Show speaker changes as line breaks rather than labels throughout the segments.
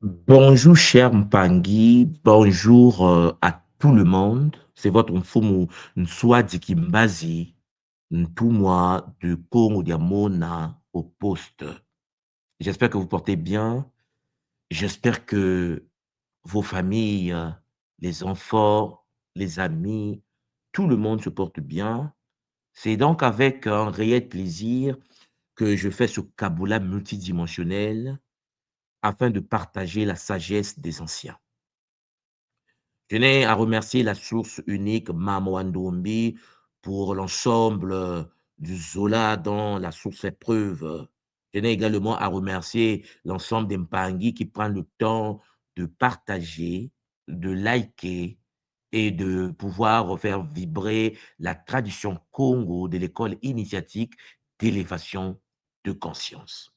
Bonjour cher Mpangi, bonjour à tout le monde. C'est votre Mfumu Nswadi Kimbazi, Ntumwa de Congo Diamona au poste. J'espère que vous portez bien. J'espère que vos familles, les enfants, les amis, tout le monde se porte bien. C'est donc avec un réel plaisir que je fais ce Kaboula multidimensionnel afin de partager la sagesse des anciens. Je tenais à remercier la source unique Mamo Ndombi pour l'ensemble du Zola dont la source est preuve. Je tenais également à remercier l'ensemble des Mpangi qui prennent le temps de partager, de liker et de pouvoir faire vibrer la tradition Congo de l'école initiatique d'élévation de conscience.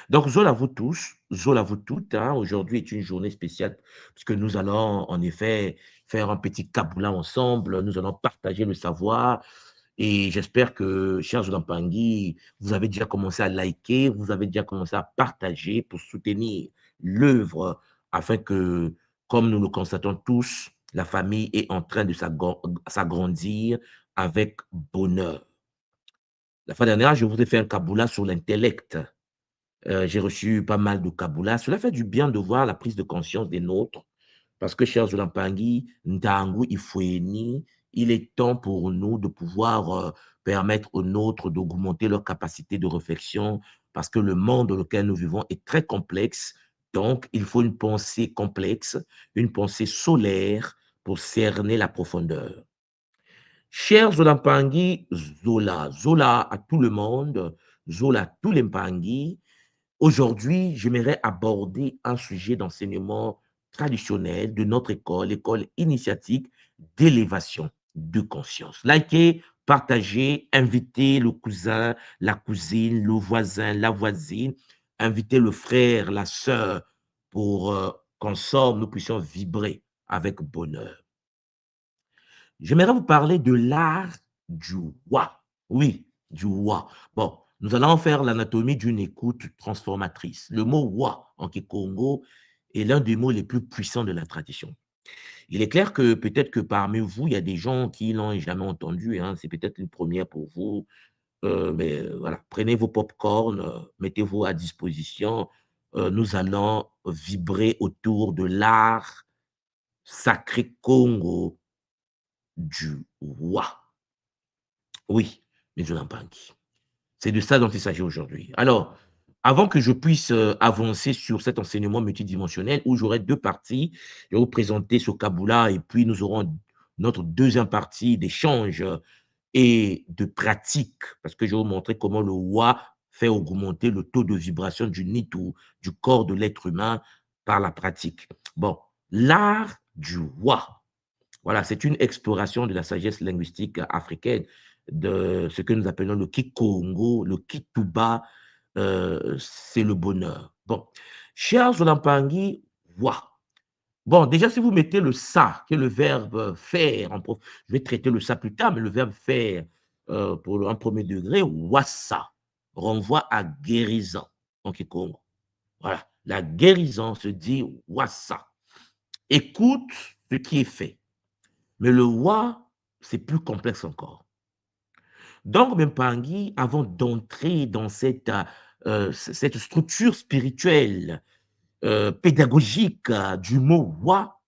Donc, Zola vous tous, Zola vous toutes, hein, aujourd'hui est une journée spéciale puisque nous allons en effet faire un petit kaboula ensemble, nous allons partager le savoir et j'espère que, chers Zolampangi, vous avez déjà commencé à liker, vous avez déjà commencé à partager pour soutenir l'œuvre afin que, comme nous le constatons tous, la famille est en train de s'agrandir avec bonheur. La fois dernière, je vous ai fait un kaboula sur l'intellect. J'ai reçu pas mal de kaboulas. Cela fait du bien de voir la prise de conscience des nôtres, parce que, chers Zolampangi, Ntangu Ifoueni, il est temps pour nous de pouvoir permettre aux nôtres d'augmenter leur capacité de réflexion, parce que le monde dans lequel nous vivons est très complexe. Donc, il faut une pensée complexe, une pensée solaire pour cerner la profondeur. Chers Zolampangi, Zola, Zola à tout le monde, Zola à tous les Mpangi, aujourd'hui, j'aimerais aborder un sujet d'enseignement traditionnel de notre école, l'école initiatique d'élévation de conscience. Likez, partagez, invitez le cousin, la cousine, le voisin, la voisine, invitez le frère, la sœur pour qu'ensemble nous puissions vibrer avec bonheur. J'aimerais vous parler de l'art du wa. Oui, du wa. Bon, nous allons faire l'anatomie d'une écoute transformatrice. Le mot wa en Kikongo est l'un des mots les plus puissants de la tradition. Il est clair que peut-être que parmi vous, il y a des gens qui n'ont jamais entendu, hein, c'est peut-être une première pour vous. Mais voilà, prenez vos pop-corn, mettez-vous à disposition. Nous allons vibrer autour de l'art sacré Congo du wa. Oui, mais je n'en parle. C'est de ça dont il s'agit aujourd'hui. Alors, avant que je puisse avancer sur cet enseignement multidimensionnel où j'aurai deux parties, je vais vous présenter ce Kaboula et puis nous aurons notre deuxième partie d'échange et de pratique parce que je vais vous montrer comment le Wa fait augmenter le taux de vibration du Nitu, du corps de l'être humain par la pratique. Bon, l'art du Wa. Voilà, c'est une exploration de la sagesse linguistique africaine, de ce que nous appelons le Kikongo, le Kituba, c'est le bonheur. Bon, chers Zolampangi, wa. Bon, déjà, si vous mettez le ça, qui est le verbe faire, je vais traiter le ça plus tard, mais le verbe faire pour un premier degré, wassa, renvoie à guérison en Kikongo. Voilà, la guérison se dit wassa. Écoute ce qui est fait. Mais le wa, c'est plus complexe encore. Donc, Mpangi, avant d'entrer dans cette structure spirituelle, pédagogique du mot wa,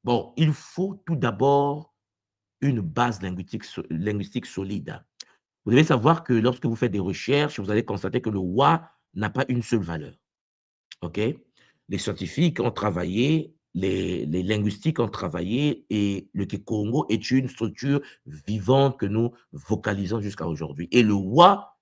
bon, il faut tout d'abord une base linguistique solide. Vous devez savoir que lorsque vous faites des recherches, vous allez constater que le wa n'a pas une seule valeur. OK? Les scientifiques ont travaillé, les linguistiques ont travaillé et le Kikongo est une structure vivante que nous vocalisons jusqu'à aujourd'hui. Et le wa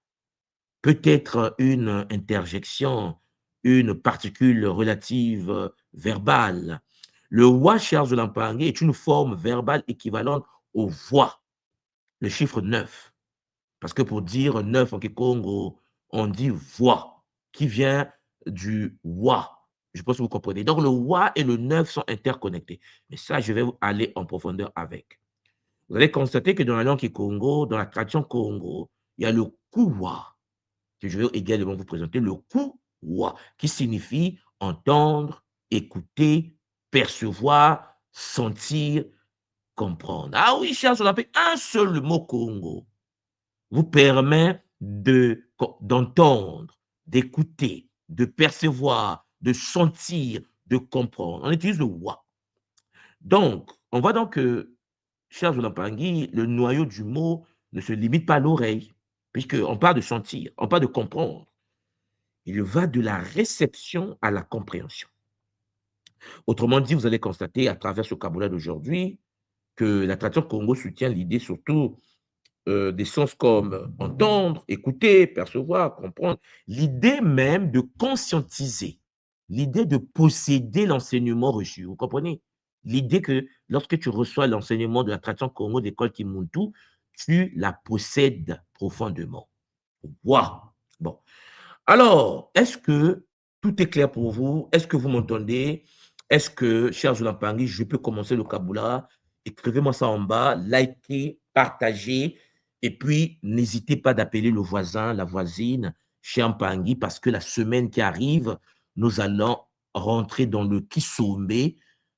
peut être une interjection, une particule relative verbale. Le wa, cher Zolampangue, est une forme verbale équivalente au voix, le chiffre 9. Parce que pour dire 9 en Kikongo, on dit voix, qui vient du wa. Je pense que vous comprenez. Donc, le wa et le 9 sont interconnectés. Mais ça, je vais aller en profondeur avec. Vous allez constater que dans la langue Kikongo, dans la tradition Congo, il y a le kuwa, que je vais également vous présenter, le kuwa, qui signifie entendre, écouter, percevoir, sentir, comprendre. Ah oui, chers Olympiques, un seul mot Congo vous permet d'entendre, d'écouter, de percevoir, de sentir, de comprendre. On utilise le wa. Donc, on voit donc que, cher Zolapangui, le noyau du mot ne se limite pas à l'oreille, puisqu'on parle de sentir, on parle de comprendre. Il va de la réception à la compréhension. Autrement dit, vous allez constater à travers ce vocabulaire d'aujourd'hui que la tradition Congo soutient l'idée surtout des sens comme entendre, écouter, percevoir, comprendre. L'idée même de conscientiser, l'idée de posséder l'enseignement reçu. Vous comprenez? L'idée que lorsque tu reçois l'enseignement de la tradition Congo d'école Kimuntu, tu la possèdes profondément. Waouh! Bon. Alors, est-ce que tout est clair pour vous? Est-ce que vous m'entendez? Est-ce que, cher Zulampangui, je peux commencer le Kabula? Écrivez-moi ça en bas, likez, partagez, et puis n'hésitez pas d'appeler le voisin, la voisine, cher Mpangui, parce que la semaine qui arrive, nous allons rentrer dans le Kisombe.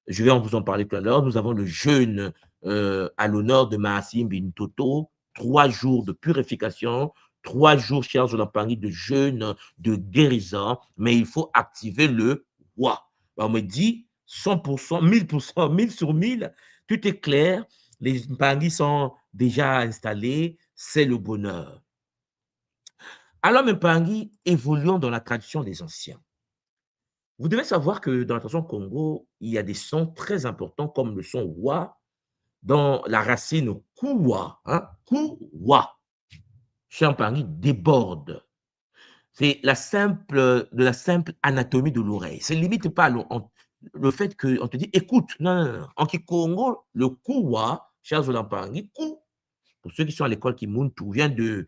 Je vais vous en parler tout à l'heure. Nous avons le jeûne à l'honneur de Maasim Bintoto, 3 jours de purification, 3 jours, chers Zolampangui, de jeûne, de guérison, mais il faut activer le wa. On me dit 100%, 1000%, 1000 sur 1000, tout est clair, les Mpangi sont déjà installés, c'est le bonheur. Alors, mes Mpangi, évoluons dans la tradition des anciens. Vous devez savoir que dans la tradition Congo, il y a des sons très importants comme le son wa, dans la racine kuwa, hein, kuwa. Champagny déborde. C'est de la simple anatomie de l'oreille. C'est limite pas le fait qu'on te dit écoute. Non, non, non. En Kikongo, le kuwa, chers Olampangi, ku, pour ceux qui sont à l'école Kimuntu, vient de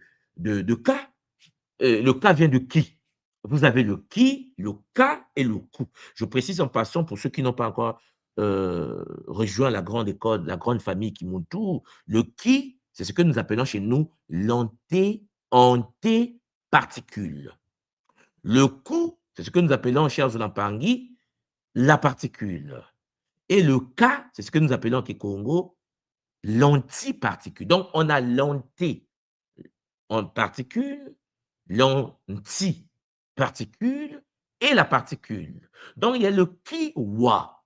ka. Le ka vient de qui? Vous avez le qui, le ka et le ku. Je précise en passant pour ceux qui n'ont pas encore rejoint la grande école, la grande famille Kimuntu, le qui, c'est ce que nous appelons chez nous l'antéparticule. Le ku, c'est ce que nous appelons, chers Olampangi, la particule. Et le ka, c'est ce que nous appelons en Kikongo l'antiparticule. Donc, on a l'anté en particule, l'antiparticule et la particule. Donc, il y a le ki-wa,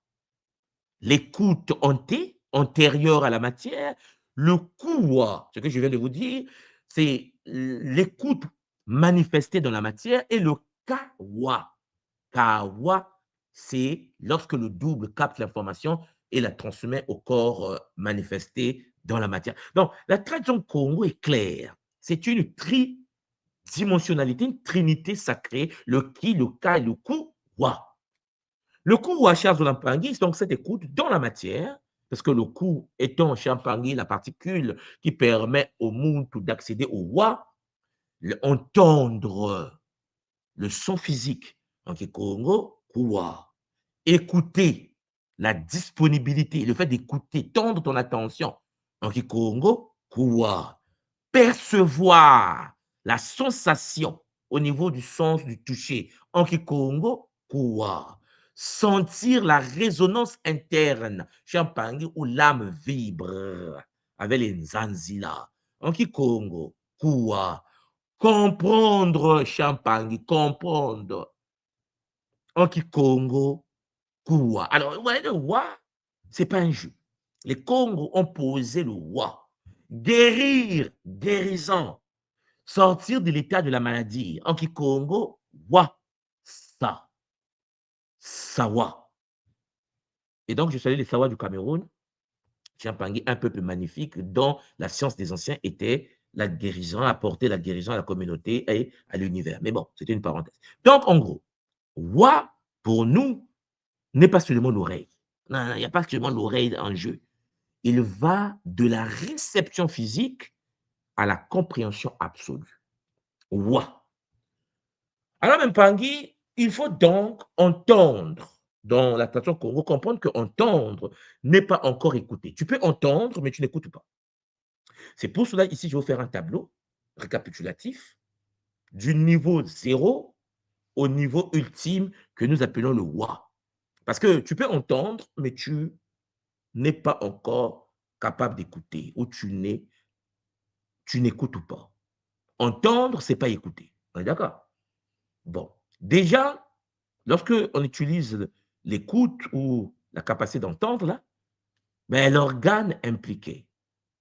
l'écoute anté, antérieure à la matière. Le kuwa, ce que je viens de vous dire, c'est l'écoute manifestée dans la matière. Et le kawa, kawa, c'est lorsque le double capte l'information et la transmet au corps manifesté dans la matière. Donc, la tradition Congo est claire. C'est une tridimensionnalité, une trinité sacrée, le ki, le ka et le kuwa. Le kuwa, chers Olampangi, c'est donc cette écoute dans la matière, parce que le ku étant, cher Mpangui, la particule qui permet au monde d'accéder au wa, entendre le son physique en Kikongo, kuwa. Écouter la disponibilité, le fait d'écouter, tendre ton attention en Kikongo, kuwa. Percevoir la sensation au niveau du sens du toucher en Kikongo, kuwa. Sentir la résonance interne, Champangi, où l'âme vibre avec les nzanzila en Kikongo, kuwa. Comprendre, Champangi, comprendre en Kikongo, kuwa. Alors, ouais, le wa, c'est pas un jeu. Les Congos ont posé le wa. Guérir, guérison, sortir de l'état de la maladie. En Kikongo, wa, sa, sawa. Et donc, je salue les Sawa du Cameroun, Chiampangui, un peuple magnifique dont la science des anciens était la guérison, apporter la guérison à la communauté et à l'univers. Mais bon, c'était une parenthèse. Donc, en gros, wa, pour nous, n'est pas seulement l'oreille. Non, il n'y a pas seulement l'oreille en jeu. Il va de la réception physique à la compréhension absolue. Wa. Alors, même Pangui, il faut donc entendre. Dans la tradition Congo, comprendre que entendre n'est pas encore écouter. Tu peux entendre, mais tu n'écoutes pas. C'est pour cela, ici, je vais vous faire un tableau récapitulatif du niveau 0 au niveau ultime que nous appelons le wa. Parce que tu peux entendre, mais tu n'es pas encore capable d'écouter ou tu n'écoutes pas. Entendre, c'est pas écouter. On est d'accord? Bon, déjà, lorsque on utilise l'écoute ou la capacité d'entendre là, ben, l'organe impliqué.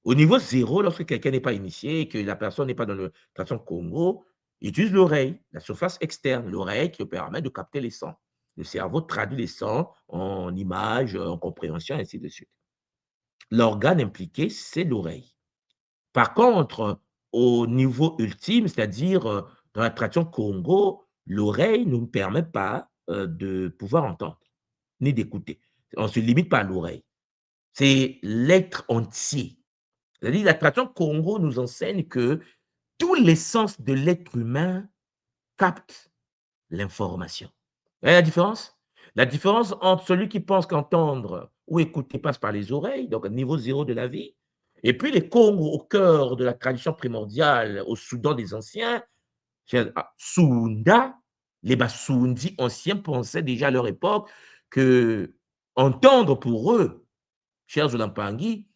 Au niveau zéro, lorsque quelqu'un n'est pas initié, que la personne n'est pas dans le tradition Congo, il utilise l'oreille, la surface externe, l'oreille qui permet de capter les sons. Le cerveau traduit les sons en images, en compréhension, ainsi de suite. L'organe impliqué, c'est l'oreille. Par contre, au niveau ultime, c'est-à-dire, dans la tradition Congo, l'oreille ne nous permet pas, de pouvoir entendre, ni d'écouter. On ne se limite pas à l'oreille. C'est l'être entier. C'est-à-dire la tradition Congo nous enseigne que tous les sens de l'être humain captent l'information. Vous voyez la différence? La différence entre celui qui pense qu'entendre ou écouter passe par les oreilles, donc niveau zéro de la vie, et puis les Congos au cœur de la tradition primordiale au Soudan des anciens, Sounda, les Basundi anciens pensaient déjà à leur époque que entendre pour eux, chers Olampangi,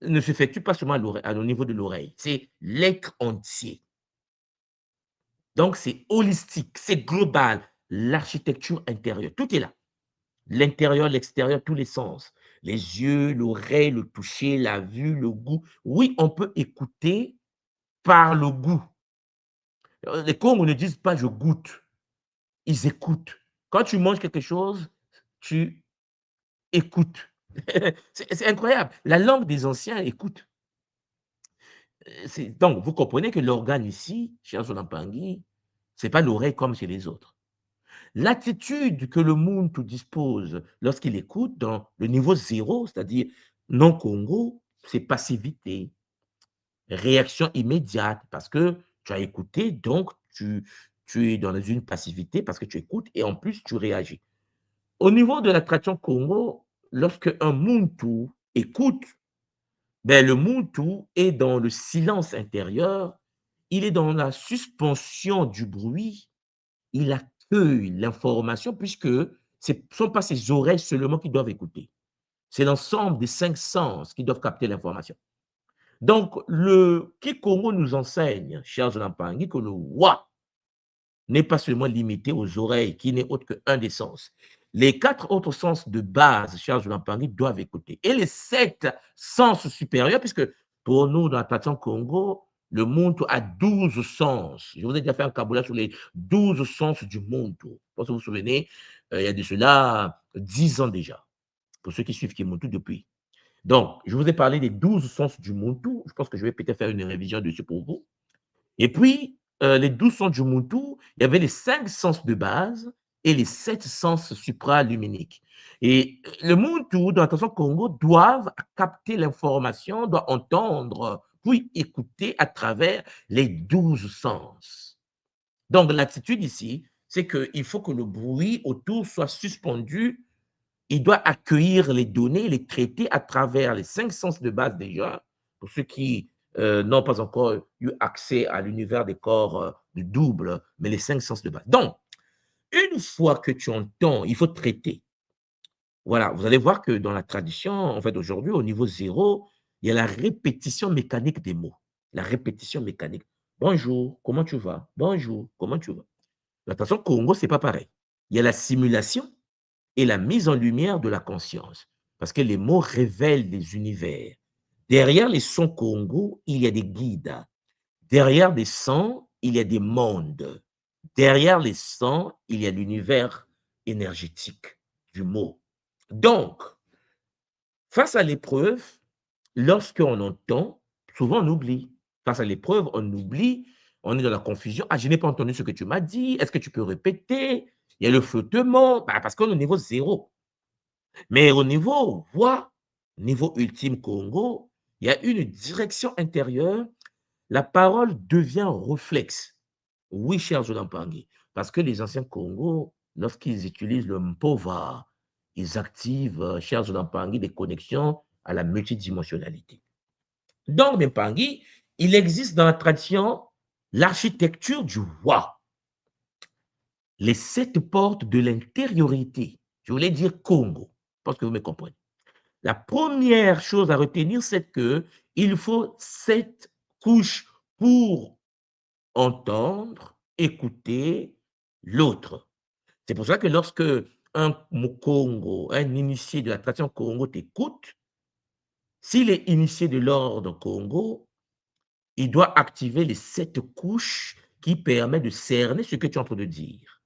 ne s'effectue pas seulement au niveau de l'oreille, c'est l'être entier. Donc, c'est holistique, c'est global. L'architecture intérieure, tout est là. L'intérieur, l'extérieur, tous les sens. Les yeux, l'oreille, le toucher, la vue, le goût. Oui, on peut écouter par le goût. Les Congos ne disent pas je goûte, ils écoutent. Quand tu manges quelque chose, tu écoutes. C'est incroyable. La langue des anciens écoute. Donc, vous comprenez que l'organe ici, cher Sonampangui, ce n'est pas l'oreille comme chez les autres. L'attitude que le Muntu dispose lorsqu'il écoute dans le niveau zéro, c'est-à-dire non-Congo, c'est passivité, réaction immédiate, parce que tu as écouté, donc tu es dans une passivité parce que tu écoutes et en plus tu réagis. Au niveau de la tradition Congo, lorsque un Muntu écoute, ben, le Muntu est dans le silence intérieur, il est dans la suspension du bruit, il accueille l'information puisque ce ne sont pas ses oreilles seulement qui doivent écouter. C'est l'ensemble des 5 sens qui doivent capter l'information. Donc, le Kikongo nous enseigne, chers Olampangi, que le wa n'est pas seulement limité aux oreilles, qui n'est autre qu'un des sens. Les 4 autres sens de base, chers Olampangi, doivent écouter. Et les 7 sens supérieurs, puisque pour nous, dans la tradition Congo, le Muntu a 12 sens. Je vous ai déjà fait un caboulet sur les 12 sens du Muntu. Pour que vous vous souvenez, il y a de cela 10 ans déjà, pour ceux qui suivent Kimuntu depuis. Donc, je vous ai parlé des 12 sens du Muntu. Je pense que je vais peut-être faire une révision dessus pour vous. Et puis, les 12 sens du Muntu, il y avait les 5 sens de base et les 7 sens supraluminiques. Et le Muntu, dans la tradition Congo, doivent capter l'information, doivent entendre, puis écouter à travers les 12 sens. Donc, l'attitude ici, c'est qu'il faut que le bruit autour soit suspendu. Il doit accueillir les données, les traiter à travers les 5 sens de base déjà, pour ceux qui n'ont pas encore eu accès à l'univers des corps du double, mais les 5 sens de base. Donc, une fois que tu entends, il faut traiter. Voilà, vous allez voir que dans la tradition, en fait, aujourd'hui, au niveau zéro, il y a la répétition mécanique des mots. La répétition mécanique. Bonjour, comment tu vas? Bonjour, comment tu vas? La tradition Congo, c'est pas pareil. Il y a la simulation et la mise en lumière de la conscience. Parce que les mots révèlent des univers. Derrière les sons Congo, il y a des guides. Derrière les sons, il y a des mondes. Derrière les sons, il y a l'univers énergétique du mot. Donc, face à l'épreuve, lorsqu'on entend, souvent on oublie. Face à l'épreuve, on oublie, on est dans la confusion. Ah, je n'ai pas entendu ce que tu m'as dit. Est-ce que tu peux répéter? Il y a le flottement, parce qu'on est au niveau zéro. Mais au niveau voix, niveau ultime Congo, il y a une direction intérieure. La parole devient réflexe. Oui, cher Jolampangi, parce que les anciens Congo, lorsqu'ils utilisent le Mpova, ils activent, cher Jolampangi, des connexions à la multidimensionnalité. Donc, Mpangi, il existe dans la tradition l'architecture du Wa, les 7 portes de l'intériorité. Je voulais dire Congo. Je pense que vous me comprenez. La première chose à retenir, c'est que il faut 7 couches pour entendre, écouter l'autre. C'est pour ça que lorsque un Mukongo, un initié de la tradition Congo t'écoute, s'il est initié de l'ordre Congo, il doit activer les 7 couches qui permettent de cerner ce que tu es en train de dire.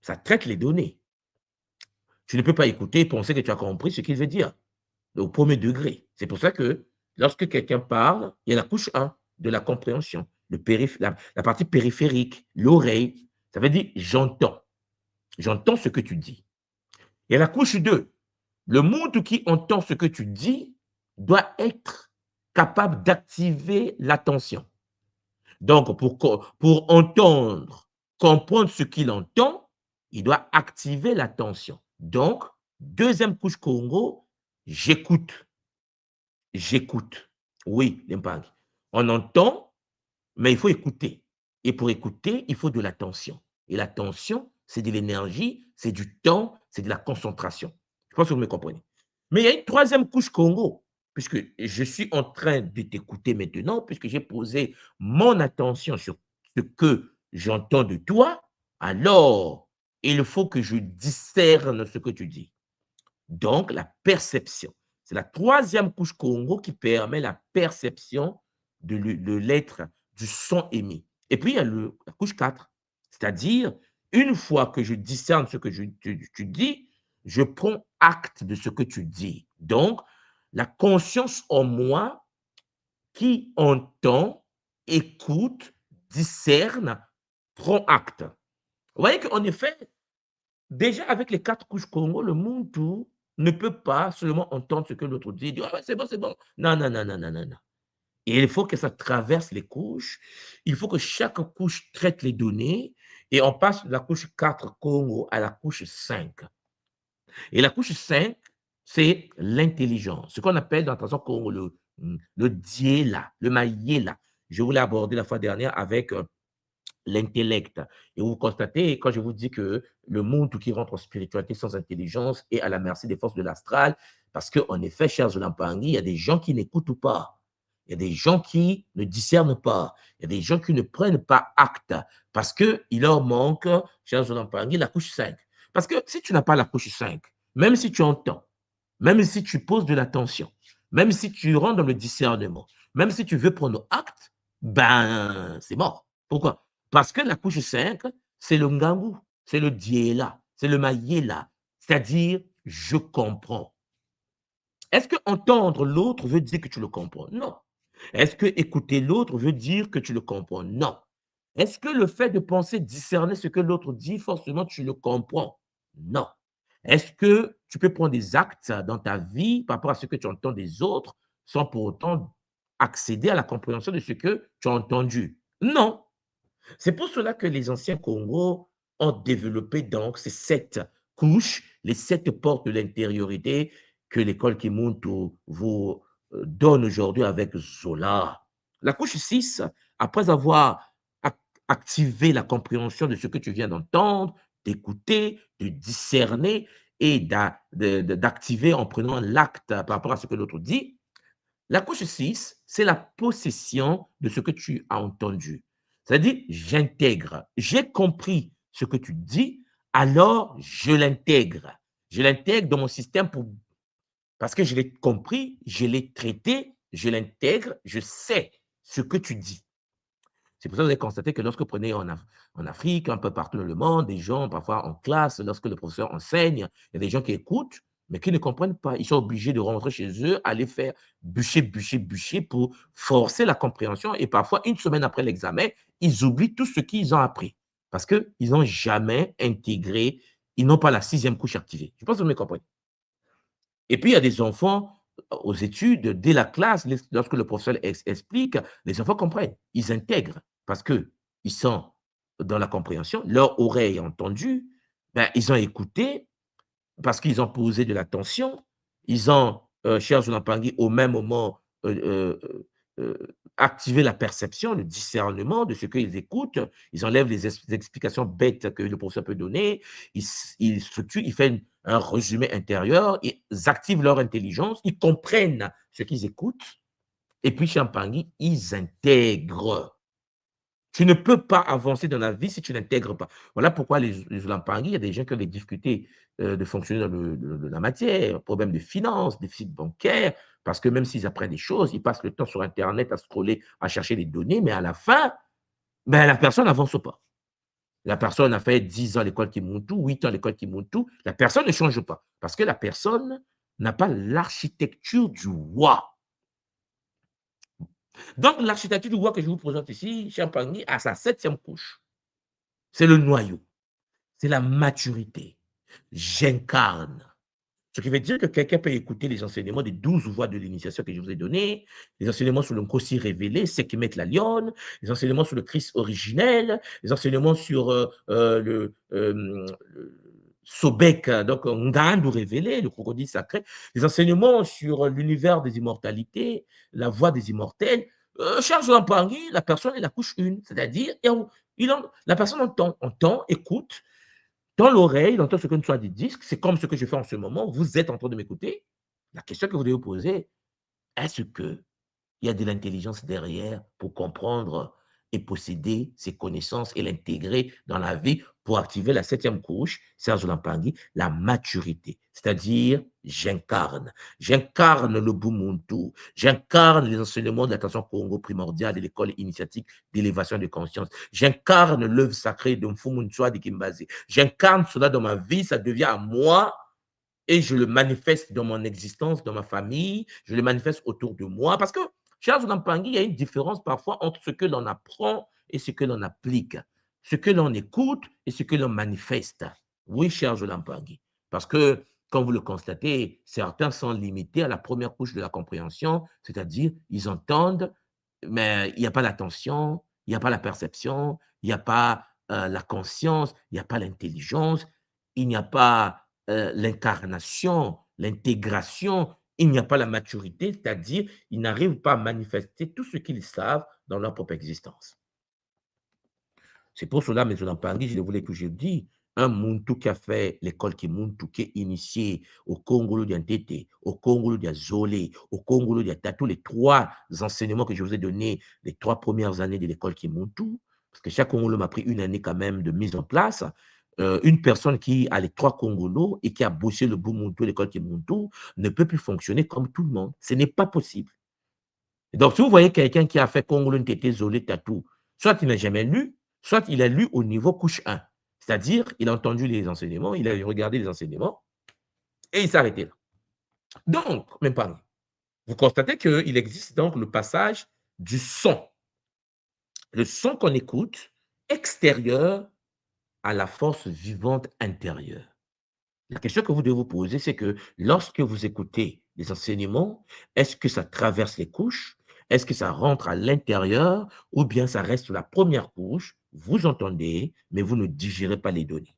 Ça traite les données. Tu ne peux pas écouter et penser que tu as compris ce qu'il veut dire, au premier degré. C'est pour ça que lorsque quelqu'un parle, il y a la couche 1 de la compréhension, la partie périphérique, l'oreille. Ça veut dire j'entends. J'entends ce que tu dis. Il y a la couche 2. Le monde qui entend ce que tu dis doit être capable d'activer l'attention. Donc, pour entendre, comprendre ce qu'il entend, il doit activer l'attention. Donc, deuxième couche Congo, j'écoute. J'écoute. Oui, Limpang. On entend, mais il faut écouter. Et pour écouter, il faut de l'attention. Et l'attention, c'est de l'énergie, c'est du temps, c'est de la concentration. Je pense que vous me comprenez. Mais il y a une troisième couche Congo, puisque je suis en train de t'écouter maintenant, puisque j'ai posé mon attention sur ce que j'entends de toi, alors il faut que je discerne ce que tu dis. Donc, la perception. C'est la troisième couche Congo qui permet la perception de l'être, du son émis. Et puis, il y a la couche 4, c'est-à-dire, une fois que je discerne ce que tu dis, je prends acte de ce que tu dis. Donc, la conscience en moi qui entend, écoute, discerne, prend acte. Vous voyez qu'en effet, déjà, avec les 4 couches Congo, le Muntu ne peut pas seulement entendre ce que l'autre dit, dire: «Ah ouais, c'est bon, c'est bon». Non, non, non, non, non, non, non. Et il faut que ça traverse les couches. Il faut que chaque couche traite les données et on passe de la couche 4 Congo à la couche 5. Et la couche 5, c'est l'intelligence, ce qu'on appelle dans la tradition Congo le Diela, le Mayela. Je vous l'ai abordé la fois dernière avec, l'intellect. Et vous constatez, quand je vous dis que le monde qui rentre en spiritualité sans intelligence est à la merci des forces de l'astral, parce qu'en effet, chers Zolampangui, il y a des gens qui n'écoutent pas. Il y a des gens qui ne discernent pas. Il y a des gens qui ne prennent pas acte parce qu'il leur manque, chers Zolampangui, la couche 5. Parce que si tu n'as pas la couche 5, même si tu entends, même si tu poses de l'attention, même si tu rentres dans le discernement, même si tu veux prendre acte, ben, c'est mort. Pourquoi? Parce que la couche 5, c'est le ngangu, c'est le diela, c'est le mayela, c'est-à-dire je comprends. Est-ce que entendre l'autre veut dire que tu le comprends? Non. Est-ce que écouter l'autre veut dire que tu le comprends? Non. Est-ce que le fait de penser, discerner ce que l'autre dit, forcément tu le comprends? Non. Est-ce que tu peux prendre des actes dans ta vie par rapport à ce que tu entends des autres sans pour autant accéder à la compréhension de ce que tu as entendu? Non. C'est pour cela que les anciens Congo ont développé donc ces 7 couches, les 7 portes de l'intériorité que l'école Kimuntu vous donne aujourd'hui avec Zola. La couche 6, après avoir activé la compréhension de ce que tu viens d'entendre, d'écouter, de discerner et d'activer en prenant l'acte par rapport à ce que l'autre dit, la couche 6, c'est la possession de ce que tu as entendu. C'est-à-dire, j'intègre. J'ai compris ce que tu dis, alors je l'intègre. Je l'intègre dans mon système parce que je l'ai compris, je l'ai traité, je l'intègre, je sais ce que tu dis. C'est pour ça que vous avez constaté que lorsque vous prenez en Afrique, un peu partout dans le monde, des gens, parfois en classe, lorsque le professeur enseigne, il y a des gens qui écoutent, mais qui ne comprennent pas. Ils sont obligés de rentrer chez eux, aller faire bûcher, bûcher, bûcher pour forcer la compréhension. Et parfois, une semaine après l'examen, ils oublient tout ce qu'ils ont appris parce qu'ils n'ont jamais intégré, ils n'ont pas la sixième couche activée. Je pense que vous me comprenez. Et puis, il y a des enfants aux études, dès la classe, lorsque le professeur explique, les enfants comprennent, ils intègrent parce qu'ils sont dans la compréhension, leur oreille a entendu, ben, ils ont écouté parce qu'ils ont posé de l'attention, ils ont, chers Jonapangui, au même moment, activer la perception, le discernement de ce qu'ils écoutent. Ils enlèvent les explications bêtes que le professeur peut donner. Ils structurent, ils font un résumé intérieur, ils activent leur intelligence, ils comprennent ce qu'ils écoutent. Et puis, chez Champagny, ils intègrent. Tu ne peux pas avancer dans la vie si tu n'intègres pas. Voilà pourquoi les Ulampangui, il y a des gens qui ont des difficultés de fonctionner dans la matière, problème de finances, déficit bancaire, parce que même s'ils apprennent des choses, ils passent le temps sur Internet à scroller, à chercher des données, mais à la fin, ben, la personne n'avance pas. La personne a fait 10 ans à l'école Kimuntu, 8 ans à l'école Kimuntu, la personne ne change pas, parce que la personne n'a pas l'architecture du roi. Donc, l'architecture du roi que je vous présente ici, Champagny, a sa 7e couche. C'est le noyau. C'est la maturité. J'incarne. Ce qui veut dire que quelqu'un peut écouter les enseignements des 12 voies de l'initiation que je vous ai données, les enseignements sur le Nkosi révélé, Sekhmet la lionne, les enseignements sur le Christ originel, les enseignements sur le Sobek, donc Ngandu révélé, le crocodile sacré, les enseignements sur l'univers des immortalités, la voie des immortels. Charles Lampangui, la personne est la couche 1, c'est-à-dire la personne entend, écoute, dans l'oreille, il entend ce que nous soit des disques, c'est comme ce que je fais en ce moment, vous êtes en train de m'écouter. La question que vous devez vous poser, est-ce qu'il y a de l'intelligence derrière pour comprendre et posséder ces connaissances et l'intégrer dans la vie pour activer la 7e couche, Serge Lampangui, la maturité. C'est-à-dire, j'incarne. J'incarne le Bumuntu. J'incarne les enseignements de l'attention Congo primordiale de l'école initiatique d'élévation de conscience. J'incarne l'œuvre sacrée de Mfumu Ntswa de Kimbaze. J'incarne cela dans ma vie, ça devient à moi et je le manifeste dans mon existence, dans ma famille, je le manifeste autour de moi. Parce que, Charles Lampangui, il y a une différence parfois entre ce que l'on apprend et ce que l'on applique, ce que l'on écoute et ce que l'on manifeste. Oui, cher Lampangui, parce que, comme vous le constatez, certains sont limités à la première couche de la compréhension, c'est-à-dire ils entendent, mais il n'y a pas l'attention, il n'y a pas la perception, il n'y a pas la conscience, il n'y a pas l'intelligence, il n'y a pas l'incarnation, l'intégration, il n'y a pas la maturité, c'est-à-dire ils n'arrivent pas à manifester tout ce qu'ils savent dans leur propre existence. C'est pour cela, M. Lampangui, je voulais que je dise, un Muntu qui a fait l'école qui Muntu, qui est initié au Congolo d'Antete, au Congolo d'Azolé, au Congolo d'Atatou, les 3 enseignements que je vous ai donnés, les 3 premières années de l'école qui Muntu, parce que chaque Congolo m'a pris une année quand même de mise en place. Une personne qui a les 3 Congolos et qui a bossé le Bumuntu, l'école qui Muntu, ne peut plus fonctionner comme tout le monde. Ce n'est pas possible. Donc, si vous voyez quelqu'un qui a fait Congolo, Ntete, Zolé, Tatou, soit il n'a jamais lu, soit il a lu au niveau couche 1. C'est-à-dire, il a entendu les enseignements, il a regardé les enseignements et il s'est arrêté là. Donc, même pas. Vous constatez qu'il existe donc le passage du son. Le son qu'on écoute extérieur à la force vivante intérieure. La question que vous devez vous poser, c'est que lorsque vous écoutez les enseignements, est-ce que ça traverse les couches? Est-ce que ça rentre à l'intérieur ou bien ça reste sur la première couche? Vous entendez, mais vous ne digérez pas les données.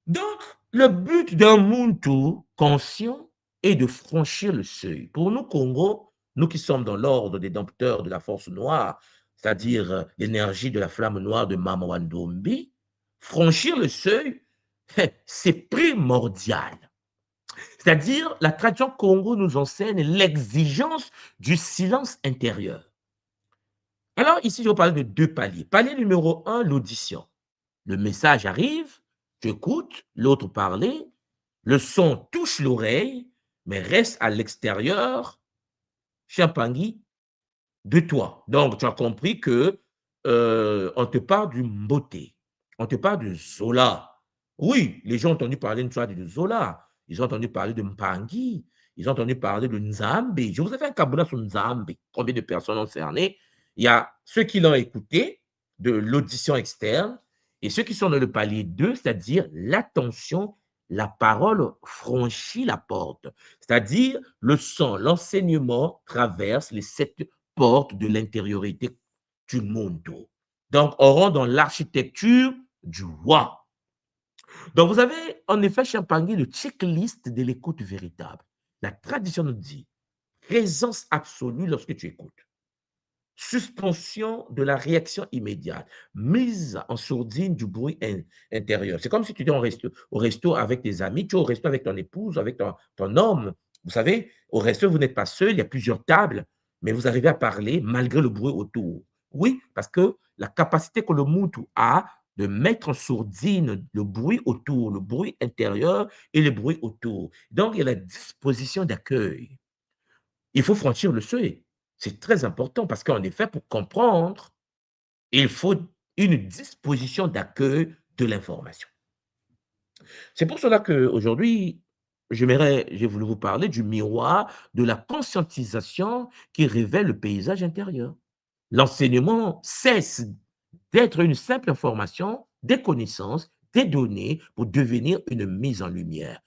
Donc, le but d'un Muntu conscient est de franchir le seuil. Pour nous, Congo, nous qui sommes dans l'ordre des dompteurs de la force noire, c'est-à-dire l'énergie de la flamme noire de Mamawandombi, franchir le seuil, c'est primordial. C'est-à-dire, la tradition Congo nous enseigne l'exigence du silence intérieur. Alors, ici, je vais vous parler de 2 paliers. Palier numéro 1, l'audition. Le message arrive, tu écoutes l'autre parler, le son touche l'oreille, mais reste à l'extérieur, Champangui, de toi. Donc, tu as compris que on te parle du Mboté, on te parle de Zola. Oui, les gens ont entendu parler une fois de Zola, ils ont entendu parler de Mpangi, ils ont entendu parler de Nzambe. Je vous ai fait un caboula sur Nzambe. Combien de personnes ont cerné? Il y a ceux qui l'ont écouté, de l'audition externe, et ceux qui sont dans le palier 2, c'est-à-dire l'attention, la parole franchit la porte. C'est-à-dire le son, l'enseignement traverse les 7 portes de l'intériorité du monde. Donc, on rentre dans l'architecture du roi. Donc, vous avez en effet, Champagny, le checklist de l'écoute véritable. La tradition nous dit, présence absolue lorsque tu écoutes. Suspension de la réaction immédiate, mise en sourdine du bruit intérieur. C'est comme si tu étais au resto avec tes amis, tu es au resto avec ton épouse, avec ton homme. Vous savez, au resto, vous n'êtes pas seul, il y a plusieurs tables, mais vous arrivez à parler malgré le bruit autour. Oui, parce que la capacité que le Moutou a de mettre en sourdine le bruit autour, le bruit intérieur et le bruit autour. Donc, il y a la disposition d'accueil. Il faut franchir le seuil. C'est très important parce qu'en effet, pour comprendre, il faut une disposition d'accueil de l'information. C'est pour cela qu'aujourd'hui, j'ai voulu vous parler du miroir de la conscientisation qui révèle le paysage intérieur. L'enseignement cesse d'être une simple information, des connaissances, des données pour devenir une mise en lumière.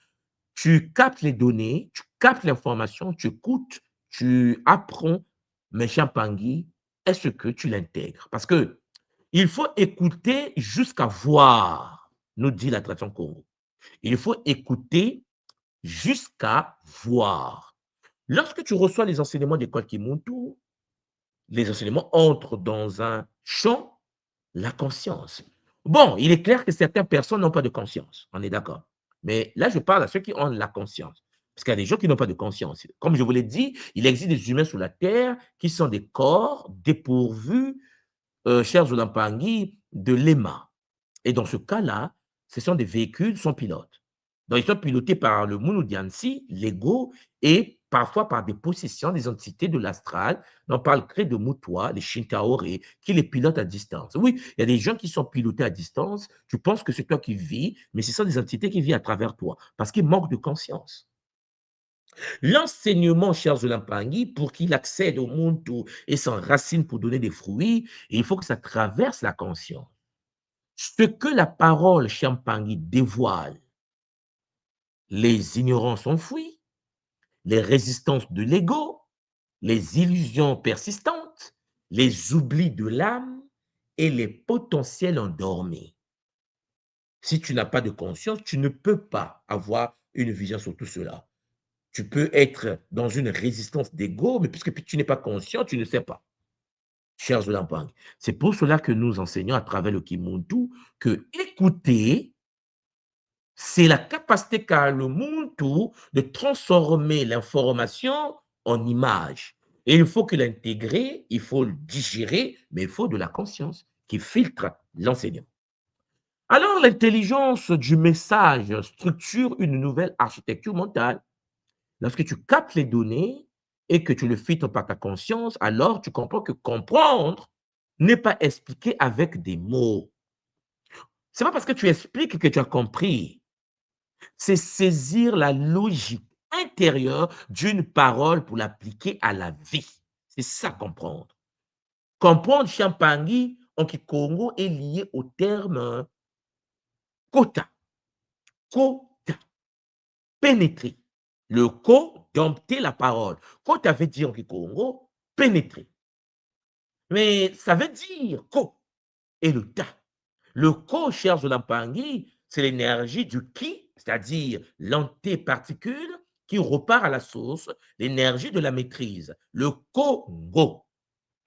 Tu captes les données, tu captes l'information, tu écoutes, tu apprends, mais Champangui, est-ce que tu l'intègres? Parce que il faut écouter jusqu'à voir, nous dit la tradition Congo. Il faut écouter jusqu'à voir. Lorsque tu reçois les enseignements d'école Kimuntu, les enseignements entrent dans un champ, la conscience. Bon, il est clair que certaines personnes n'ont pas de conscience, on est d'accord. Mais là, je parle à ceux qui ont la conscience. Parce qu'il y a des gens qui n'ont pas de conscience. Comme je vous l'ai dit, il existe des humains sur la terre qui sont des corps dépourvus, chers Olampangi, de l'éma. Et dans ce cas-là, ce sont des véhicules sans pilote. Donc, ils sont pilotés par le Mouloudiansi, l'ego, et parfois par des possessions, des entités de l'astral. On parle crée de Moutoua, les Shintaore, qui les pilotent à distance. Oui, il y a des gens qui sont pilotés à distance. Tu penses que c'est toi qui vis, mais ce sont des entités qui vivent à travers toi, parce qu'ils manquent de conscience. L'enseignement, chers Zolampangui, pour qu'il accède au monde et s'enracine pour donner des fruits, il faut que ça traverse la conscience. Ce que la parole Champangui dévoile, les ignorances enfouies, les résistances de l'ego, les illusions persistantes, les oublis de l'âme et les potentiels endormis. Si tu n'as pas de conscience, tu ne peux pas avoir une vision sur tout cela. Tu peux être dans une résistance d'ego, mais puisque tu n'es pas conscient, tu ne sais pas. Chers Zolampang, c'est pour cela que nous enseignons à travers le Kimuntu que écouter, c'est la capacité qu'a le Muntu de transformer l'information en image. Et il faut que l'intégrer, il faut le digérer, mais il faut de la conscience qui filtre l'enseignement. Alors, l'intelligence du message structure une nouvelle architecture mentale. Lorsque tu captes les données et que tu le filtres par ta conscience, alors tu comprends que comprendre n'est pas expliquer avec des mots. C'est pas parce que tu expliques que tu as compris. C'est saisir la logique intérieure d'une parole pour l'appliquer à la vie. C'est ça comprendre. Comprendre Champangui en Kikongo est lié au terme quota. Quota. Pénétrer. Le ko, dompter la parole. Quota veut dire en Kikongo, pénétrer. Mais ça veut dire ko et le ta. Le ko, cher Zolampangi, c'est l'énergie du ki, c'est-à-dire l'antéparticule qui repart à la source, l'énergie de la maîtrise. Le ko-go,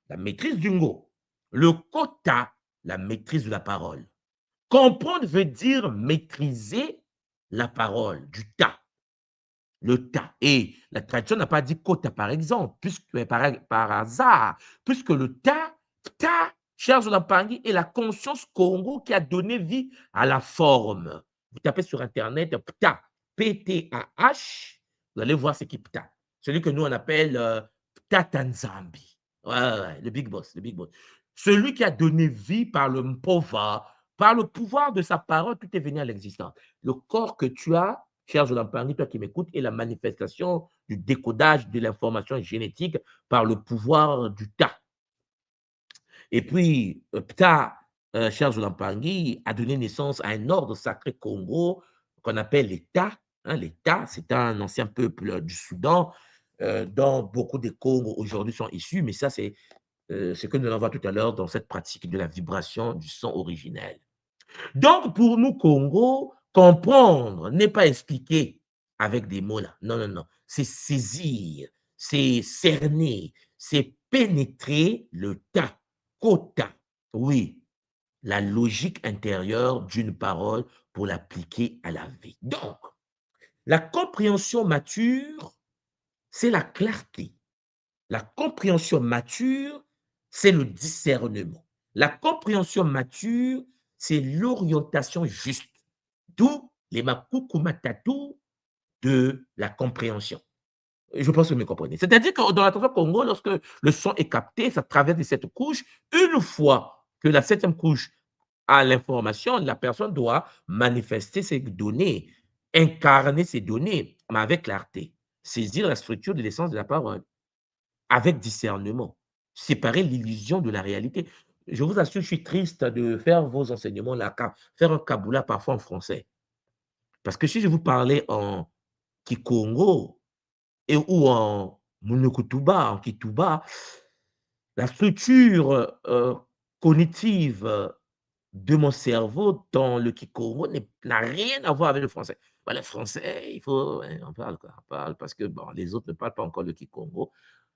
la maîtrise du ngo. Le kota, la maîtrise de la parole. Comprendre veut dire maîtriser la parole, du ta. Le ta. Et la tradition n'a pas dit kota, par exemple, puisque, par hasard, puisque le ta, cher Zolampangi, est la conscience Congo qui a donné vie à la forme. Vous tapez sur Internet pta, P-T-A-H, vous allez voir ce qui pta. Celui que nous on appelle Pta Tanzambi. Ouais, ouais, ouais, le big boss, le big boss. Celui qui a donné vie par le mpova, par le pouvoir de sa parole, tout est venu à l'existence. Le corps que tu as, cher Zolampangui, toi qui m'écoutes, est la manifestation du décodage de l'information génétique par le pouvoir du ta. Et puis, Ptah, cher Zolampangui, a donné naissance à un ordre sacré Congo qu'on appelle l'État. Hein, L'État, c'est un ancien peuple du Soudan dont beaucoup des Congos aujourd'hui sont issus, mais ça, c'est ce que nous allons voir tout à l'heure dans cette pratique de la vibration du son originel. Donc, pour nous, Congo, comprendre n'est pas expliquer avec des mots là. Non, non, non. C'est saisir. c'est cerner, c'est pénétrer le tas, quota. Oui, la logique intérieure d'une parole pour l'appliquer à la vie. Donc, la compréhension mature, c'est la clarté. La compréhension mature, c'est le discernement. La compréhension mature, c'est l'orientation juste. D'où les makuku matatu de la compréhension. Je pense que vous me comprenez. C'est-à-dire que dans la tradition Congo, lorsque le son est capté, ça traverse les 7 couches. Une fois que la 7e couche a l'information, la personne doit manifester ses données, incarner ses données, mais avec clarté, saisir la structure de l'essence de la parole, avec discernement, séparer l'illusion de la réalité. Je vous assure, je suis triste de faire vos enseignements là, faire un kaboula parfois en français. Parce que si je vous parlais en Kikongo, et ou en monokutuba, en kituba, la structure cognitive de mon cerveau dans le kikongo n'a rien à voir avec le français. Bah, le français, il faut, hein, on parle, quoi, on parle parce que bon, les autres ne parlent pas encore le kikongo.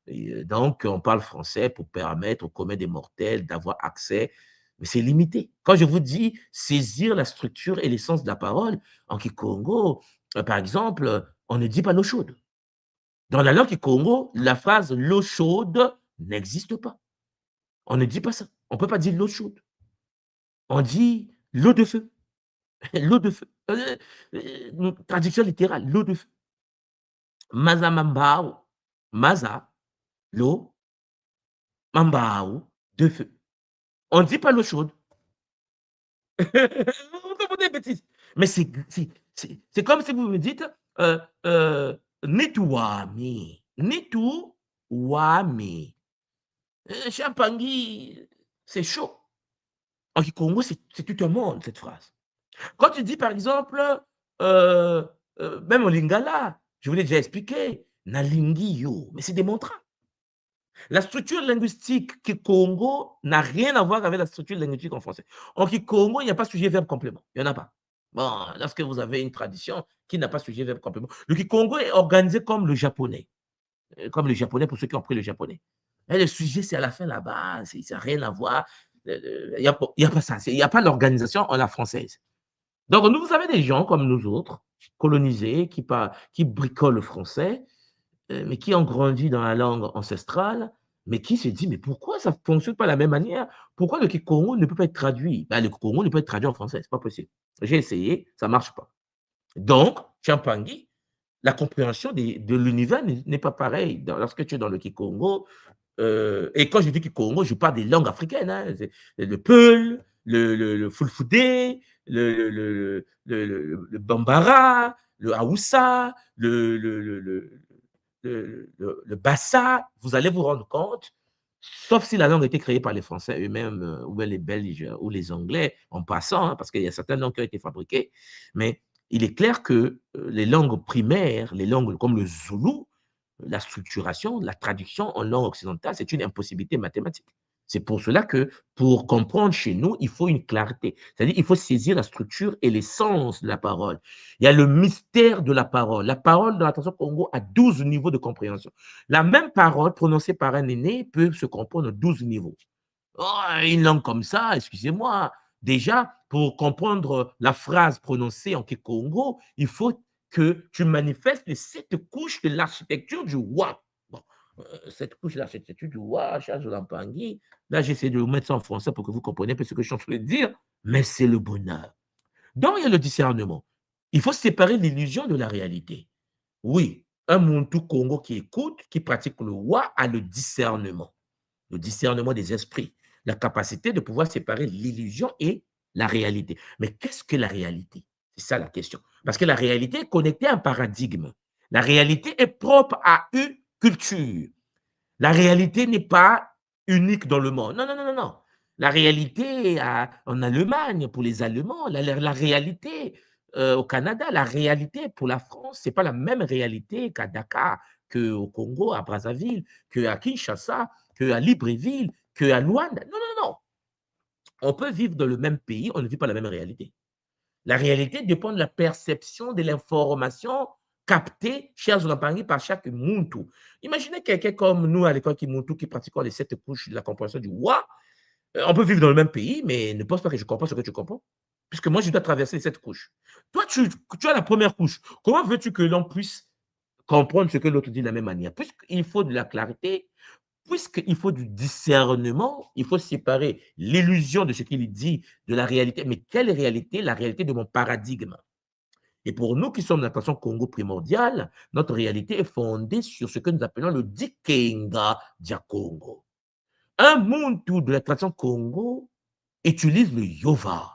Et, donc, on parle français pour permettre aux communs des mortels d'avoir accès, mais c'est limité. Quand je vous dis saisir la structure et l'essence de la parole, en kikongo, par exemple, on ne dit pas l'eau chaude. Dans la langue Congo, la phrase l'eau chaude n'existe pas. On ne dit pas ça. On ne peut pas dire l'eau chaude. On dit l'eau de feu. L'eau de feu. Traduction littérale, l'eau de feu. Maza mambao. Maza, l'eau, mambao, de feu. On ne dit pas l'eau chaude. Vous comprenez, bêtise. Mais c'est comme si vous me dites euh, euh, Nituwami. Nituwami. Champangui, c'est chaud. En Kikongo, c'est tout un monde, cette phrase. Quand tu dis, par exemple, euh, même en lingala, je vous l'ai déjà expliqué, nalingi yo, mais c'est des mantras. La structure linguistique Kikongo n'a rien à voir avec la structure linguistique en français. En Kikongo, il n'y a pas sujet, verbe, complément. Il n'y en a pas. Bon, lorsque vous avez une tradition qui n'a pas sujet, verbe, complément. Le Kikongo est organisé comme le japonais. Comme le japonais, pour ceux qui ont pris le japonais. Et le sujet, c'est à la fin là-bas, ça n'a rien à voir. Il n'y a pas ça. Il n'y a pas l'organisation en la française. Donc, nous, vous avez des gens comme nous autres, colonisés, qui bricolent le français, mais qui ont grandi dans la langue ancestrale, mais qui se disent, mais pourquoi ça ne fonctionne pas de la même manière? Pourquoi le Kikongo ne peut pas être traduit? Ben, le Kikongo ne peut être traduit en français, ce n'est pas possible. J'ai essayé, ça ne marche pas. Donc, Champangui, la compréhension de l'univers n'est pas pareille. Lorsque tu es dans le Kikongo, et quand je dis Kikongo, je parle des langues africaines, hein, le Peul, le Fulfulde, le Bambara, le Haoussa, le Bassa, vous allez vous rendre compte, sauf si la langue a été créée par les Français eux-mêmes, ou les Belges, ou les Anglais, en passant, hein, parce qu'il y a certaines langues qui ont été fabriquées, mais il est clair que les langues primaires, les langues comme le Zoulou, la structuration, la traduction en langue occidentale, c'est une impossibilité mathématique. C'est pour cela que, pour comprendre chez nous, il faut une clarté. C'est-à-dire il faut saisir la structure et l'essence de la parole. Il y a le mystère de la parole. La parole dans la tradition Congo a 12 niveaux de compréhension. La même parole prononcée par un aîné peut se comprendre en 12 niveaux. Oh, une langue comme ça, excusez-moi, déjà, pour comprendre la phrase prononcée en Kikongo, il faut que tu manifestes les 7 couches de l'architecture du Wa. Bon, cette couche de l'architecture du Wa, Charles Lampangui, là, j'essaie de vous mettre ça en français pour que vous compreniez un peu ce que je suis en train de dire, mais c'est le bonheur. Donc, il y a le discernement. Il faut séparer l'illusion de la réalité. Oui, un Muntu Congo qui écoute, qui pratique le Wa, a le discernement des esprits, la capacité de pouvoir séparer l'illusion et la réalité. Mais qu'est-ce que la réalité? C'est ça la question. Parce que la réalité est connectée à un paradigme. La réalité est propre à une culture. La réalité n'est pas unique dans le monde. Non, non, non, non, non. La réalité en Allemagne, pour les Allemands, la réalité au Canada, la réalité pour la France, ce n'est pas la même réalité qu'à Dakar, qu'au Congo, à Brazzaville, qu'à Kinshasa, qu'à Libreville, qu'à Luanda. Non, non, non. On peut vivre dans le même pays, on ne vit pas la même réalité. La réalité dépend de la perception de l'information capté, chers Zolampangi, par chaque Muntu. Imaginez quelqu'un comme nous à l'école Kimuntu qui pratiquons les 7 couches de la compréhension du Wa. On peut vivre dans le même pays, mais ne pense pas que je comprends ce que tu comprends. Puisque moi, je dois traverser les 7 couches. Toi, tu as la première couche. Comment veux-tu que l'on puisse comprendre ce que l'autre dit de la même manière? Puisqu'il faut de la clarté, puisqu'il faut du discernement, il faut séparer l'illusion de ce qu'il dit de la réalité. Mais quelle réalité? La réalité de mon paradigme. Et pour nous qui sommes de la nation Congo primordiale, notre réalité est fondée sur ce que nous appelons le Dikenga dia Congo. Un Muntu de la tradition Congo utilise le Yova.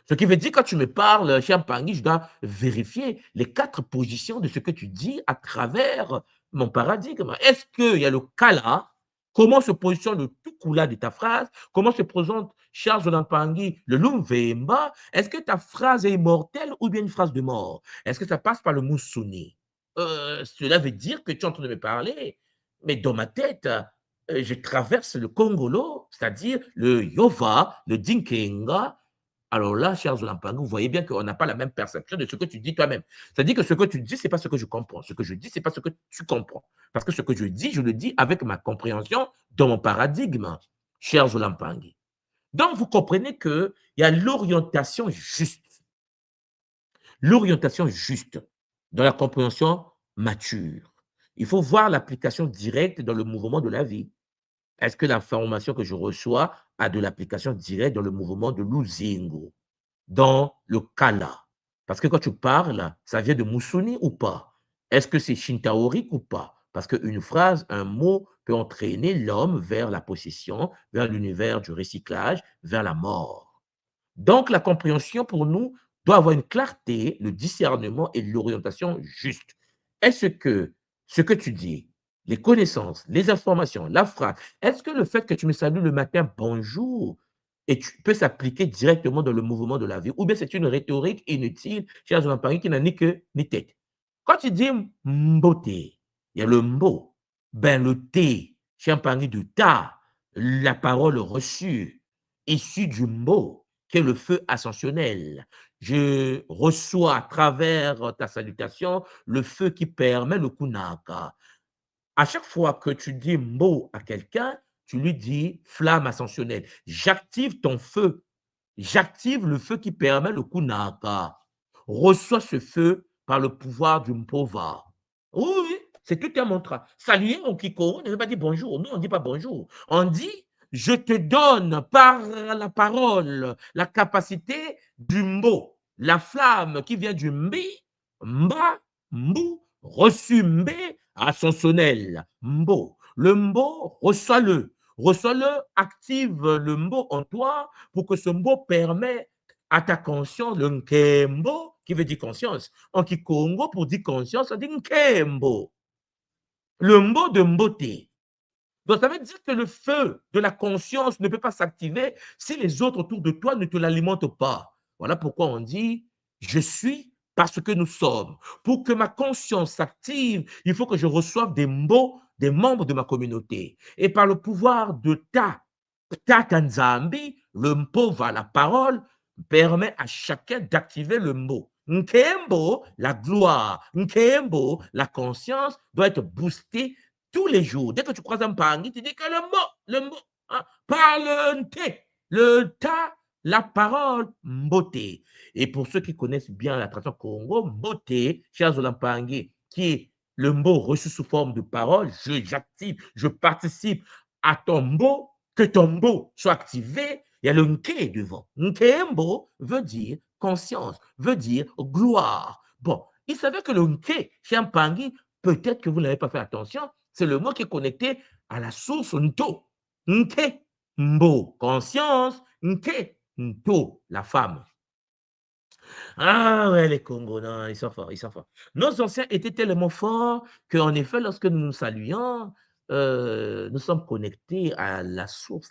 Ce qui veut dire, quand tu me parles, cher Pangui, je dois vérifier les 4 positions de ce que tu dis à travers mon paradigme. Est-ce qu'il y a le Kala? Comment se positionne le Tukula de ta phrase? Comment se présente Charles Pangui, le Lumvemba? Est-ce que ta phrase est immortelle ou bien une phrase de mort? Est-ce que ça passe par le Moussuni? Cela veut dire que tu es en train de me parler, mais dans ma tête, je traverse le Congolo, c'est-à-dire le Yova, le Dinkenga. Alors là, cher Zolampangou, vous voyez bien qu'on n'a pas la même perception de ce que tu dis toi-même. C'est-à-dire que ce que tu dis, ce n'est pas ce que je comprends. Ce que je dis, ce n'est pas ce que tu comprends. Parce que ce que je le dis avec ma compréhension dans mon paradigme, cher Zolampangui. Donc, vous comprenez qu'il y a l'orientation juste. L'orientation juste dans la compréhension mature. Il faut voir l'application directe dans le mouvement de la vie. Est-ce que l'information que je reçois a de l'application directe dans le mouvement de l'Uzingo, dans le Kala? Parce que quand tu parles, ça vient de Moussuni ou pas? Est-ce que c'est shintaorique ou pas? Parce qu'une phrase, un mot peut entraîner l'homme vers la possession, vers l'univers du recyclage, vers la mort. Donc, la compréhension pour nous doit avoir une clarté, le discernement et l'orientation juste. Est-ce que ce que tu dis, les connaissances, les informations, la phrase, est-ce que le fait que tu me salues le matin, bonjour, et tu peux s'appliquer directement dans le mouvement de la vie, ou bien c'est une rhétorique inutile chez un Paris qui n'a ni queue ni tête? Quand tu dis mboté, il y a le mbo, ben le thé, chez un Paris du ta, la parole reçue, issue du mot, qui est le feu ascensionnel. Je reçois à travers ta salutation le feu qui permet le kunaka. À chaque fois que tu dis mot à quelqu'un, tu lui dis flamme ascensionnelle. J'active ton feu. J'active le feu qui permet le kunaka. Reçois ce feu par le pouvoir du mpova. Oui, oui, c'est tout un mantra. Saluer au Kiko, on ne veut pas dire bonjour. Nous, on ne dit pas bonjour. On dit je te donne par la parole la capacité du mot, la flamme qui vient du mbi, mba, mbou, reçu mbé, ascensionnel, mbo. Le mbo, reçois-le. Reçois-le, active le mot en toi pour que ce mot permet à ta conscience, le nkembo, qui veut dire conscience. En Kikongo, pour dire conscience, on dit nkembo. Le mot de mboté. Donc, ça veut dire que le feu de la conscience ne peut pas s'activer si les autres autour de toi ne te l'alimentent pas. Voilà pourquoi on dit je suis parce que nous sommes. Pour que ma conscience s'active, il faut que je reçoive des mots des membres de ma communauté. Et par le pouvoir de ta Tanzambi, le mpova, la parole, permet à chacun d'activer le mot. Nkembo, la gloire, Nkembo, la conscience, doit être boostée tous les jours. Dès que tu croises un pangui, tu dis que le mot, hein, parle le ta, la parole, mboté. Et pour ceux qui connaissent bien la tradition Congo, mboté, chers Olampangi, qui est le mot reçu sous forme de parole, j'active, je participe à ton mot, que ton mot soit activé, il y a le nke devant. Nkembo veut dire conscience, veut dire gloire. Bon, il savait que le nke, chez un pangui, peut-être que vous n'avez pas fait attention, c'est le mot qui est connecté à la source Nto. Nke, Mbo, conscience, Nke, Nto, la femme. Ah ouais, les Congos, non, ils sont forts, ils sont forts. Nos anciens étaient tellement forts qu'en effet, lorsque nous nous saluons, nous sommes connectés à la source.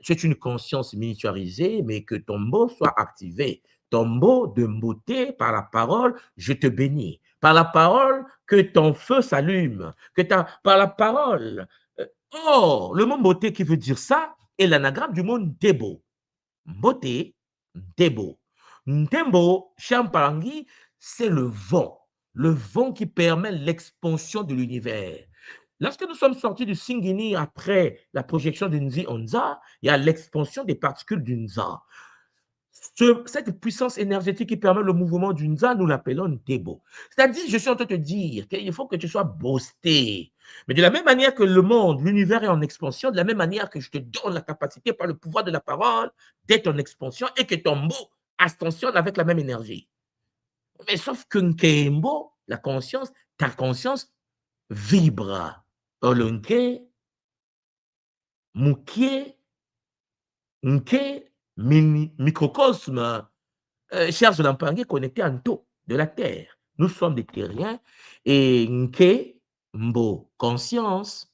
C'est une conscience miniaturisée, mais que ton mot soit activé. Ton mot de beauté par la parole, je te bénis. Par la parole, que ton feu s'allume. Par la parole. Oh, le mot beauté qui veut dire ça est l'anagramme du mot Ndebo. Beauté, Ndebo. Ndembo, Champarangi, c'est le vent. le vent qui permet l'expansion de l'univers. Lorsque nous sommes sortis du Singini après la projection de Nzi Onza, il y a l'expansion des particules du Nza. Cette puissance énergétique qui permet le mouvement du Nza, nous l'appelons Ntebo. C'est-à-dire, je suis en train de te dire qu'il faut que tu sois boosté. Mais de la même manière que le monde, l'univers est en expansion, de la même manière que je te donne la capacité par le pouvoir de la parole d'être en expansion et que ton mot ascensionne avec la même énergie. Mais sauf que Nkembo, la conscience, ta conscience vibre. Olunke, Mukie, Nke, microcosme, chers Olampangi, connectés en tout de la terre. Nous sommes des terriens et Nke, Mbo, conscience,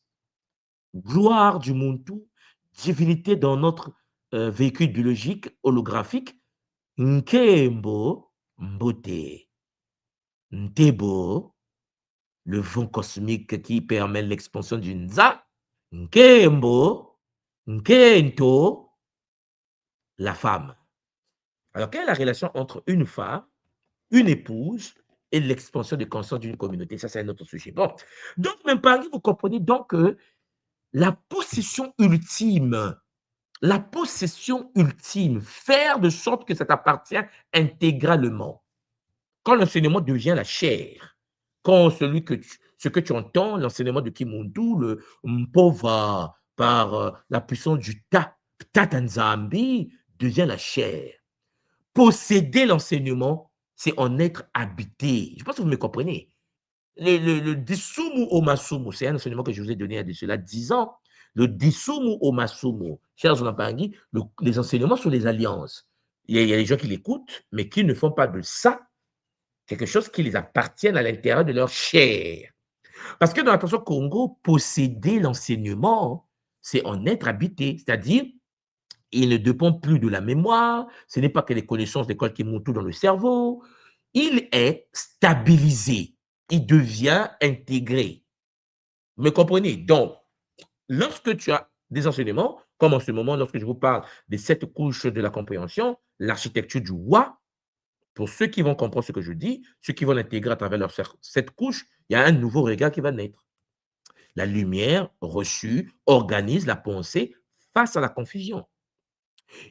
gloire du Muntu, divinité dans notre véhicule biologique holographique, Nke, Mbo, Mbote, Ntebo, le vent cosmique qui permet l'expansion du Nza, Nkembo, Nkento, la femme. Alors, quelle est la relation entre une femme, une épouse et l'expansion de conscience d'une communauté? Ça, c'est un autre sujet. Bon, donc, même par vous comprenez donc que la possession ultime, faire de sorte que ça t'appartient intégralement. Quand l'enseignement devient la chair, quand ce que tu entends, l'enseignement de Kimundu, le Mpova, par la puissance du Tatanzambi, devient la chair. Posséder l'enseignement, c'est en être habité. Je pense que vous me comprenez. Le Disumu Omasumu, c'est un enseignement que je vous ai donné il y a de cela 10 ans. Le Disumu Omasumu, chers Olampangi, les enseignements sur les alliances. Il y a des gens qui l'écoutent, mais qui ne font pas de ça quelque chose qui les appartient à l'intérieur de leur chair. Parce que dans la tradition Congo, posséder l'enseignement, c'est en être habité, c'est-à-dire il ne dépend plus de la mémoire, ce n'est pas que les connaissances d'école qui montent tout dans le cerveau, il est stabilisé, il devient intégré. Vous me comprenez? Donc, lorsque tu as des enseignements, comme en ce moment, lorsque je vous parle des 7 couches de la compréhension, l'architecture du Wa, pour ceux qui vont comprendre ce que je dis, ceux qui vont l'intégrer à travers cette couche, il y a un nouveau regard qui va naître. La lumière reçue organise la pensée face à la confusion.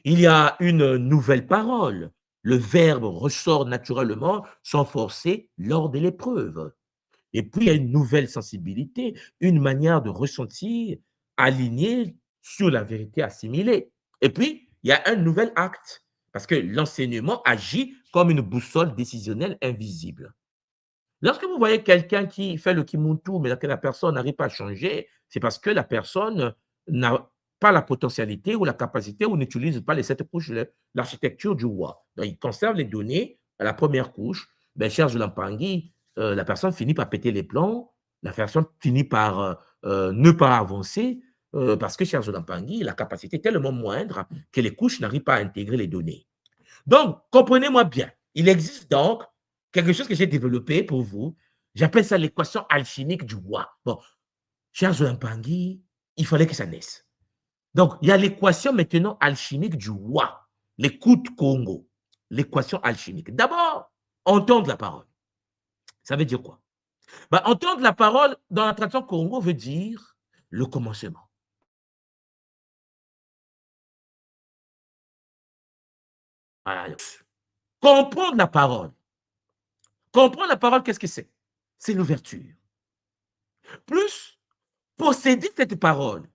Il y a une nouvelle parole. Le verbe ressort naturellement sans forcer lors de l'épreuve. Et puis, il y a une nouvelle sensibilité, une manière de ressentir alignée sur la vérité assimilée. Et puis, il y a un nouvel acte, parce que l'enseignement agit comme une boussole décisionnelle invisible. Lorsque vous voyez quelqu'un qui fait le kimuntu, mais que la personne n'arrive pas à changer, c'est parce que la personne n'a pas la potentialité ou la capacité ou n'utilise pas les 7 couches de l'architecture du roi. Donc, il conserve les données à la première couche. Ben, cher Zulampangi, la personne finit par péter les plombs, la personne finit par ne pas avancer, parce que, cher Zulampangi, la capacité est tellement moindre que les couches n'arrivent pas à intégrer les données. Donc, comprenez-moi bien. Il existe donc quelque chose que j'ai développé pour vous. J'appelle ça l'équation alchimique du roi. Bon, cher Zolampangi, il fallait que ça naisse. Donc, il y a l'équation maintenant alchimique du roi, l'écoute Congo, l'équation alchimique. D'abord, entendre la parole. Ça veut dire quoi? Ben, entendre la parole dans la tradition Congo veut dire le commencement. Voilà. Comprendre la parole. Comprendre la parole, qu'est-ce que c'est? C'est l'ouverture. Plus posséder cette parole,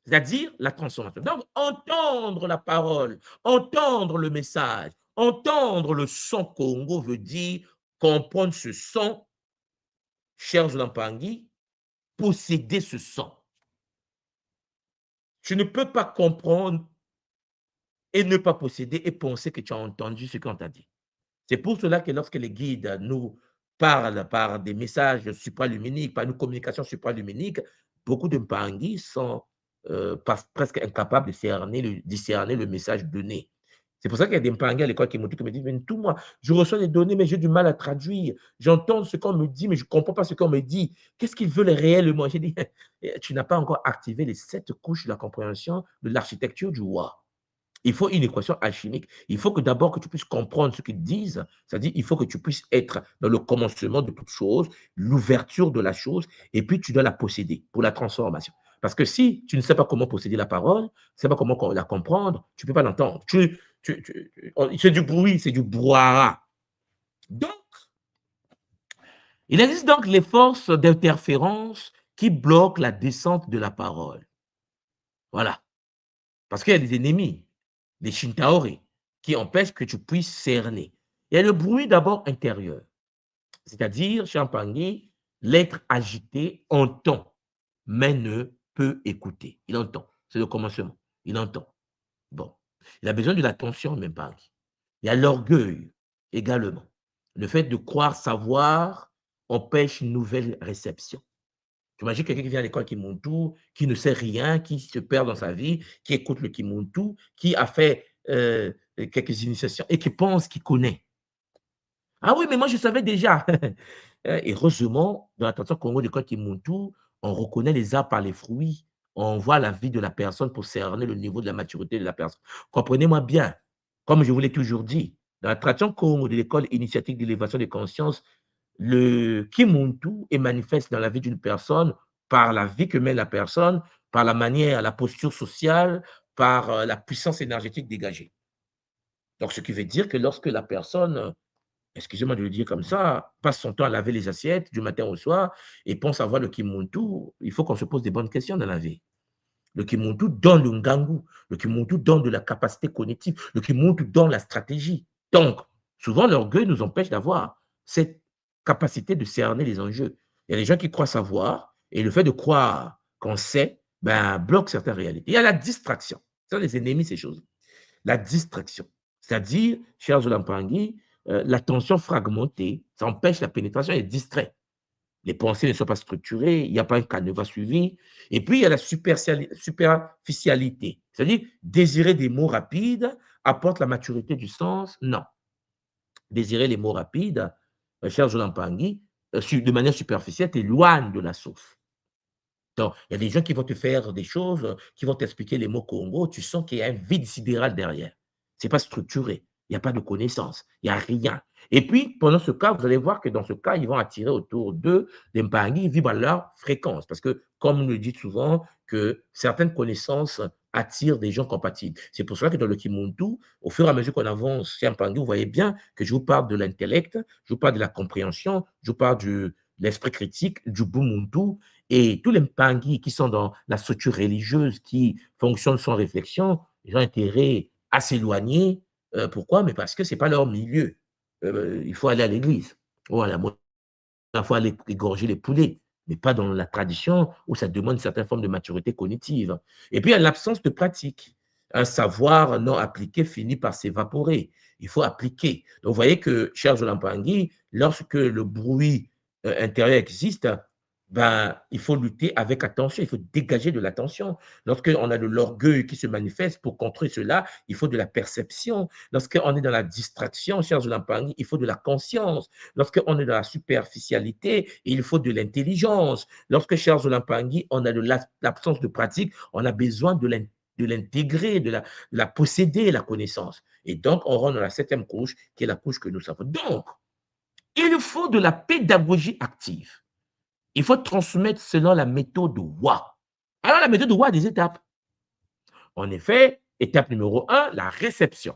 c'est-à-dire la transformation. Donc, entendre la parole, entendre le message, entendre le son Congo veut dire comprendre ce son, cher Zolampangi, posséder ce son. Tu ne peux pas comprendre et ne pas posséder et penser que tu as entendu ce qu'on t'a dit. C'est pour cela que lorsque les guides nous parlent par des messages supraluminiques, par une communication supraluminique, beaucoup de Mpangi sont presque incapables de discerner le message donné. C'est pour ça qu'il y a des Mpangi à l'école qui me disent, mais tout moi, je reçois des données, mais j'ai du mal à traduire. J'entends ce qu'on me dit, mais je ne comprends pas ce qu'on me dit. Qu'est-ce qu'ils veulent réellement? J'ai dit, tu n'as pas encore activé les 7 couches de la compréhension de l'architecture du roi. Il faut une équation alchimique. Il faut que d'abord que tu puisses comprendre ce qu'ils disent, c'est-à-dire il faut que tu puisses être dans le commencement de toute chose, l'ouverture de la chose, et puis tu dois la posséder pour la transformation. Parce que si tu ne sais pas comment posséder la parole, tu ne sais pas comment la comprendre, tu ne peux pas l'entendre. C'est du bruit, c'est du brouhaha. Donc, il existe donc les forces d'interférence qui bloquent la descente de la parole. Voilà. Parce qu'il y a des ennemis, des Shintaori, qui empêchent que tu puisses cerner. Il y a le bruit d'abord intérieur, c'est-à-dire, Champagny, l'être agité entend, mais ne peut écouter. Il entend. C'est le commencement. Il entend. Bon. Il a besoin de l'attention, même pas. Il y a l'orgueil également. Le fait de croire savoir empêche une nouvelle réception. Tu imagines quelqu'un qui vient à l'école Kimuntu, qui ne sait rien, qui se perd dans sa vie, qui écoute le Kimuntu, qui a fait quelques initiations et qui pense qu'il connaît. Ah oui, mais moi je savais déjà. Et heureusement, dans la tradition Congo de l'école Kimuntu, on reconnaît les arbres par les fruits. On voit la vie de la personne pour cerner le niveau de la maturité de la personne. Comprenez-moi bien, comme je vous l'ai toujours dit, dans la tradition Congo de l'école initiatique d'élévation des consciences, le kimuntu est manifeste dans la vie d'une personne par la vie que mène la personne, par la manière, la posture sociale, par la puissance énergétique dégagée. Donc, ce qui veut dire que lorsque la personne, excusez-moi de le dire comme ça, passe son temps à laver les assiettes du matin au soir et pense avoir le kimuntu, il faut qu'on se pose des bonnes questions dans la vie. Le kimuntu donne le ngangu, le kimuntu donne de la capacité cognitive, le kimuntu donne la stratégie. Donc, souvent, l'orgueil nous empêche d'avoir cette capacité de cerner les enjeux. Il y a des gens qui croient savoir, et le fait de croire qu'on sait, ben, bloque certaines réalités. Il y a la distraction. Ce sont les ennemis, ces choses. La distraction. C'est-à-dire, cher Zolampangui, l'attention fragmentée, ça empêche la pénétration et distrait. Les pensées ne sont pas structurées, il n'y a pas un canevas suivi. Et puis, il y a la superficialité, c'est-à-dire désirer des mots rapides apporte la maturité du sens. Non. Désirer les mots rapides, cher Jolan Pangui, de manière superficielle, t'éloigne de la source. Donc, il y a des gens qui vont te faire des choses, qui vont t'expliquer les mots Congo, tu sens qu'il y a un vide sidéral derrière. Ce n'est pas structuré, il n'y a pas de connaissance, il n'y a rien. Et puis, pendant ce cas, vous allez voir que dans ce cas, ils vont attirer autour d'eux des Mpangi, ils vibrent à leur fréquence. Parce que, comme on le dit souvent, que certaines connaissances attirent des gens compatibles. C'est pour cela que dans le Kimuntu, au fur et à mesure qu'on avance chez Mpangi, vous voyez bien que je vous parle de l'intellect, je vous parle de la compréhension, je vous parle de l'esprit critique, du Bumuntu, et tous les Mpangi qui sont dans la structure religieuse, qui fonctionnent sans réflexion, ils ont intérêt à s'éloigner. Pourquoi? Mais parce que ce n'est pas leur milieu. Il faut aller à l'église. Voilà, il faut aller égorger les poulets, mais pas dans la tradition où ça demande une certaine forme de maturité cognitive. Et puis, il y a l'absence de pratique. Un savoir non appliqué finit par s'évaporer. Il faut appliquer. Donc, vous voyez que, cher Jolampangui, lorsque le bruit intérieur existe, ben, il faut lutter avec attention, il faut dégager de l'attention. Lorsqu'on a de l'orgueil qui se manifeste, pour contrer cela, il faut de la perception. Lorsqu'on est dans la distraction, cher Jolampangui, il faut de la conscience. Lorsqu'on est dans la superficialité, il faut de l'intelligence. Lorsque, cher Zolampangui, on a de l'absence de pratique, on a besoin de l'intégrer, de la posséder, la connaissance. Et donc, on rentre dans la septième couche, qui est la couche que nous savons. Donc, il faut de la pédagogie active. Il faut transmettre selon la méthode WA. Alors, la méthode WA a des étapes. En effet, étape numéro 1, la réception.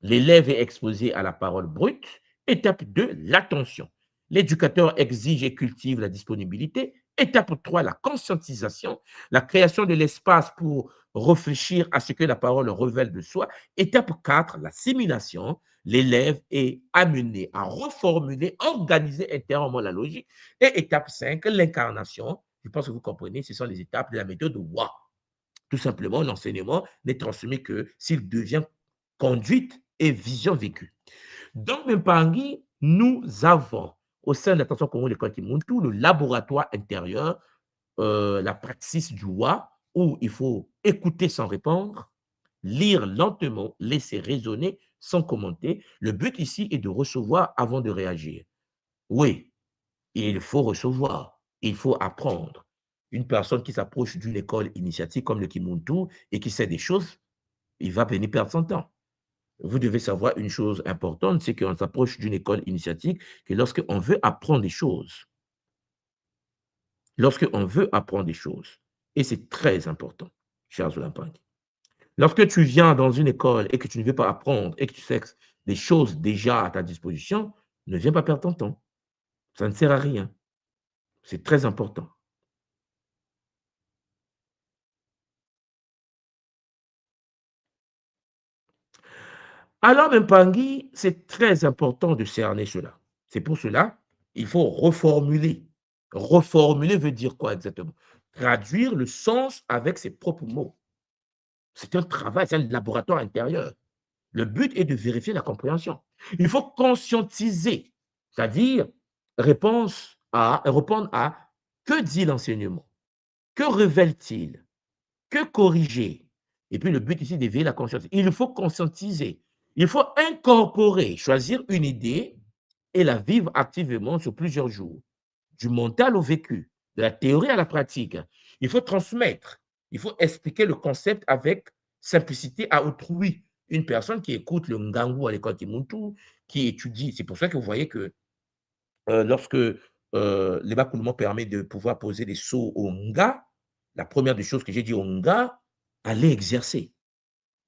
L'élève est exposé à la parole brute. Étape 2, l'attention. L'éducateur exige et cultive la disponibilité. Étape 3, la conscientisation, la création de l'espace pour réfléchir à ce que la parole révèle de soi. Étape 4, l'assimilation. L'élève est amené à reformuler, organiser intérieurement la logique. Et étape 5, l'incarnation. Je pense que vous comprenez, ce sont les étapes de la méthode WA. Tout simplement, l'enseignement n'est transmis que s'il devient conduite et vision vécue. Donc, Mpangi, nous avons au sein de l'attention Congo l'école Kimuntu, le laboratoire intérieur, la praxis du WA, où il faut écouter sans répondre, lire lentement, laisser raisonner sans commenter. Le but ici est de recevoir avant de réagir. Oui, il faut recevoir, il faut apprendre. Une personne qui s'approche d'une école initiatique comme le Kimuntu et qui sait des choses, il va venir perdre son temps. Vous devez savoir une chose importante, c'est qu'on s'approche d'une école initiatique que lorsqu'on veut apprendre des choses, lorsqu'on veut apprendre des choses, et c'est très important, cher Zolampang. Lorsque tu viens dans une école et que tu ne veux pas apprendre et que tu sais que des choses déjà à ta disposition, ne viens pas perdre ton temps. Ça ne sert à rien. C'est très important. Alors, Mpangi, c'est très important de cerner cela. C'est pour cela, il faut reformuler. Reformuler veut dire quoi exactement? Traduire le sens avec ses propres mots. C'est un travail, c'est un laboratoire intérieur. Le but est de vérifier la compréhension. Il faut conscientiser, c'est-à-dire répondre à que dit l'enseignement? Que révèle-t-il? Que corriger? Et puis le but ici d'éveiller la conscience. Il faut conscientiser. Il faut incorporer, choisir une idée et la vivre activement sur plusieurs jours. Du mental au vécu, de la théorie à la pratique. Il faut transmettre. Il faut expliquer le concept avec simplicité à autrui. Une personne qui écoute le Ngangu à l'école Kimuntu, qui étudie. C'est pour ça que vous voyez que lorsque l'ébacoulement permet de pouvoir poser des sauts au Nga, la première des choses que j'ai dit au Nga, allez exercer.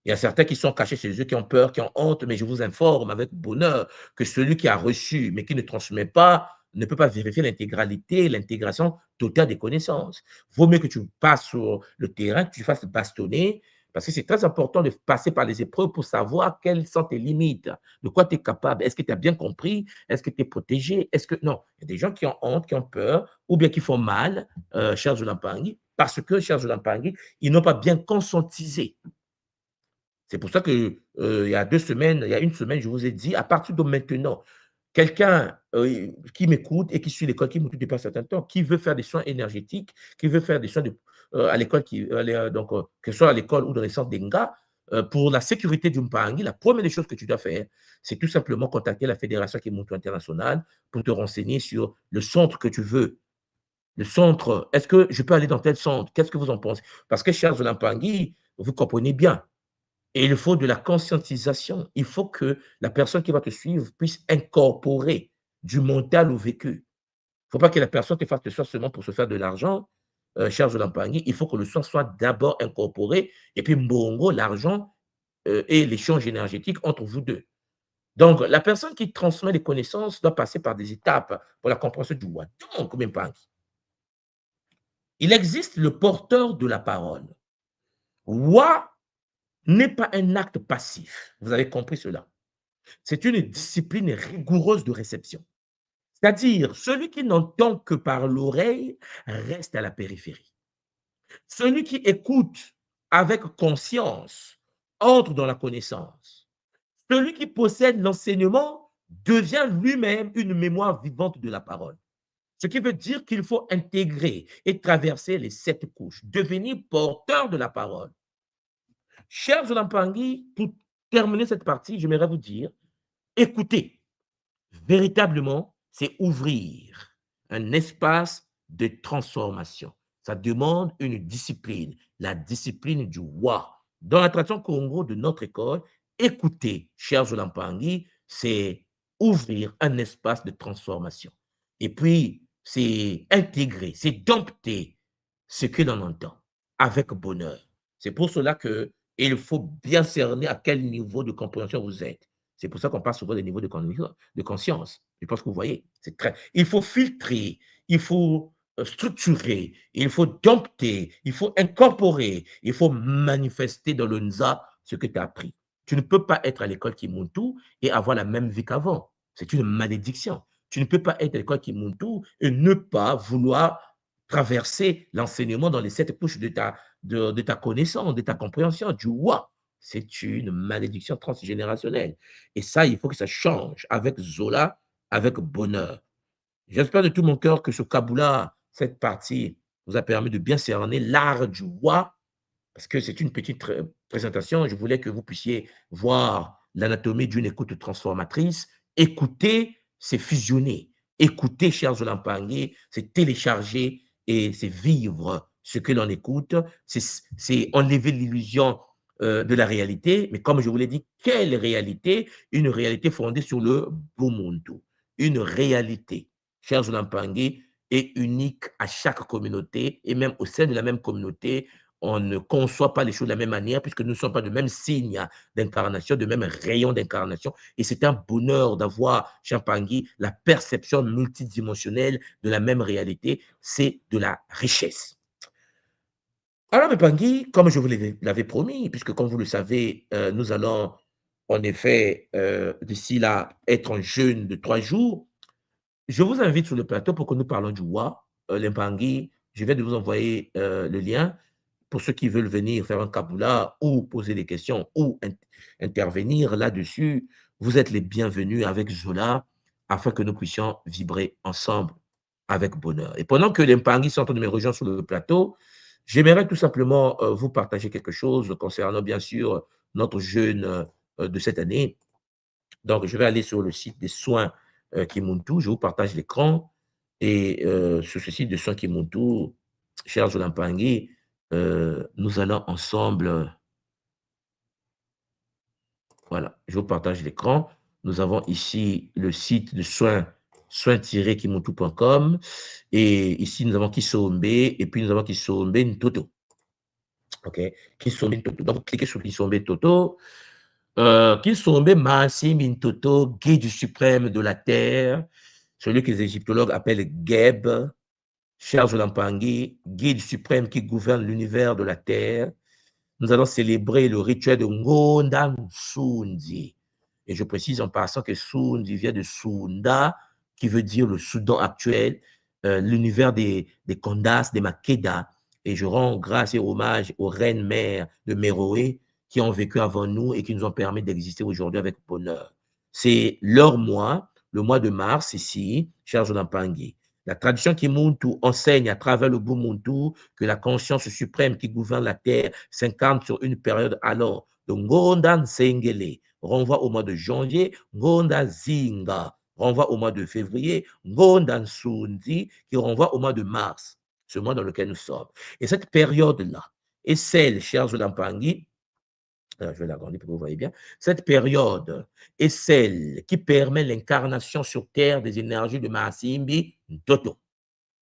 Il y a certains qui sont cachés chez eux, qui ont peur, qui ont honte, mais je vous informe avec bonheur que celui qui a reçu, mais qui ne transmet pas, ne peut pas vérifier l'intégralité, l'intégration totale des connaissances. Vaut mieux que tu passes sur le terrain, que tu fasses bastonner, parce que c'est très important de passer par les épreuves pour savoir quelles sont tes limites, de quoi tu es capable. Est-ce que tu as bien compris? Est-ce que tu es protégé? Est-ce que non? Il y a des gens qui ont honte, qui ont peur, ou bien qui font mal, cher Zolampangi, parce que, cher Zolampangi, ils n'ont pas bien conscientisé. C'est pour ça que, il y a 2 semaines, il y a 1 semaine, je vous ai dit, à partir de maintenant, quelqu'un, qui m'écoute et qui suit l'école qui m'écoute depuis un certain temps, qui veut faire des soins énergétiques, qui veut faire des soins de à l'école donc, que ce soit à l'école ou dans les centres d'Enga, pour la sécurité du Mpangi, la première des choses que tu dois faire, c'est tout simplement contacter la fédération Kimuntu internationale pour te renseigner sur le centre que tu veux. Le centre, est-ce que je peux aller dans tel centre? Qu'est-ce que vous en pensez? Parce que chers Mpangi, vous comprenez bien, et il faut de la conscientisation. Il faut que la personne qui va te suivre puisse incorporer du mental au vécu. Il ne faut pas que la personne te fasse le soin seulement pour se faire de l'argent, cher Zolampagny. Il faut que le soin soit d'abord incorporé et puis mbongo, l'argent et l'échange énergétique entre vous deux. Donc, la personne qui transmet les connaissances doit passer par des étapes pour la compréhension du what. Donc, Mpangi, il existe le porteur de la parole. Wa n'est pas un acte passif. Vous avez compris cela. C'est une discipline rigoureuse de réception. C'est-à-dire, celui qui n'entend que par l'oreille reste à la périphérie. Celui qui écoute avec conscience entre dans la connaissance. Celui qui possède l'enseignement devient lui-même une mémoire vivante de la parole. Ce qui veut dire qu'il faut intégrer et traverser les 7 couches, devenir porteur de la parole. Chers Zolampangi, pour terminer cette partie, j'aimerais vous dire, écoutez. Véritablement, c'est ouvrir un espace de transformation. Ça demande une discipline, la discipline du wa. Dans la tradition Congo de notre école, écouter, cher Zolampangi, c'est ouvrir un espace de transformation. Et puis, c'est intégrer, c'est dompter ce que l'on entend avec bonheur. C'est pour cela que il faut bien cerner à quel niveau de compréhension vous êtes. C'est pour ça qu'on parle souvent des niveaux de conscience. Je pense que vous voyez, c'est très. Il faut filtrer, il faut structurer, il faut dompter, il faut incorporer, il faut manifester dans le nza ce que tu as appris. Tu ne peux pas être à l'école Kimuntu et avoir la même vie qu'avant. C'est une malédiction. Tu ne peux pas être à l'école Kimuntu et ne pas vouloir traverser l'enseignement dans les 7 couches de ta connaissance, de ta compréhension, du wa. C'est une malédiction transgénérationnelle. Et ça, il faut que ça change avec Zola, avec bonheur. J'espère de tout mon cœur que ce Kaboula, cette partie, vous a permis de bien cerner l'art du wa, parce que c'est une petite présentation. Je voulais que vous puissiez voir l'anatomie d'une écoute transformatrice. Écouter, c'est fusionner. Écouter, chers Zolampangué, c'est télécharger et c'est vivre ce que l'on écoute. C'est enlever l'illusion de la réalité, mais comme je vous l'ai dit, quelle réalité? Une réalité fondée sur le Bumuntu. Une réalité, cher Zoulampangui, est unique à chaque communauté et même au sein de la même communauté, on ne conçoit pas les choses de la même manière puisque nous ne sommes pas de même signe d'incarnation, de même rayon d'incarnation. Et c'est un bonheur d'avoir, Champangui, la perception multidimensionnelle de la même réalité. C'est de la richesse. Alors, mes Pangui, comme je vous l'avais promis, puisque comme vous le savez, nous allons en effet, d'ici là, être en jeûne de 3 jours. Je vous invite sur le plateau pour que nous parlons du Wa, les Pangui. Je viens de vous envoyer le lien pour ceux qui veulent venir faire un kaboula ou poser des questions ou intervenir là-dessus. Vous êtes les bienvenus avec Zola afin que nous puissions vibrer ensemble avec bonheur. Et pendant que les Pangui sont en train de me rejoindre sur le plateau, j'aimerais tout simplement vous partager quelque chose concernant, bien sûr, notre jeûne de cette année. Donc, je vais aller sur le site des soins Kimuntu. Je vous partage l'écran. Et sur ce site de soins Kimuntu, cher Zolampangui, nous allons ensemble. Voilà, je vous partage l'écran. Nous avons ici le site de soins-kimuntu.com. Et ici, nous avons Kisombe. Et puis, nous avons Kisombe Ntoto. OK? Kisombe Ntoto. Donc, vous cliquez sur Kisombe Toto. Kisombe Masim Ntoto, guide suprême de la terre, celui que les égyptologues appellent Geb, Charles Lampangui, guide suprême qui gouverne l'univers de la terre. Nous allons célébrer le rituel de Ngondan Sundi. Et je précise en passant que Sundi vient de Sunda, qui veut dire le Soudan actuel, l'univers des Kondas, des Makeda. Et je rends grâce et hommage aux reines mères de Méroé qui ont vécu avant nous et qui nous ont permis d'exister aujourd'hui avec bonheur. C'est leur mois, le mois de mars ici, cher Jonampangui. La tradition Kimuntu enseigne à travers le Bumuntu que la conscience suprême qui gouverne la terre s'incarne sur une période alors de Ngondan Sengele, renvoie au mois de janvier, Ngondan Zinga, renvoie au mois de février, Ngondan Sundi, qui renvoie au mois de mars, ce mois dans lequel nous sommes. Et cette période-là est celle, chers Zolampangi, je vais l'agrandir pour que vous voyez bien, cette période est celle qui permet l'incarnation sur Terre des énergies de Mahasimbi Toto.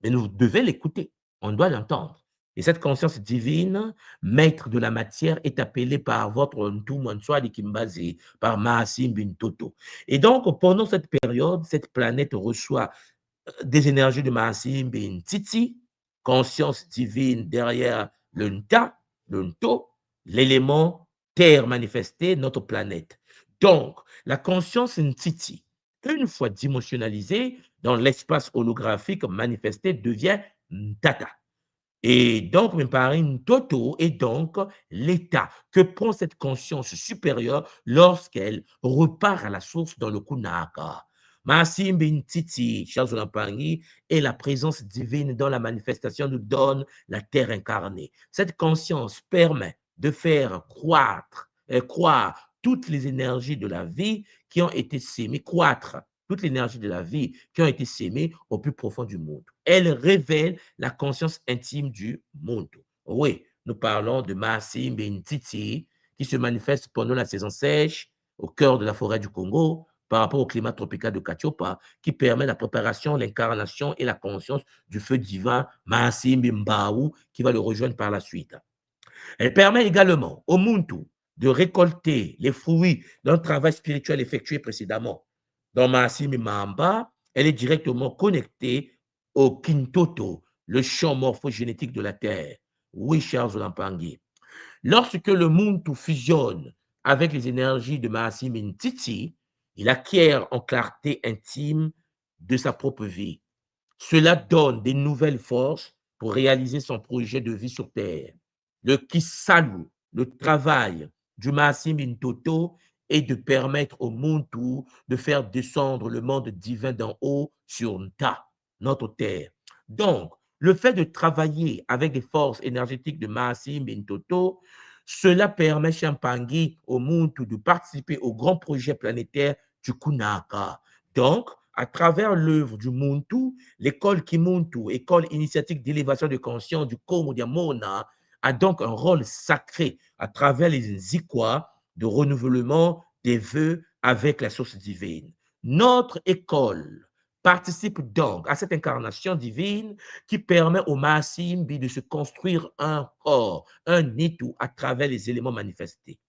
Mais nous devons l'écouter, on doit l'entendre. Et cette conscience divine, maître de la matière, est appelée par votre Ntumanswadi Kimbazi, par Mahasim Bintoto. Et donc, pendant cette période, cette planète reçoit des énergies de Mahasim Bintiti, conscience divine derrière le Nta, le Nto, l'élément Terre manifestée, notre planète. Donc, la conscience Ntiti, une fois dimensionnalisée dans l'espace holographique manifesté, devient Ntata. Et donc, Mparine Toto est donc l'état que prend cette conscience supérieure lorsqu'elle repart à la source dans le Kunaka. Massim Bintiti, Charles Olampangui, et la présence divine dans la manifestation nous donne la terre incarnée. Cette conscience permet de faire croire toutes les énergies de la vie qui ont été sémées, croître toute l'énergie de la vie qui ont été sémées au plus profond du monde. Elle révèle la conscience intime du monde. Oui, nous parlons de Massim Bintiti qui se manifeste pendant la saison sèche au cœur de la forêt du Congo par rapport au climat tropical de Katiopa qui permet la préparation, l'incarnation et la conscience du feu divin Massim Mbaou qui va le rejoindre par la suite. Elle permet également au Muntu de récolter les fruits d'un travail spirituel effectué précédemment. Dans Maasimi Mahamba, elle est directement connectée au Kintoto, le champ morphogénétique de la Terre. Oui, chers Olampangui. Lorsque le Muntu fusionne avec les énergies de Maasimi Ntiti, il acquiert en clarté intime de sa propre vie. Cela donne des nouvelles forces pour réaliser son projet de vie sur Terre. Le Kisalu, le travail du Massim Toto est de permettre au Muntu de faire descendre le monde divin d'en haut sur Nta, notre Terre. Donc, le fait de travailler avec des forces énergétiques de Massim Toto, cela permet Champangui au Muntu de participer au grand projet planétaire du Kunaka. Donc, à travers l'œuvre du Muntu, l'école Kimuntu, école initiatique d'élévation de conscience du Congo Diamona, a donc un rôle sacré à travers les Zikwa de renouvellement des vœux avec la source divine. Notre école participe donc à cette incarnation divine qui permet au Maasimbi de se construire un corps, un nitu à travers les éléments manifestés.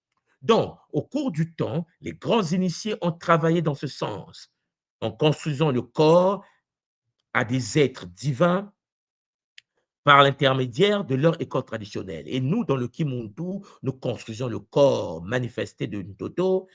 Donc, au cours du temps, les grands initiés ont travaillé dans ce sens, en construisant le corps à des êtres divins par l'intermédiaire de leur école traditionnelle. Et nous, dans le Kimuntu, nous construisons le corps manifesté de Ntoto.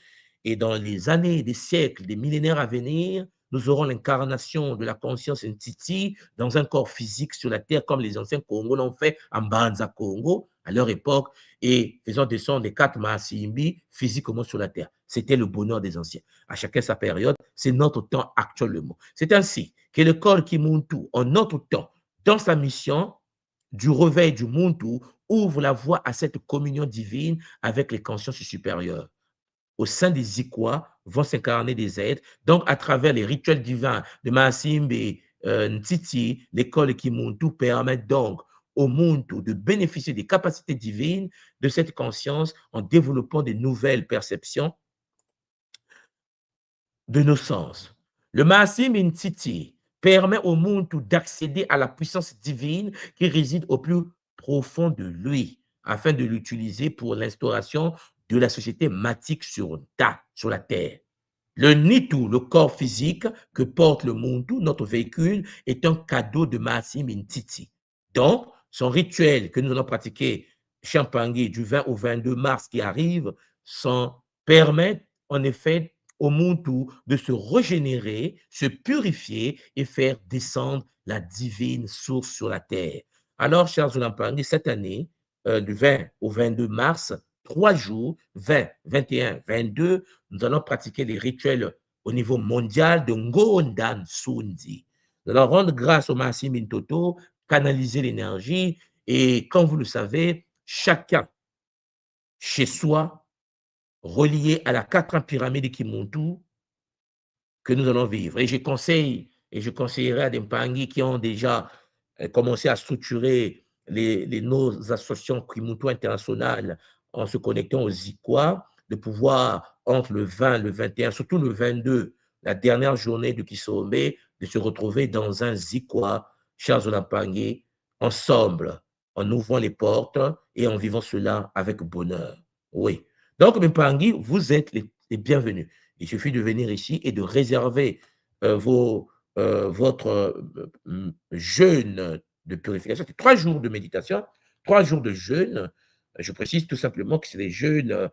Et dans les années, des siècles, des millénaires à venir, nous aurons l'incarnation de la conscience Ntiti dans un corps physique sur la terre, comme les anciens Congo l'ont fait en Banza Congo à leur époque, et faisant descendre les 4 Maasimbi physiquement sur la terre. C'était le bonheur des anciens. À chacun sa période, c'est notre temps actuellement. C'est ainsi que le corps Kimuntu, en notre temps, dans sa mission du réveil du Muntu, ouvre la voie à cette communion divine avec les consciences supérieures. Au sein des Ikwa vont s'incarner des êtres. Donc, à travers les rituels divins de Maasimbe, Ntiti, l'école Kimuntu permet donc au Muntu de bénéficier des capacités divines de cette conscience en développant de nouvelles perceptions de nos sens. Le Maasim Ntiti permet au Muntu d'accéder à la puissance divine qui réside au plus profond de lui, afin de l'utiliser pour l'instauration de la société matique sur la terre. Le Nitu, le corps physique que porte le Muntu, notre véhicule, est un cadeau de Maasim Ntiti. Donc, son rituel que nous allons pratiquer Champangui du 20 au 22 mars qui arrive, permet en effet au Muntu de se régénérer, se purifier et faire descendre la divine source sur la terre. Alors, chers Olampangi, cette année, du 20 au 22 mars, 3 jours, 20, 21, 22, nous allons pratiquer les rituels au niveau mondial de Ngondan Sundi. Nous allons rendre grâce au Massim Mintoto, canaliser l'énergie et, comme vous le savez, chacun chez soi, relié à la 4e pyramide Kimuntu, que nous allons vivre. Et je conseillerais à des Mpangi qui ont déjà commencé à structurer nos associations Kimuntu internationales en se connectant aux ICOA, de pouvoir, entre le 20, le 21, surtout le 22, la dernière journée de Kisombe, de se retrouver dans un Zikwa, chers Olampangi, ensemble, en ouvrant les portes et en vivant cela avec bonheur. Oui. Donc, Mpangi, vous êtes les bienvenus. Il suffit de venir ici et de réserver votre jeûne de purification. C'est 3 jours de méditation, 3 jours de jeûne. Je précise tout simplement que c'est des jeûnes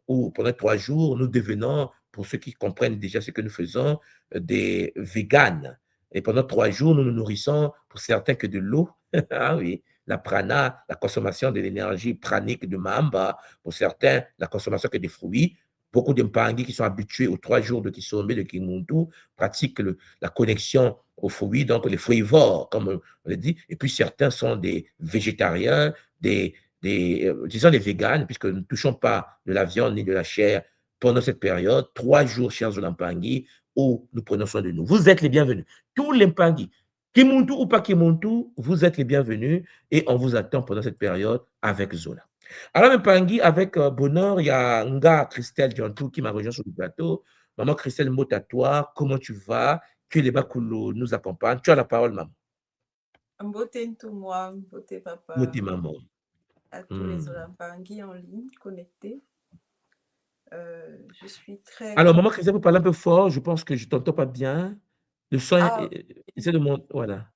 où pendant 3 jours, nous devenons, pour ceux qui comprennent déjà ce que nous faisons, des véganes. Et pendant 3 jours, nous nous nourrissons, pour certains, que de l'eau. Ah oui, la prana, la consommation de l'énergie pranique de Mamba, pour certains, la consommation que des fruits. Beaucoup de Mpangi qui sont habitués aux 3 jours de Kisombe, de Kimuntu, pratiquent la connexion aux fruits, donc les fruivores, comme on le dit. Et puis certains sont des végétariens, disons des véganes, puisque nous ne touchons pas de la viande ni de la chair pendant cette période. 3 jours, chers Olampangi, où nous prenons soin de nous. Vous êtes les bienvenus. Tous les Mpangi, Kimuntu ou pas Kimuntu, vous êtes les bienvenus et on vous attend pendant cette période avec Zola. Alors, Mpangi, avec bonheur, il y a Nga Christelle Diantou qui m'a rejoint sur le plateau. Maman Christelle, mot à toi, comment tu vas? Que les Bakoulo nous accompagnent. Tu as la parole, maman.
Mbote tout moi, mbote papa.
Moti, maman.
À tous les Olampangi en ligne, connectés. Je suis très...
Alors, maman Christelle, vous parlez un peu fort. Je pense que je ne t'entends pas bien. Le son, essaie de monter. Voilà.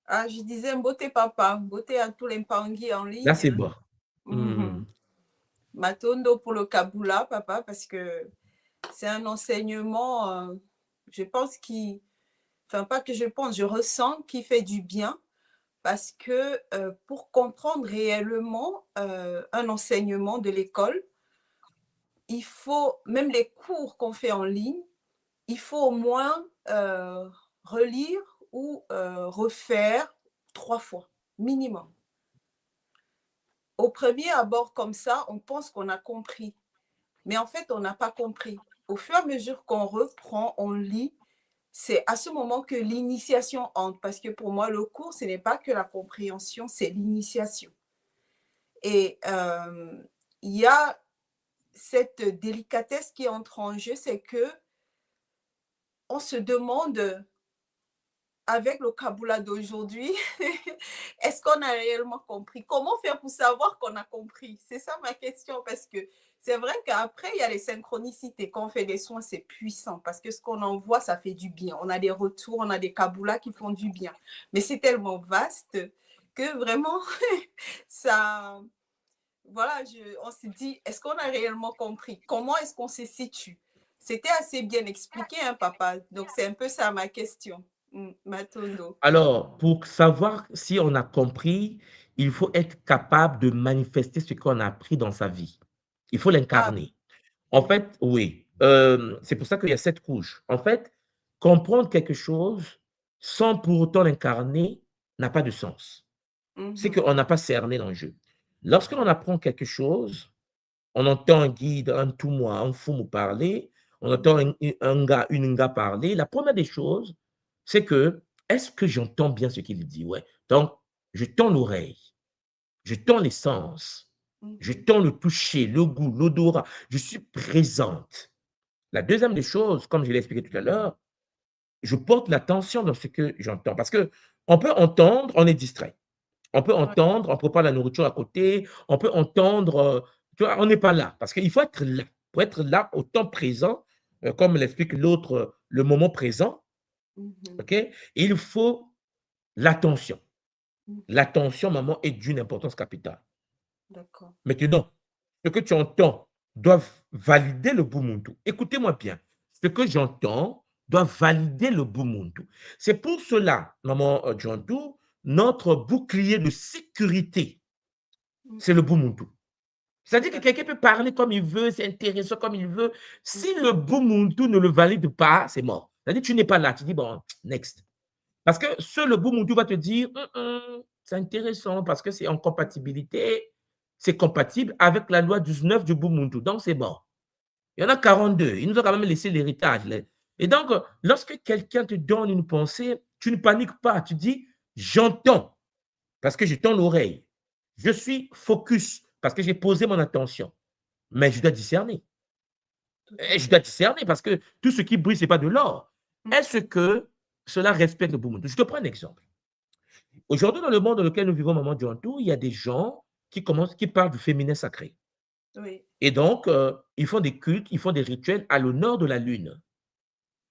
Ah, je disais mbote papa, mbote à tous les Mpangi en ligne.
Là, c'est bon.
Matondo pour le Kabula, papa, parce que c'est un enseignement, je pense, enfin, pas que je pense, je ressens qui fait du bien, parce que pour comprendre réellement un enseignement de l'école, il faut, même les cours qu'on fait en ligne, il faut au moins relire ou refaire 3 fois, minimum. Au premier abord, comme ça, on pense qu'on a compris. Mais en fait, on n'a pas compris. Au fur et à mesure qu'on reprend, on lit, c'est à ce moment que l'initiation entre. Parce que pour moi, le cours, ce n'est pas que la compréhension, c'est l'initiation. Et il y a cette délicatesse qui entre en jeu, c'est que on se demande, avec le Kabula d'aujourd'hui, est-ce qu'on a réellement compris? Comment faire pour savoir qu'on a compris? C'est ça ma question, parce que c'est vrai qu'après, il y a les synchronicités. Quand on fait des soins, c'est puissant, parce que ce qu'on envoie, ça fait du bien. On a des retours, on a des Kabula qui font du bien. Mais c'est tellement vaste que vraiment, ça, voilà, on s'est dit, est-ce qu'on a réellement compris? Comment est-ce qu'on se situe? C'était assez bien expliqué, hein, papa. Donc, c'est un peu ça ma question. Matondo.
Alors, pour savoir si on a compris, il faut être capable de manifester ce qu'on a appris dans sa vie. Il faut
Ah,
l'incarner. En
mhm,
fait, oui, c'est pour ça qu'il y a 7 couches. En fait, comprendre quelque chose sans pour autant l'incarner n'a pas de sens. C'est
mhm,
qu'on n'a pas cerné l'enjeu. Lorsque l'on apprend quelque chose, on entend un guide, un tout-moi, un fou parler, on entend
mhm,
un gars, une gars parler. La première des choses, c'est que, est-ce que j'entends bien ce qu'il dit? Ouais. Donc, je tends l'oreille, je tends les sens, je
mhm.
tends le toucher, le goût, l'odorat, je suis présente. La deuxième des choses, comme je l'ai expliqué tout à l'heure, je porte l'attention dans ce que j'entends. Parce que on peut entendre, on est distrait. On peut
Ouais.
entendre, on prépare la nourriture à côté, on peut entendre, tu vois, on n'est pas là. Parce qu'il faut être là. Pour être là, au temps présent, comme l'explique l'autre, le moment présent,
Mhm,
OK? Il faut l'attention.
mhm.
L'attention, maman, est d'une importance capitale.
D'accord.
Maintenant, ce que tu entends doit valider le Bumuntu. Écoutez-moi bien. Ce que j'entends doit valider le Bumuntu. C'est pour cela, maman Djantou, notre bouclier de sécurité, c'est le
Mhm.
Bumuntu.
Tout
C'est-à-dire que
à
quelqu'un peut parler comme il veut, c'est intéressant comme il veut.
fait.
Si le Bumuntu ne le valide pas, c'est mort. C'est-à-dire que tu n'es pas là. Tu dis, bon, next. Parce que seul le Bumuntu va te dire, c'est intéressant parce que c'est en compatibilité, c'est compatible avec la loi 19 du Bumuntu. Donc, c'est bon. Il y en a 42. Ils nous ont quand même laissé l'héritage. Et donc, lorsque quelqu'un te donne une pensée, tu ne paniques pas. Tu dis, j'entends parce que je tends l'oreille. Je suis focus parce que j'ai posé mon attention. Mais je dois discerner.
Tout à
Et je dois
fait.
discerner parce que tout ce qui brille, ce n'est pas de l'or.
Mm.
Est-ce que cela respecte le Bumuntu? Je te prends un exemple. Aujourd'hui, dans le monde dans lequel nous vivons, Maman Djantou, il y a des gens qui parlent du féminin sacré.
Oui,
Et donc, ils font des cultes, ils font des rituels à l'honneur de la lune.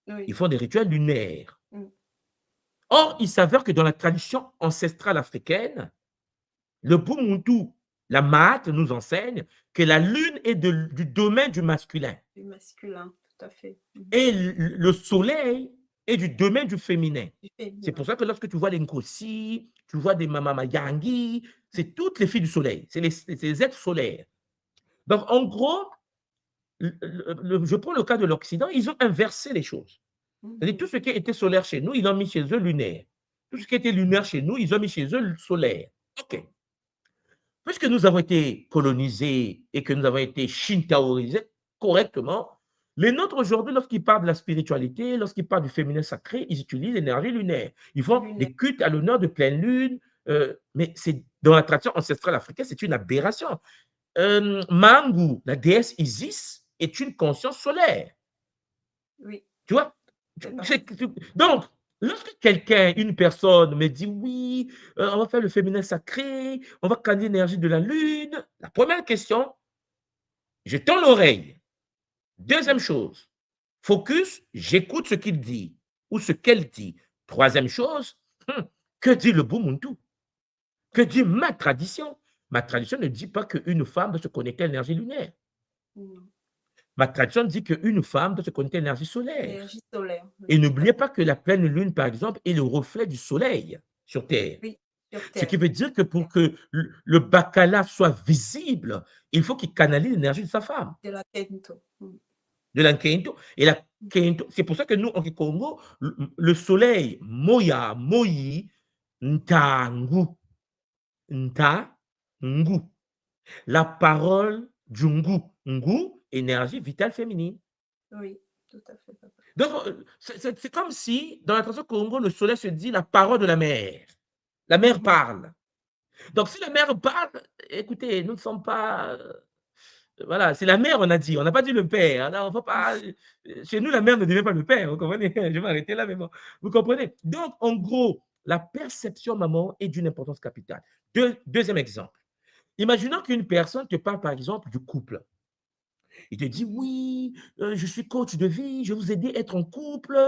Ils
oui.
font des rituels lunaires.
Mm.
Or, il s'avère que dans la tradition ancestrale africaine, le Bumuntu, la Maat nous enseigne que la lune est du domaine du masculin
Du masculin, tout à fait. Mhm.
et le soleil est du domaine du féminin.
Du
C'est pour
féminin.
ça que lorsque tu vois les Nkosi, tu vois des Mama Mayangi, c'est toutes les filles du soleil, c'est les êtres solaires. Donc, en gros, je prends le cas de l'Occident, ils ont inversé les choses. C'est-à-dire, tout
Mhm.
ce qui était solaire chez nous, ils l'ont mis chez eux lunaire. Tout ce qui était lunaire chez nous, ils ont mis chez eux le solaire. OK. Puisque nous avons été colonisés et que nous avons été shintaoisés correctement, les nôtres aujourd'hui, lorsqu'ils parlent de la spiritualité, lorsqu'ils parlent du féminin sacré, ils utilisent l'énergie lunaire. Ils font
Lunaire.
des cultes à l'honneur de pleine lune, mais c'est dans la tradition ancestrale africaine, c'est une aberration. Mangu, la déesse Isis, est une conscience solaire.
Oui,
Tu vois?
c'est vrai.
Donc, lorsque quelqu'un, une personne me dit oui, on va faire le féminin sacré, on va canaliser l'énergie de la lune, la première question, je tends l'oreille. Deuxième
Mhm.
chose, focus, j'écoute ce qu'il dit ou ce qu'elle dit. Troisième chose, que dit le Bumuntu? Que dit
Mhm.
ma tradition? Ma tradition ne dit pas qu'une femme doit se connecter à l'énergie lunaire.
Mhm.
Ma tradition dit qu'une femme doit se connecter à l'énergie solaire.
L'énergie solaire, oui,
Et
tout à
n'oubliez pas que la pleine lune, par exemple, est le reflet du soleil sur Terre.
fait. Oui, sur
Ce qui
Terre.
veut dire que pour que le bacala soit visible, il faut qu'il canalise l'énergie de sa femme,
De la Kento. Mhm.
de la Kento. Et la Kento, c'est pour ça que nous, en Congo, le soleil, Moya, Moyi, Ntangu, Ntangu, la parole du Ngu, Ngu, énergie vitale féminine.
Oui, tout à fait, papa.
Donc, c'est comme si, dans la tradition Congo, le soleil se dit la parole de la mer. La mer
Mhm.
parle. Donc, si la mère parle, écoutez, nous ne sommes pas. Voilà, c'est la mère, on a dit. On n'a pas dit le père. Alors, faut pas. Chez nous, la mère ne devient pas le père. Vous comprenez? Je vais m'arrêter là, mais bon. Vous comprenez? Donc, en gros, la perception, maman, est d'une importance capitale. Deuxième exemple. Imaginons qu'une personne te parle, par exemple, du couple. Il te dit:
Mhm.
«Oui, je suis coach de vie, je vais vous aider à être en couple,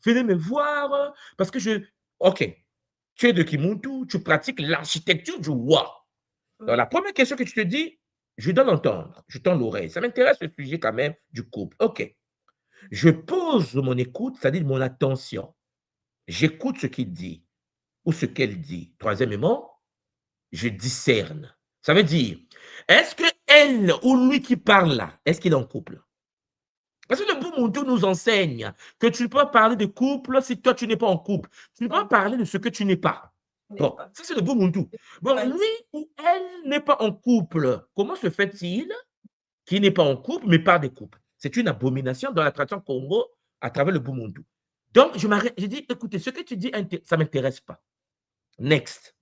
venez me voir, parce que je» OK, tu es de Kimuntu, tu pratiques l'architecture du roi. Alors la
Oui.
première question que tu te dis: «Je dois l'entendre, je tends l'oreille, ça m'intéresse le sujet quand même du couple». OK, je pose mon écoute, c'est-à-dire mon attention. J'écoute ce qu'il dit ou ce qu'elle dit. Troisièmement, je discerne. Ça veut dire, est-ce qu'elle ou lui qui parle là, est-ce qu'il est en couple? Parce que le Ubuntu nous enseigne que tu ne peux pas parler de couple si toi tu n'es pas en couple. Tu ne peux pas
Donc,
parler de ce que tu n'es pas.
n'est
Bon,
pas.
ça c'est le Ubuntu. Bon,
Pas une-
lui ou elle n'est pas en couple. Comment se fait-il qu'il n'est pas en couple mais parle des couples? C'est une abomination dans la tradition Congo à travers le Ubuntu. Donc, je m'arrête, je dis, écoutez, ce que tu dis, ça ne m'intéresse pas. Next.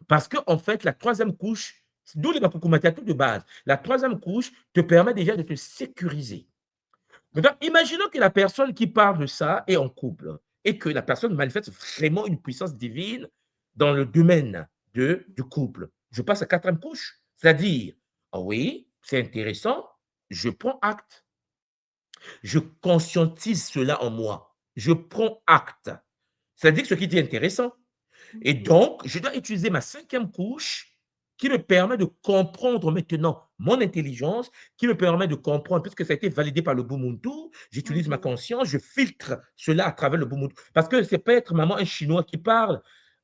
Parce que, en fait, la troisième couche, d'où les Bakukumatatu de base, la troisième couche te permet déjà de te sécuriser. Maintenant, imaginons que la personne qui parle de ça est en couple et que la personne manifeste vraiment une puissance divine dans le domaine du couple. Je passe à quatrième couche, c'est-à-dire, ah oui, c'est intéressant, je prends acte, je conscientise cela en moi, je prends acte. C'est-à-dire que ce qui est intéressant, et
Mhm.
donc, je dois utiliser ma cinquième couche qui me permet de comprendre maintenant mon intelligence, qui me permet de comprendre, puisque ça a été validé par le Ubuntu, j'utilise ma
Mhm.
conscience, je filtre cela à travers le Ubuntu. Parce que c'est peut être maman un Chinois qui parle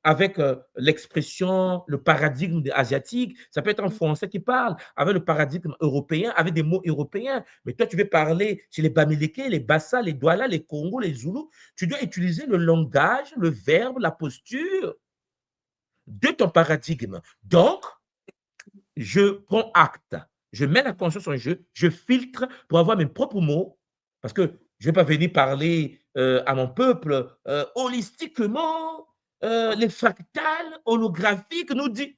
avec l'expression, le paradigme asiatique, ça peut être un
Mhm.
Français qui parle avec le paradigme européen, avec des mots européens. Mais toi, tu veux parler chez les Bamileke, les Bassa, les Douala, les Congo, les Zoulous, tu dois utiliser le langage, le verbe, la posture de ton paradigme. Donc, je prends acte, je mets la conscience en jeu, je filtre pour avoir mes propres mots, parce que je ne vais pas venir parler à mon peuple holistiquement, les fractales holographiques nous dit.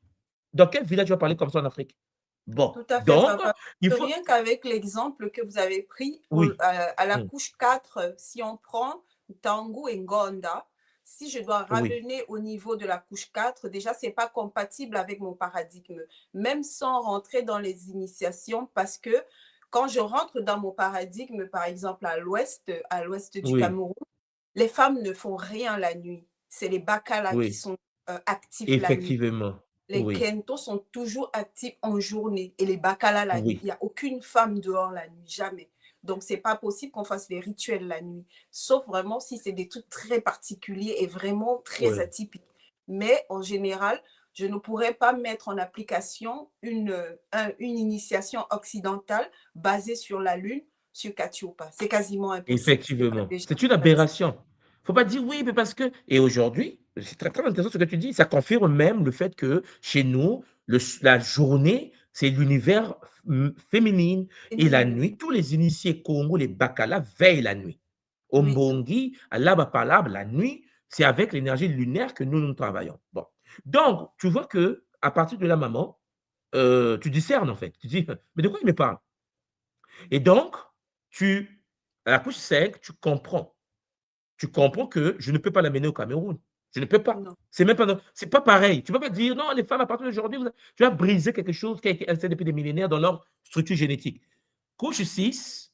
Dans quel village tu vas parler comme ça en Afrique? Bon,
Tout à fait,
donc,
papa.
il faut.
Rien qu'avec l'exemple que vous avez pris
Oui,
à la
mm,
couche 4, si on prend Tango et Ngonda, si je dois
oui,
ramener au niveau de la couche 4, déjà, ce n'est pas compatible avec mon paradigme, même sans rentrer dans les initiations, parce que quand je rentre dans mon paradigme, par exemple à l'ouest du
oui,
Cameroun, les femmes ne font rien la nuit. C'est les Bakalas qui
oui,
sont actifs la nuit.
effectivement.
Les
Oui,
kentos sont toujours actifs en journée et les bakalas la nuit.
oui,
Il n'y a aucune femme dehors la nuit, jamais. Donc, c'est pas possible qu'on fasse les rituels la nuit, sauf vraiment si c'est des trucs très particuliers et vraiment très
oui.
atypiques. Mais en général, je ne pourrais pas mettre en application une initiation occidentale basée sur la lune, sur Katiopa. C'est quasiment impossible. Ce n'est pas
Effectivement,
déjà
c'est une
pratique.
aberration. Faut pas dire oui, mais parce que et aujourd'hui, c'est très, très intéressant ce que tu dis, ça confirme même le fait que chez nous, la journée, c'est l'univers féminine et la
Féminine.
nuit, tous les initiés Congo, les Bakala veillent la nuit.
Oui,
Ombongi, Alabapalab, la nuit, c'est avec l'énergie lunaire que nous travaillons. Bon. Donc, tu vois que à partir de là, maman, tu discernes en fait. Tu dis, mais de quoi il me parle? Et donc, à la couche 5, tu comprends. Tu comprends que je ne peux pas l'amener au Cameroun. Je ne peux pas.
non.
C'est même pas, c'est pas pareil. Tu ne peux pas dire, non, les femmes, à partir d'aujourd'hui, tu vas briser quelque chose qui a été installé depuis des millénaires dans leur structure génétique. Couche 6,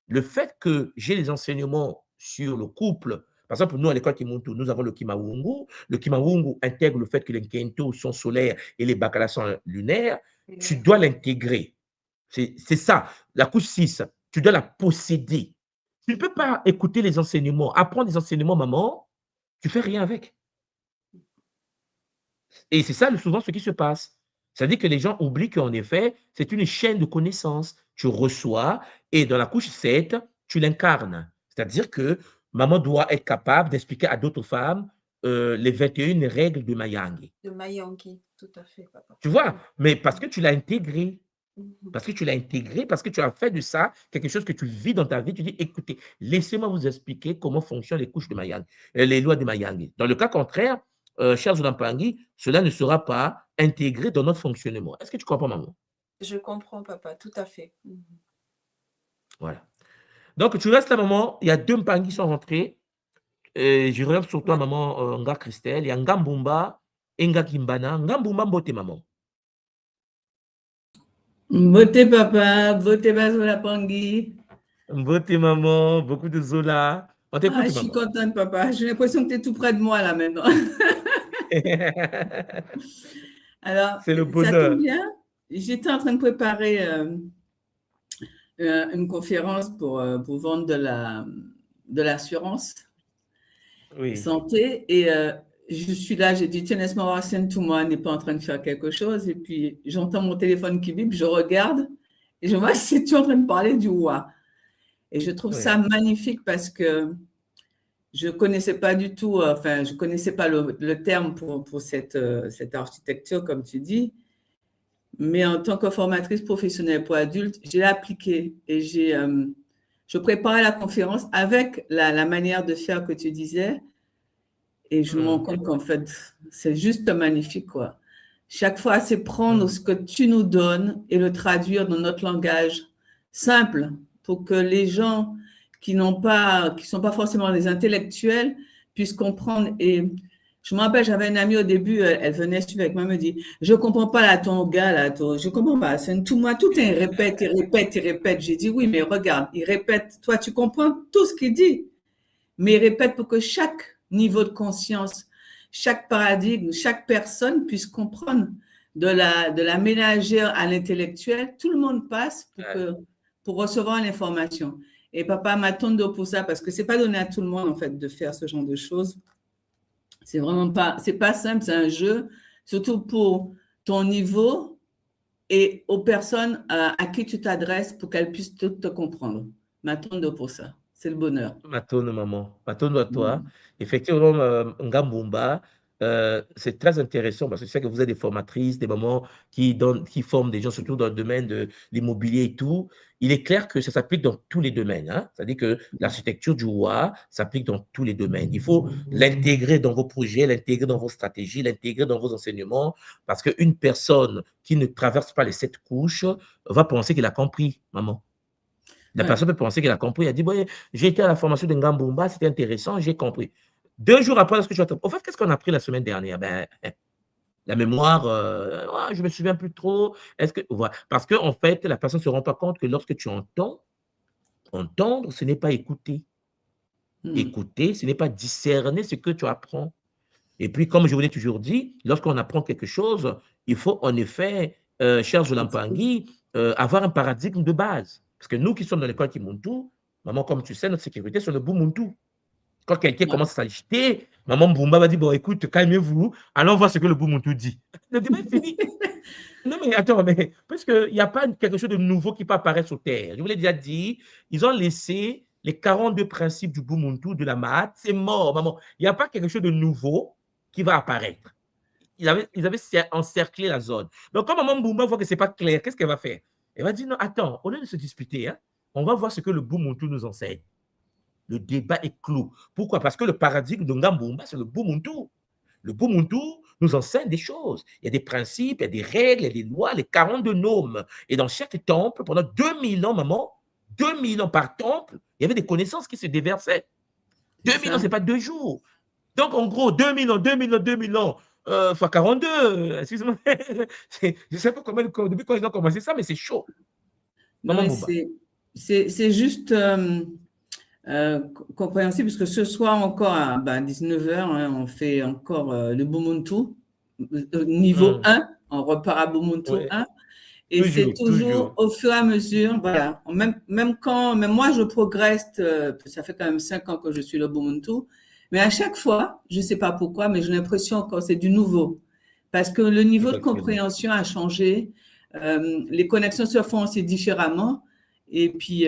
le fait que j'ai les enseignements sur le couple, par exemple, nous, à l'école Kimuntu, nous avons le Kimawungu. Le Kimawungu intègre le fait que les Nkento sont solaires et les Bakala sont lunaires. Tu dois l'intégrer. C'est ça. La couche 6, tu dois la posséder. Tu ne peux pas écouter les enseignements, apprendre les enseignements, maman, tu fais rien avec. Et c'est ça souvent ce qui se passe. C'est-à-dire que les gens oublient qu'en effet, c'est une chaîne de connaissances. Tu reçois et dans la couche 7, tu l'incarnes. C'est-à-dire que maman doit être capable d'expliquer à d'autres femmes les 21 règles de Mayang.
De Mayanki, tout à fait, papa.
Tu vois? Mais parce que tu l'as intégré.
Mhm.
Parce que tu l'as intégré, parce que tu as fait de ça quelque chose que tu vis dans ta vie. Tu dis, écoutez, laissez-moi vous expliquer comment fonctionnent les couches de Mayang, les lois de Mayang. Dans le cas contraire, cher Zoulampangui, cela ne sera pas intégré dans notre fonctionnement. Est-ce que tu comprends, maman?
Je comprends, papa, tout à fait.
Voilà. Donc, tu restes là, maman. Il y a 2 Mpangi qui sont rentrés. Je reviens sur toi,
Ouais.
maman, Nga Christelle. Il y a Ngambumba et Nga Kimbana. Ngambumba Mbote, maman.
Beauté papa, beauté Zoulampangui.
Mbote, maman. Beaucoup de Zola. On
Ah,
t'écoute,
je suis
maman.
contente papa. J'ai l'impression que tu es tout près de moi là maintenant. Alors,
C'est le
ça tombe
bonheur.
bien. J'étais en train de préparer une conférence pour vendre de l'assurance
Oui.
santé. Et je suis là, j'ai dit, tiens, laisse-moi voir si tout moi n'est pas en train de faire quelque chose. Et puis, j'entends mon téléphone qui vibre, je regarde et je vois que c'est tu en train de parler du roi. Et je trouve ça
Oui.
magnifique parce que je ne connaissais pas du tout, enfin, je ne connaissais pas le terme pour cette architecture, comme tu dis. Mais en tant que formatrice professionnelle pour adultes, j'ai appliqué et je préparais la conférence avec la manière de faire que tu disais. Et je me rends compte qu'en fait, c'est juste magnifique, quoi. Chaque fois, c'est prendre ce que tu nous donnes et le traduire dans notre langage simple pour que les gens qui sont pas forcément des intellectuels puissent comprendre. Et je me rappelle, j'avais une amie au début, elle venait suivre avec moi, elle me dit, je comprends pas là, ton gars, là, je comprends pas. C'est tout, moi, tout il répète, il répète, il répète. J'ai dit, oui, mais regarde, il répète. Toi, tu comprends tout ce qu'il dit. Mais il répète pour que chaque niveau de conscience, chaque paradigme, chaque personne puisse comprendre de la ménagère à l'intellectuel. Tout le monde passe pour recevoir l'information. Et papa m'attend pour ça parce que c'est pas donné à tout le monde en fait de faire ce genre de choses. C'est vraiment pas, c'est pas simple, c'est un jeu, surtout pour ton niveau et aux personnes à qui tu t'adresses pour qu'elles puissent te comprendre. M'attendre pour ça. C'est le bonheur.
Matono, maman. Matono à toi. Effectivement, Ngambumba, c'est très intéressant parce que je sais que vous êtes des formatrices, des mamans qui forment des gens, surtout dans le domaine de l'immobilier et tout. Il est clair que ça s'applique dans tous les domaines. Hein. C'est-à-dire que l'architecture du roi s'applique dans tous les domaines. Il faut l'intégrer dans vos projets, l'intégrer dans vos stratégies, l'intégrer dans vos enseignements parce qu'une personne qui ne traverse pas les 7 couches va penser qu'il a compris, maman. La personne peut penser qu'elle a compris. Elle a dit, ouais, j'ai été à la formation de Ngambumba, c'était intéressant, j'ai compris. 2 jours après, lorsque je suis au fait, qu'est-ce qu'on a appris la semaine dernière? Ben, la mémoire, je ne me souviens plus trop. Voilà. Parce qu'en fait, la personne ne se rend pas compte que lorsque tu entends, entendre, ce n'est pas écouter. Écouter, ce n'est pas discerner ce que tu apprends. Et puis, comme je vous l'ai toujours dit, lorsqu'on apprend quelque chose, il faut en effet, cher Zoulampangui, avoir un paradigme de base. Parce que nous qui sommes dans l'école Kimuntu, maman, comme tu sais, notre sécurité, c'est le Bumuntu. Quand quelqu'un commence à s'agiter, maman Bumba va dire, bon, écoute, calmez-vous, allons voir ce que le Bumuntu dit. Le débat est fini. Non, mais attends, mais parce qu'il n'y a pas quelque chose de nouveau qui peut apparaître sur Terre. Je vous l'ai déjà dit, ils ont laissé les 42 principes du Bumuntu, de la Mahat, c'est mort, maman. Il n'y a pas quelque chose de nouveau qui va apparaître. Ils avaient encerclé la zone. Donc, quand maman Bumba voit que ce n'est pas clair, qu'est-ce qu'elle va faire? Elle va dire, non, attends, au lieu de se disputer, hein, on va voir ce que le Bumuntu nous enseigne. Le débat est clos. Pourquoi? Parce que le paradigme de Ngambumba, c'est le Bumuntu. Le Bumuntu nous enseigne des choses. Il y a des principes, il y a des règles, il y a des lois, les 42 normes. Et dans chaque temple, pendant 2000 ans, maman, 2000 ans par temple, il y avait des connaissances qui se déversaient. 2000 ans, ce n'est pas 2 jours. Donc, en gros, 2000 ans, 2000 ans, 2000 ans, fois 42, excuse-moi. Je ne sais pas depuis quand ils ont commencé ça, mais c'est chaud.
Non, c'est juste compréhensible parce que ce soir encore à 19h, hein, on fait encore le Bumuntu, niveau 1, on repart à Bumuntu 1. Et c'est toujours au fur et à mesure, voilà. Même moi, je progresse, ça fait quand même 5 ans que je suis le Bumuntu, mais à chaque fois, je ne sais pas pourquoi, mais j'ai l'impression que c'est du nouveau. Parce que le niveau de compréhension a changé, les connexions se font aussi différemment, et puis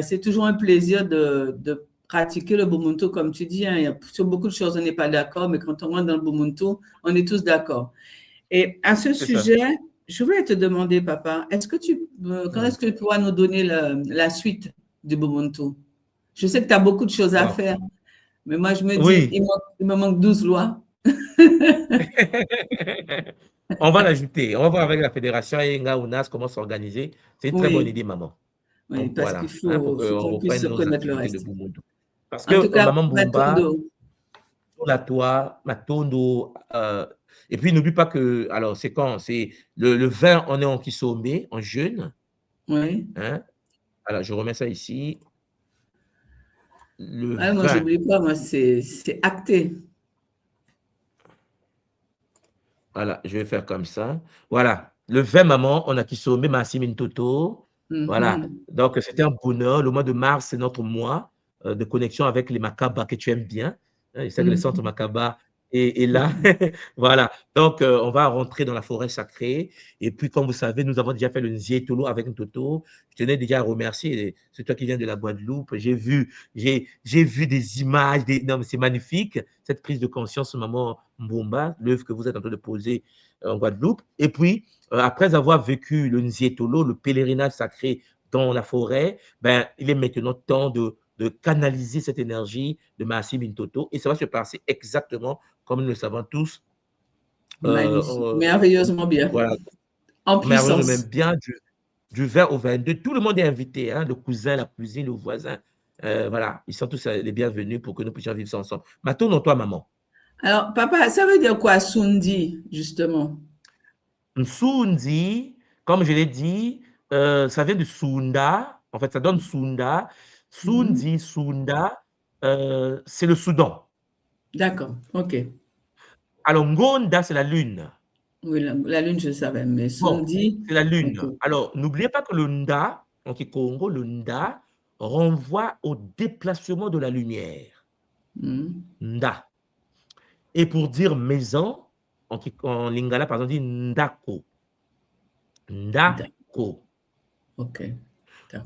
c'est toujours un plaisir de pratiquer le Bumuntu, comme tu dis. Hein, sur beaucoup de choses, on n'est pas d'accord, mais quand on rentre dans le Bumuntu, on est tous d'accord. Et à ce sujet, je voulais te demander, papa, quand est-ce que tu pourras nous donner la suite du Bumuntu? Je sais que tu as beaucoup de choses à faire, mais moi, je me dis, il me manque 12 lois.
On va l'ajouter. On va voir avec la fédération Enga Ounas comment s'organiser. C'est une très bonne
Oui,
idée, maman.
oui,
Donc
parce qu'il
voilà, hein, pour
faut
qu'on
qu'on puisse
reprenne nos
connaître le
activités de
reste.
Bumundo. Parce
En tout
que
cas,
Maman Bumba,
Matondo.
la toi, Matondo, et puis n'oublie pas que, alors c'est quand? C'est le 20, on est en Kisombe, en jeûne.
Oui.
Hein? Alors, je remets ça ici. Le
Ah, moi,
20.
j'oublie pas, moi, c'est acté.
Voilà, je vais faire comme ça. Voilà, le 20, maman, on a Kisombe, Massimine Toto. Voilà,
Mhm.
donc c'était un bonheur. Le mois de mars, c'est notre mois de connexion avec les Makaba que tu aimes bien. Hein, je sais que le centre
Mhm.
Makaba est là. Voilà, donc on va rentrer dans la forêt sacrée. Et puis, comme vous savez, nous avons déjà fait le Nzietolo avec un Toto. Je tenais déjà à remercier. C'est toi qui viens de la Guadeloupe. J'ai vu des images. Non, mais c'est magnifique, cette prise de conscience, maman Mbomba, l'œuvre que vous êtes en train de poser en Guadeloupe. Et puis, après avoir vécu le Nzietolo, le pèlerinage sacré dans la forêt, ben, il est maintenant temps de canaliser cette énergie de Maassi Bintoto et ça va se passer exactement comme nous le savons tous.
Magnifique, merveilleusement bien.
Voilà,
En
merveilleusement même
puissance.
bien du 20 au 22. Tout le monde est invité, hein, le cousin, la cousine, le voisin. Voilà, ils sont tous les bienvenus pour que nous puissions vivre ça ensemble. Maintenant, toi, maman.
Alors, papa, ça veut dire quoi, Sundi, justement?
Nsundi, comme je l'ai dit, ça vient de Sunda. En fait, ça donne Sunda.
Mhm.
Sundi, Sunda, c'est le Soudan.
D'accord, ok.
Alors, Ngonda, c'est la lune.
Oui, la lune, je savais, mais
Bon,
Sundi,
c'est la
ok.
lune. Alors, n'oubliez pas que le Nda, en Kikongo, le Nda renvoie au déplacement de la lumière.
Mhm.
Nda. Et pour dire maison, en lingala, par exemple, on dit Ndako. Ndako.
Ok, d'accord.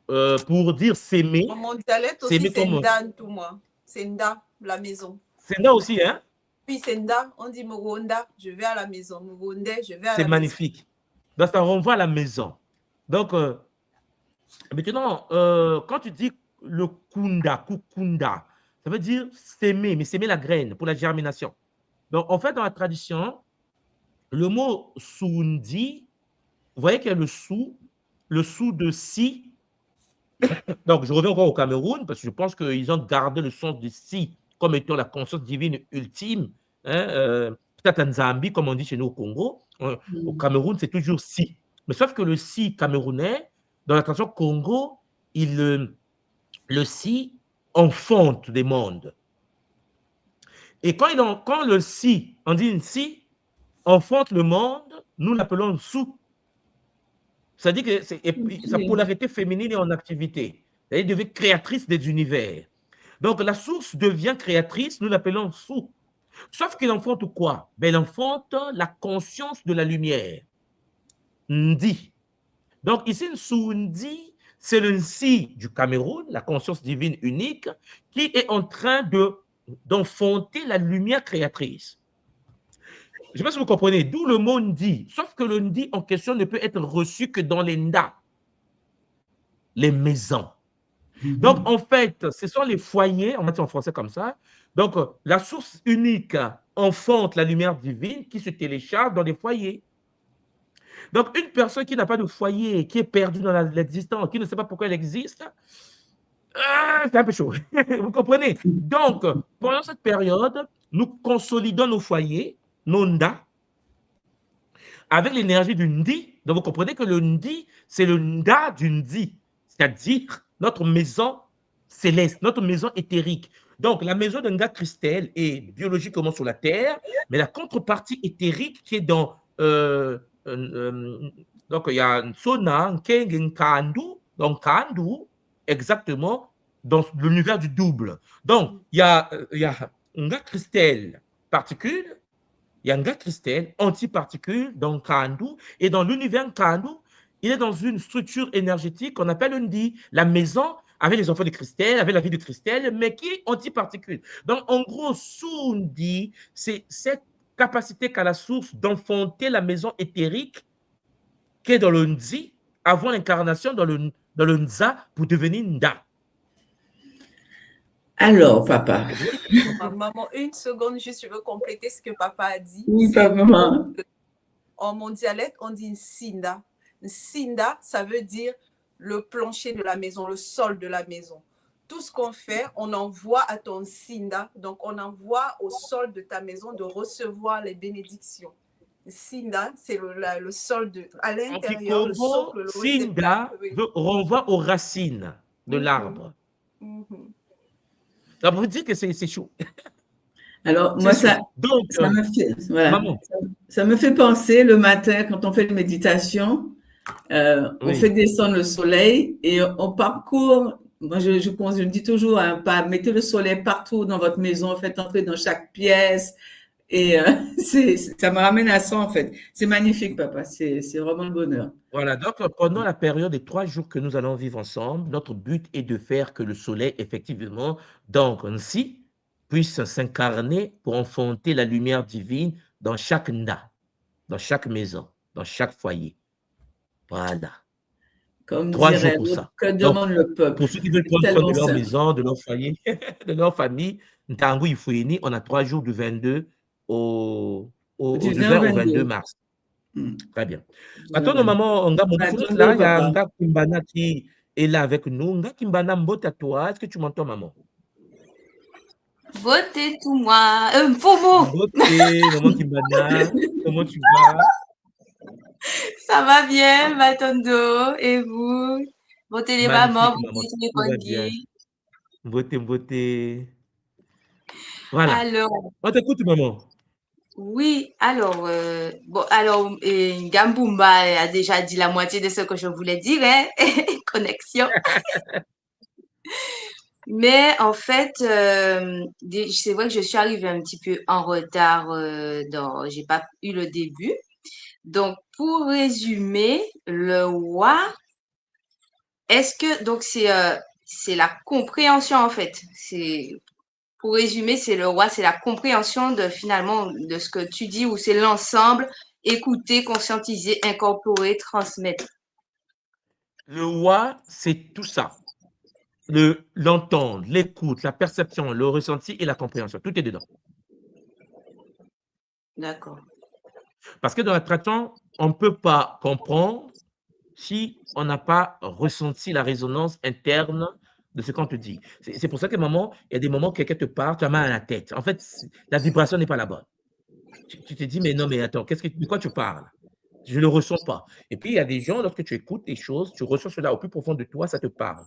Donc, pour dire s'aimer,
Mon dialecte aussi,
s'aimer
c'est
comme...
Nda, tout moi. C'est Nda, la maison.
C'est Nda aussi, hein?
Puis c'est Nda, on dit Mogonda, je vais à la maison. Mogonde, je vais à
C'est
la maison.
magnifique. Donc, ça renvoie à la maison. Donc, maintenant, quand tu dis le kunda, kukunda, ça veut dire s'aimer, mais s'aimer la graine pour la germination. Donc, en fait, dans la tradition, le mot sundi, vous voyez qu'il y a le sou de si. Donc, je reviens encore au Cameroun, parce que je pense qu'ils ont gardé le sens de si comme étant la conscience divine ultime. Hein, peut-être en Zambie, comme on dit chez nous au Congo. Au
Mhm.
Cameroun, c'est toujours si. Mais sauf que le si camerounais, dans la tradition Congo, le si enfante des mondes. Et quand le si, on dit une si, enfante le monde, nous l'appelons sou. C'est-à-dire que sa
Ok.
polarité féminine est en activité. Elle devient créatrice des univers. Donc la source devient créatrice, nous l'appelons sou. Sauf qu'elle enfante quoi? Ben, elle enfante la conscience de la lumière. Ndi. Donc ici, Ndi, c'est le Nsi du Cameroun, la conscience divine unique, qui est en train d'enfanter la lumière créatrice. Je ne sais pas si vous comprenez, d'où le mot Ndi. Sauf que le Ndi en question ne peut être reçu que dans les Nda, les maisons. Donc,
Mhm.
en fait, ce sont les foyers, on va dire en français comme ça. Donc, la source unique enfante la lumière divine qui se télécharge dans les foyers. Donc, une personne qui n'a pas de foyer, qui est perdue dans l'existence, qui ne sait pas pourquoi elle existe, c'est un peu chaud. Vous comprenez? Donc, pendant cette période, nous consolidons nos foyers, nos nda, avec l'énergie du Ndi. Donc, vous comprenez que le Ndi, c'est le Nda du Ndi, c'est-à-dire notre maison céleste, notre maison éthérique. Donc, la maison de Nga Christelle est biologiquement sur la Terre, mais la contrepartie éthérique qui est dans... donc, il y a Sona, Nkeng, Nkandu, donc Kandu, exactement, dans l'univers du double. Donc, il y a Nga Christelle, particule, il y a un gars cristal, antiparticule, dans Kandu, et dans l'univers Kandu, il est dans une structure énergétique qu'on appelle Undi, la maison avec les enfants de cristal, avec la vie de cristal, mais qui est antiparticule. Donc, en gros, Sundi, c'est cette capacité qu'a la source d'enfanter la maison éthérique qui est dans le Ndi, avant l'incarnation dans le Nza pour devenir Nda.
Alors, papa.
Maman, une seconde, juste, je veux compléter ce que papa a dit.
Oui, papa.
En mon dialecte, on dit nsinda. Nsinda, ça veut dire le plancher de la maison, le sol de la maison. Tout ce qu'on fait, on envoie à ton nsinda. Donc, on envoie au sol de ta maison de recevoir les bénédictions. Sinda, c'est le sol à l'intérieur, le socle, le
Sinda renvoie aux racines de l'arbre. Ça veut dire que c'est chaud.
Alors, moi, ça me fait penser le matin, quand on fait une méditation, on fait descendre le soleil et on parcourt. Moi, je dis toujours, hein, mettez le soleil partout dans votre maison, faites entrer dans chaque pièce. Et ça me ramène à ça, en fait. C'est magnifique, papa. C'est vraiment le bonheur.
Voilà, donc pendant la période des 3 jours que nous allons vivre ensemble, notre but est de faire que le soleil, effectivement, donc ainsi, puisse s'incarner pour enfanter la lumière divine dans chaque nda, dans chaque maison, dans chaque foyer. Voilà.
Comme
3 jours pour ça.
Que demande le peuple.
Pour ceux qui veulent prendre soin de leur maison, de leur foyer, de leur famille, on a 3 jours du 22 au 20 au 22 mars. Très bien. Maintenant, maman, on là, il y a Nga Kimbana qui est là avec nous. Nga Kimbana, mbota toi. Est-ce que tu m'entends, maman?
Beauté tout moi. Mfomo.
Beauté, maman Kimbana. Comment tu vas?
Ça va bien, Matondo. Et vous? Beauté les mamans, beauté les conguis.
Beauté. Voilà.
Alors.
On t'écoute, maman.
Oui, alors, Gambumba a déjà dit la moitié de ce que je voulais dire, hein? Connexion. Mais en fait, c'est vrai que je suis arrivée un petit peu en retard, j'ai pas eu le début. Donc, pour résumer, le wa, donc c'est la compréhension en fait. Pour résumer, c'est le wa, c'est la compréhension finalement de ce que tu dis, ou c'est l'ensemble, écouter, conscientiser, incorporer, transmettre.
Le wa, c'est tout ça. L'entendre, l'écoute, la perception, le ressenti et la compréhension. Tout est dedans.
D'accord.
Parce que dans la traduction, on ne peut pas comprendre si on n'a pas ressenti la résonance interne de ce qu'on te dit. C'est pour ça que, maman, il y a des moments où quelqu'un te parle, tu as mal à la tête. En fait, la vibration n'est pas la bonne. Tu te dis, mais non, mais attends, de quoi tu parles? Je ne le ressens pas. Et puis, il y a des gens, lorsque tu écoutes des choses, tu ressens cela au plus profond de toi, ça te parle.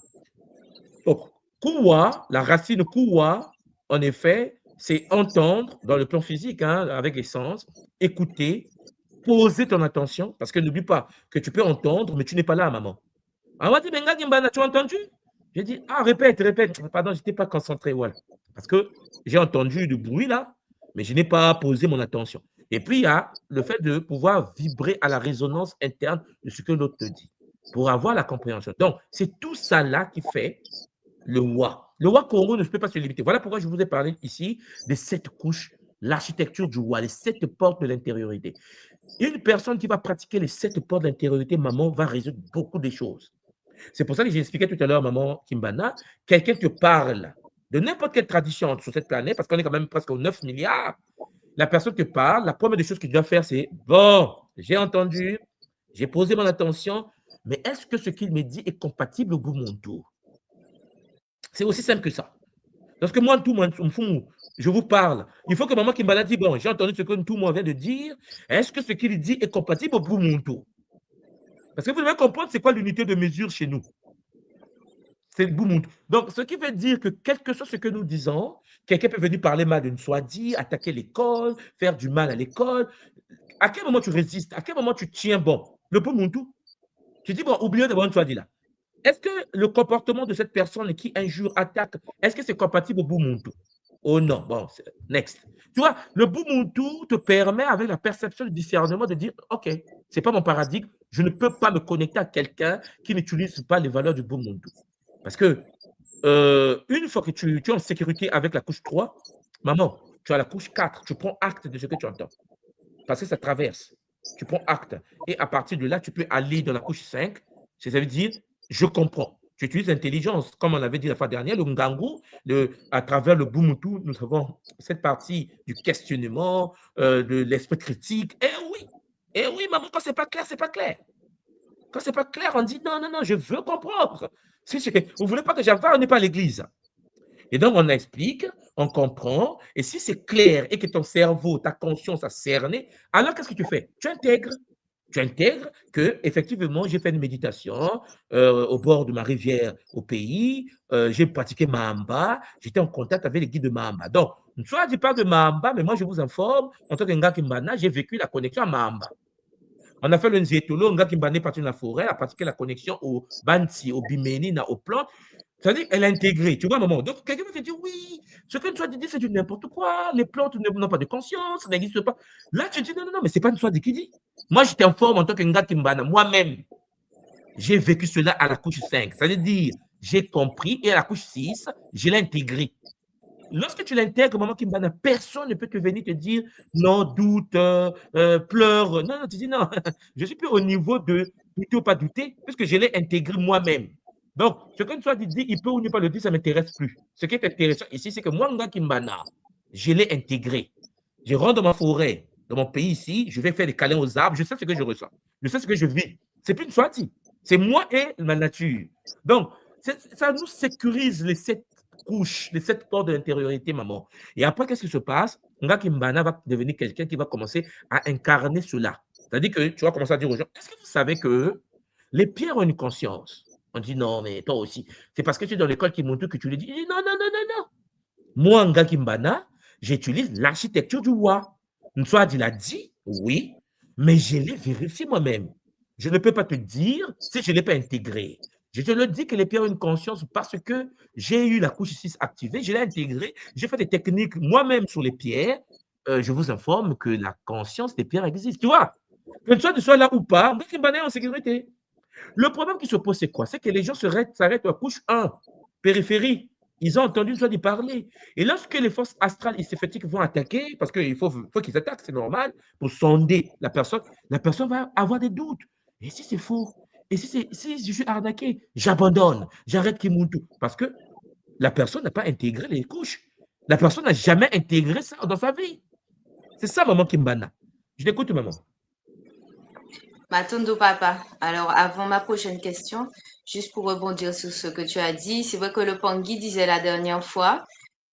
Donc, kuwa, la racine kuwa, en effet, c'est entendre dans le plan physique, hein, avec les sens, écouter, poser ton attention, parce que n'oublie pas que tu peux entendre, mais tu n'es pas là, maman. Ah, tu as entendu? J'ai dit, ah, répète. Pardon, je n'étais pas concentré, voilà. Parce que j'ai entendu du bruit là, mais je n'ai pas posé mon attention. Et puis, il y a le fait de pouvoir vibrer à la résonance interne de ce que l'autre te dit, pour avoir la compréhension. Donc, c'est tout ça là qui fait le wa. Le wa Congo ne peut pas se limiter. Voilà pourquoi je vous ai parlé ici des 7 couches, l'architecture du wa, les 7 portes de l'intériorité. Une personne qui va pratiquer les 7 portes de l'intériorité, maman, va résoudre beaucoup de choses. C'est pour ça que j'ai expliqué tout à l'heure, maman Kimbana, quelqu'un te parle de n'importe quelle tradition sur cette planète, parce qu'on est quand même presque aux 9 milliards. La personne te parle, la première des choses que tu dois faire, c'est bon, j'ai entendu, j'ai posé mon attention, mais est-ce que ce qu'il me dit est compatible au bout de mon tour? C'est aussi simple que ça. Lorsque moi, je vous parle, il faut que maman Kimbana dise, bon, j'ai entendu ce que tout le monde vient de dire, est-ce que ce qu'il dit est compatible au bout de mon tour? Parce que vous devez comprendre, c'est quoi l'unité de mesure chez nous? C'est le Boumout. Donc, ce qui veut dire que quel que soit ce que nous disons, quelqu'un peut venir parler mal d'une Swadi, attaquer l'école, faire du mal à l'école. À quel moment tu résistes? À quel moment tu tiens bon? Le Boumountou. Tu dis, bon, oublions de voir une Swadi là. Est-ce que le comportement de cette personne qui injure, attaque, est-ce que c'est compatible au Boumountou? Oh non, bon, next. Tu vois, le Boumountou te permet, avec la perception du discernement, de dire, OK, ce n'est pas mon paradigme, je ne peux pas me connecter à quelqu'un qui n'utilise pas les valeurs du Boumountou. Parce que une fois que tu es en sécurité avec la couche 3, maman, tu as la couche 4, tu prends acte de ce que tu entends. Parce que ça traverse. Tu prends acte. Et à partir de là, tu peux aller dans la couche 5. Ça veut dire, je comprends. Tu utilises l'intelligence. Comme on avait dit la fois dernière, le Ngangu, à travers le Ubuntu, nous avons cette partie du questionnement, de l'esprit critique. Eh oui, maman, quand c'est pas clair, c'est pas clair. Quand c'est pas clair, on dit non, non, non, je veux comprendre. Si vous ne voulez pas que j'avance, on n'est pas à l'église. Et donc, on explique, on comprend, et si c'est clair et que ton cerveau, ta conscience a cerné, alors qu'est-ce que tu fais? Tu intègres. Tu intègres que, effectivement, j'ai fait une méditation au bord de ma rivière au pays, j'ai pratiqué Mahamba, j'étais en contact avec les guides de Mahamba. Donc, soit je parle de Mahamba, mais moi, je vous informe, en tant qu'Nga Kimbana, j'ai vécu la connexion à Mahamba. On a fait le Nzetolo, Nga Kimbana est parti dans la forêt, a pratiqué la connexion au Banti, au Bimeni, aux plantes. C'est-à-dire qu'elle a intégré, tu vois, maman. Donc, quelqu'un va te dire, oui, ce que tu as dit, c'est du n'importe quoi, les plantes n'ont pas de conscience, ça n'existe pas. Là, tu dis, non, non, non, mais ce n'est pas une Swadi qui dit. Moi, je t'informe en tant que Nga Kimbana, moi-même, j'ai vécu cela à la couche 5. C'est-à-dire, j'ai compris, et à la couche 6, je l'ai intégré. Lorsque tu l'intègres, maman Kimbana, personne ne peut te venir te dire, non, doute, pleure. Non, non, tu dis, non, je suis plus au niveau de douter ou pas douter, puisque je l'ai intégré moi-même. Donc, ce que tu as dit, il peut ou ne pas le dire, ça ne m'intéresse plus. Ce qui est intéressant ici, c'est que moi, Nga Kimbana, je l'ai intégré. Je rentre dans ma forêt, dans mon pays ici, je vais faire des câlins aux arbres, je sais ce que je ressens, je sais ce que je vis. C'est plus une Swati, c'est moi et ma nature. Donc, ça nous sécurise les 7 couches, les 7 portes de l'intériorité, maman. Et après, qu'est-ce qui se passe? Nga Kimbana va devenir quelqu'un qui va commencer à incarner cela. C'est-à-dire que tu vas commencer à dire aux gens, est-ce que vous savez que les pierres ont une conscience? On dit non, mais toi aussi. C'est parce que tu es dans l'école qui montre que tu le dis. Il dit non, non, non, non, non. Moi, Nga Kimbana, j'utilise l'architecture du roi. Nswad, il a dit, oui, mais je l'ai vérifié moi-même. Je ne peux pas te dire si je ne l'ai pas intégré. Je te le dis que les pierres ont une conscience parce que j'ai eu la couche 6 activée, je l'ai intégrée, j'ai fait des techniques moi-même sur les pierres. Je vous informe que la conscience des pierres existe. Tu vois, que tu sois là ou pas, Nga Kimbana est en sécurité. Le problème qui se pose, c'est quoi? C'est que les gens s'arrêtent à couche 1, périphérie. Ils ont entendu soit parler. Et lorsque les forces astrales et séphétiques vont attaquer, parce qu'il faut qu'ils attaquent, c'est normal, pour sonder la personne va avoir des doutes. Et si c'est faux? Et si je suis arnaqué, j'abandonne, j'arrête Kimuntu. Parce que la personne n'a pas intégré les couches. La personne n'a jamais intégré ça dans sa vie. C'est ça, maman Kimbana. Je t'écoute, maman.
Matondo Papa. Alors, avant ma prochaine question, juste pour rebondir sur ce que tu as dit, c'est vrai que le Pangui disait la dernière fois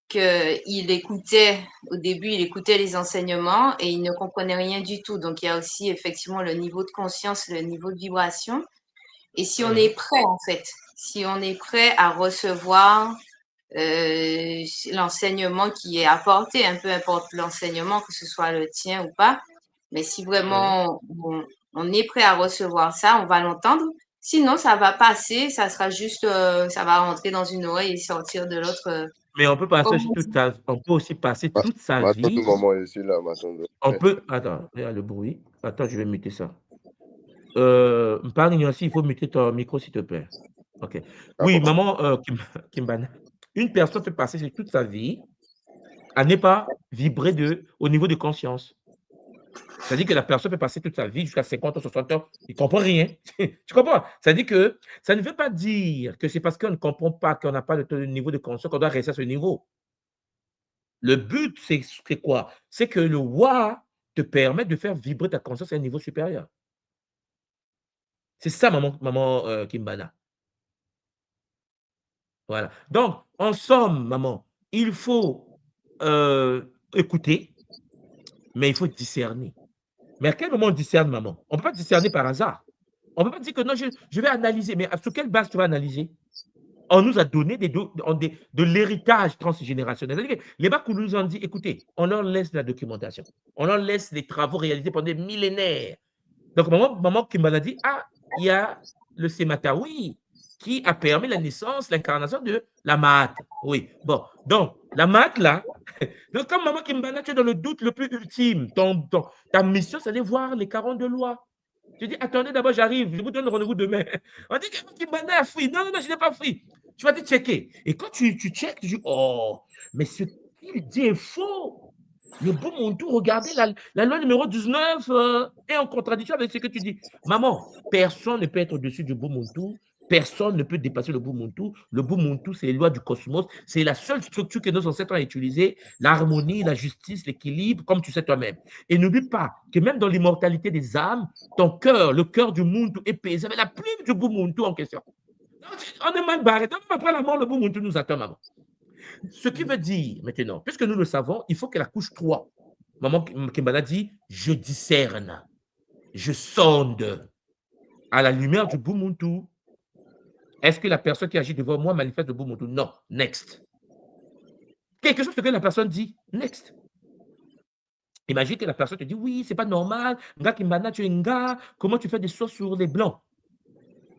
qu'il écoutait, au début, il écoutait les enseignements et il ne comprenait rien du tout. Donc, il y a aussi effectivement le niveau de conscience, le niveau de vibration. Et si on est prêt, en fait, si on est prêt à recevoir l'enseignement qui est apporté, peu importe l'enseignement, que ce soit le tien ou pas, mais si vraiment on est prêt à recevoir ça, on va l'entendre. Sinon, ça va passer, ça sera juste, ça va rentrer dans une oreille et sortir de l'autre.
Mais on peut aussi passer toute sa vie.
Maman est ici, là, Matondo.
On peut. Attends, regarde le bruit. Attends, je vais muter ça. Il faut muter ton micro, s'il te plaît. Ok. Oui, maman Kimbana. Une personne peut passer toute sa vie à ne pas vibrer au niveau de conscience. C'est-à-dire que la personne peut passer toute sa vie jusqu'à 50 ans, 60 ans, il ne comprend rien. Tu comprends? C'est-à-dire que ça ne veut pas dire que c'est parce qu'on ne comprend pas, qu'on n'a pas le niveau de conscience qu'on doit rester à ce niveau. Le but, c'est quoi? C'est que le Wa te permet de faire vibrer ta conscience à un niveau supérieur. C'est ça, maman Kimbana. Voilà. Donc, en somme, maman, il faut écouter, mais il faut discerner. Mais à quel moment on discerne, maman? On ne peut pas discerner par hasard. On ne peut pas dire que non, je vais analyser. Mais sur quelle base tu vas analyser? On nous a donné de l'héritage transgénérationnel. C'est-à-dire que les Bakou nous ont dit, écoutez, on leur laisse la documentation. On leur laisse les travaux réalisés pendant des millénaires. Donc, maman Kimbana dit, il y a le Sematawi qui a permis la naissance, l'incarnation de la Mahat. Oui, bon. Donc, la Mahat, là, donc comme maman Kimbana, tu es dans le doute le plus ultime. Ta mission, c'est d'aller voir les 42 lois. Tu dis, attendez, d'abord, j'arrive, je vous donne rendez-vous demain. On dit que Kimbana a fui. Non, non, non, je n'ai pas fui. Tu vas te checker. Et quand tu checkes, tu dis, oh, mais ce qu'il dit est faux. Le Ubuntu, regardez, la loi numéro 19 est en contradiction avec ce que tu dis. Maman, personne ne peut être au-dessus du Ubuntu. Personne ne peut dépasser le Ubuntu. Le Ubuntu, c'est les lois du cosmos. C'est la seule structure que nos ancêtres ont utilisée, l'harmonie, la justice, l'équilibre, comme tu sais toi-même. Et n'oublie pas que même dans l'immortalité des âmes, ton cœur, le cœur du Ubuntu est pesé avec la plume du Ubuntu en question. On est mal barré. Donc, après la mort, le Ubuntu nous attend, maman. Ce qui veut dire, maintenant, puisque nous le savons, il faut que la couche 3, maman Kimbala dit, je discerne, je sonde à la lumière du Ubuntu. Est-ce que la personne qui agit devant moi manifeste le Ubuntu? Non. Next. Quelque chose que la personne dit, next. Imagine que la personne te dit, oui, c'est pas normal, nga Kimbana, tu es nga, comment tu fais des sauces sur les blancs?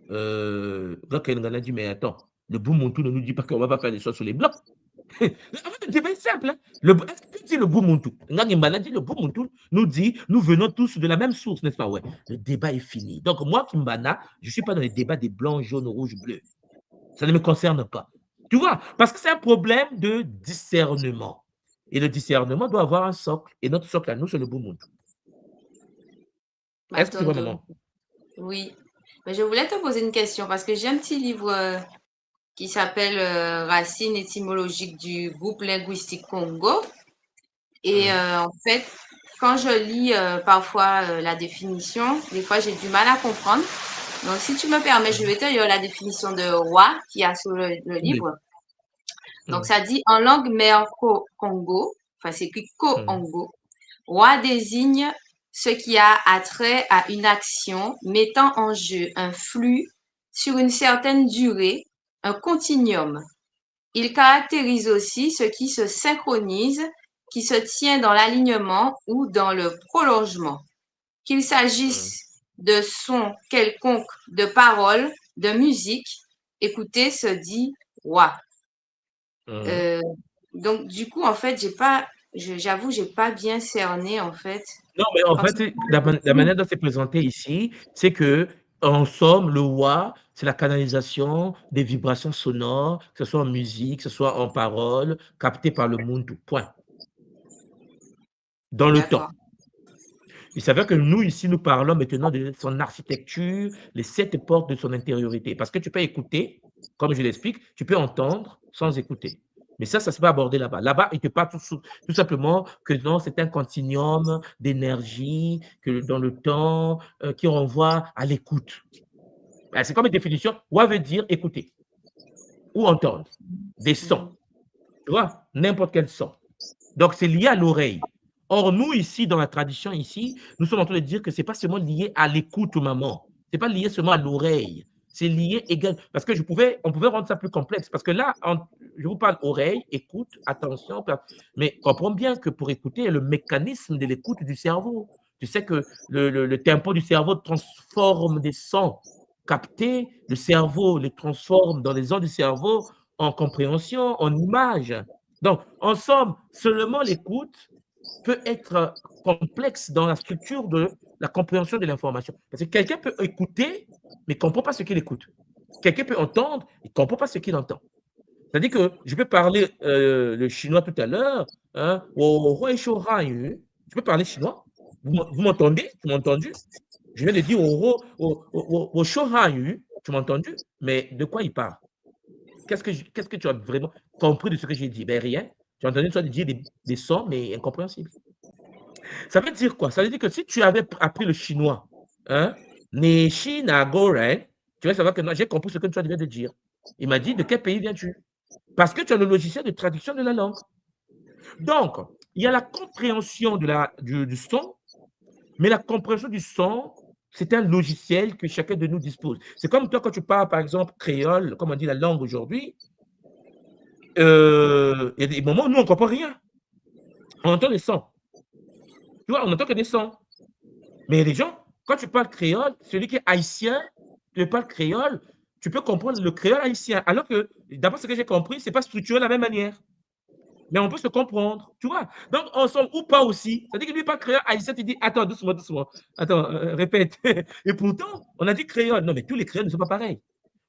Nga Kimbana dit, mais attends, le Ubuntu ne nous dit pas qu'on va pas faire des sauces sur les blancs. Le débat est simple. Hein? Est-ce que dit le Ubuntu? Nga Kimbana dit, le Ubuntu nous dit, nous venons tous de la même source, n'est-ce pas? Ouais. Le débat est fini. Donc, moi, Kimbana, je ne suis pas dans les débats des blancs, jaunes, rouges, bleus. Ça ne me concerne pas. Tu vois, parce que c'est un problème de discernement. Et le discernement doit avoir un socle. Et notre socle à nous, c'est le Ubuntu. Est-ce que tu vois, maman?
Oui. Mais je voulais te poser une question parce que j'ai un petit livre qui s'appelle Racines étymologiques du groupe linguistique Congo. Et en fait, quand je lis parfois la définition, des fois j'ai du mal à comprendre. Donc, si tu me permets, je vais te lire la définition de roi qui a sur le livre. Donc, ça dit en langue mère Congo, enfin, c'est écrit Congo, roi désigne ce qui a attrait à une action mettant en jeu un flux sur une certaine durée, un continuum. Il caractérise aussi ce qui se synchronise, qui se tient dans l'alignement ou dans le prolongement. Qu'il s'agisse de son quelconque, de paroles, de musique, écouter se dit roi. Donc, du coup, en fait, j'avoue, j'ai pas bien cerné, en fait.
Non, mais en fait, la manière dont c'est présenté ici, c'est que, en somme, le roi, c'est la canalisation des vibrations sonores, que ce soit en musique, que ce soit en paroles, captées par le Muntu. Point. Dans le temps. Il s'avère que nous, ici, nous parlons maintenant de son architecture, les 7 portes de son intériorité. Parce que tu peux écouter, comme je l'explique, tu peux entendre sans écouter. Mais ça se peut aborder là-bas. Là-bas, il te parle tout simplement que non, c'est un continuum d'énergie, que dans le temps, qui renvoie à l'écoute. C'est comme une définition. What veut dire écouter ou entendre des sons. Tu vois, n'importe quel son. Donc, c'est lié à l'oreille. Or, nous, ici, dans la tradition, ici, nous sommes en train de dire que ce n'est pas seulement lié à l'écoute, maman. Ce n'est pas lié seulement à l'oreille. C'est lié également. Parce que on pouvait rendre ça plus complexe. Parce que là, je vous parle oreille, écoute, attention. Mais comprends bien que pour écouter, il y a le mécanisme de l'écoute du cerveau. Tu sais que le tempo du cerveau transforme des sons captés. Le cerveau les transforme dans les ondes du cerveau en compréhension, en images. Donc, en somme, seulement l'écoute peut être complexe dans la structure de la compréhension de l'information. Parce que quelqu'un peut écouter, mais ne comprend pas ce qu'il écoute. Quelqu'un peut entendre, il ne comprend pas ce qu'il entend. C'est-à-dire que je peux parler le chinois tout à l'heure, hein, je peux parler chinois. Vous m'entendez? Tu m'as entendu? Je viens de dire tu m'as entendu? Mais de quoi il parle? Qu'est-ce que tu as vraiment compris de ce que j'ai dit? Ben rien. Tu as entendu dire des sons, mais incompréhensibles. Ça veut dire quoi? Ça veut dire que si tu avais appris le chinois, hein, tu vas savoir que j'ai compris ce que tu viens de dire. Il m'a dit, de quel pays viens-tu? Parce que tu as le logiciel de traduction de la langue. Donc, il y a la compréhension du son, mais la compréhension du son, c'est un logiciel que chacun de nous dispose. C'est comme toi, quand tu parles, par exemple, créole, comme on dit la langue aujourd'hui, il y a des moments où nous, on ne comprend rien. On entend les sons. Tu vois, on n'entend que des sons. Mais les gens, quand tu parles créole, celui qui est haïtien, tu parles créole, tu peux comprendre le créole haïtien. Alors que, d'après ce que j'ai compris, ce n'est pas structuré de la même manière. Mais on peut se comprendre, tu vois. Donc, ensemble ou pas aussi. C'est-à-dire que lui, pas créole haïtien, tu dis, attends, doucement, doucement. Attends, répète. Et pourtant, on a dit créole. Non, mais tous les créoles ne sont pas pareils.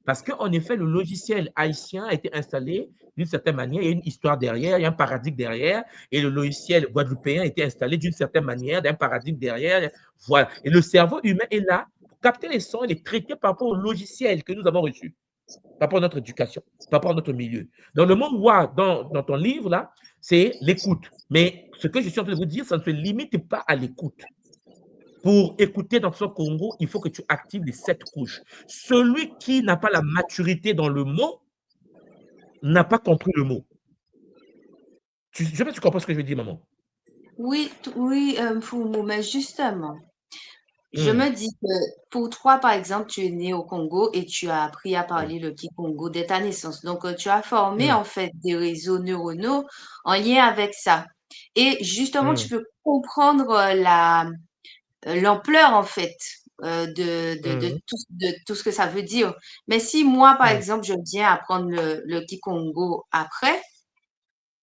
Parce qu'en effet, le logiciel haïtien a été installé d'une certaine manière, il y a une histoire derrière, il y a un paradigme derrière, et le logiciel guadeloupéen a été installé d'une certaine manière, d'un paradigme derrière. Voilà. Et le cerveau humain est là pour capter les sons et les traiter par rapport au logiciel que nous avons reçu, par rapport à notre éducation, par rapport à notre milieu. Donc, le mot wa dans ton livre, là, c'est l'écoute. Mais ce que je suis en train de vous dire, ça ne se limite pas à l'écoute. Pour écouter dans son Congo, il faut que tu actives les 7 couches. Celui qui n'a pas la maturité dans le mot n'a pas compris le mot. Je sais pas si tu comprends ce que je veux dire, maman.
Oui, oui, Fumo, mais justement, je
Hmm.
me dis que pour toi, par exemple, tu es né au Congo et tu as appris à parler le Kikongo dès ta naissance. Donc, tu as formé
Hmm.
en fait des réseaux neuronaux en lien avec ça. Et justement, tu peux comprendre l'ampleur en fait de tout ce que ça veut dire. Mais si moi, par exemple, je viens apprendre le Kikongo après,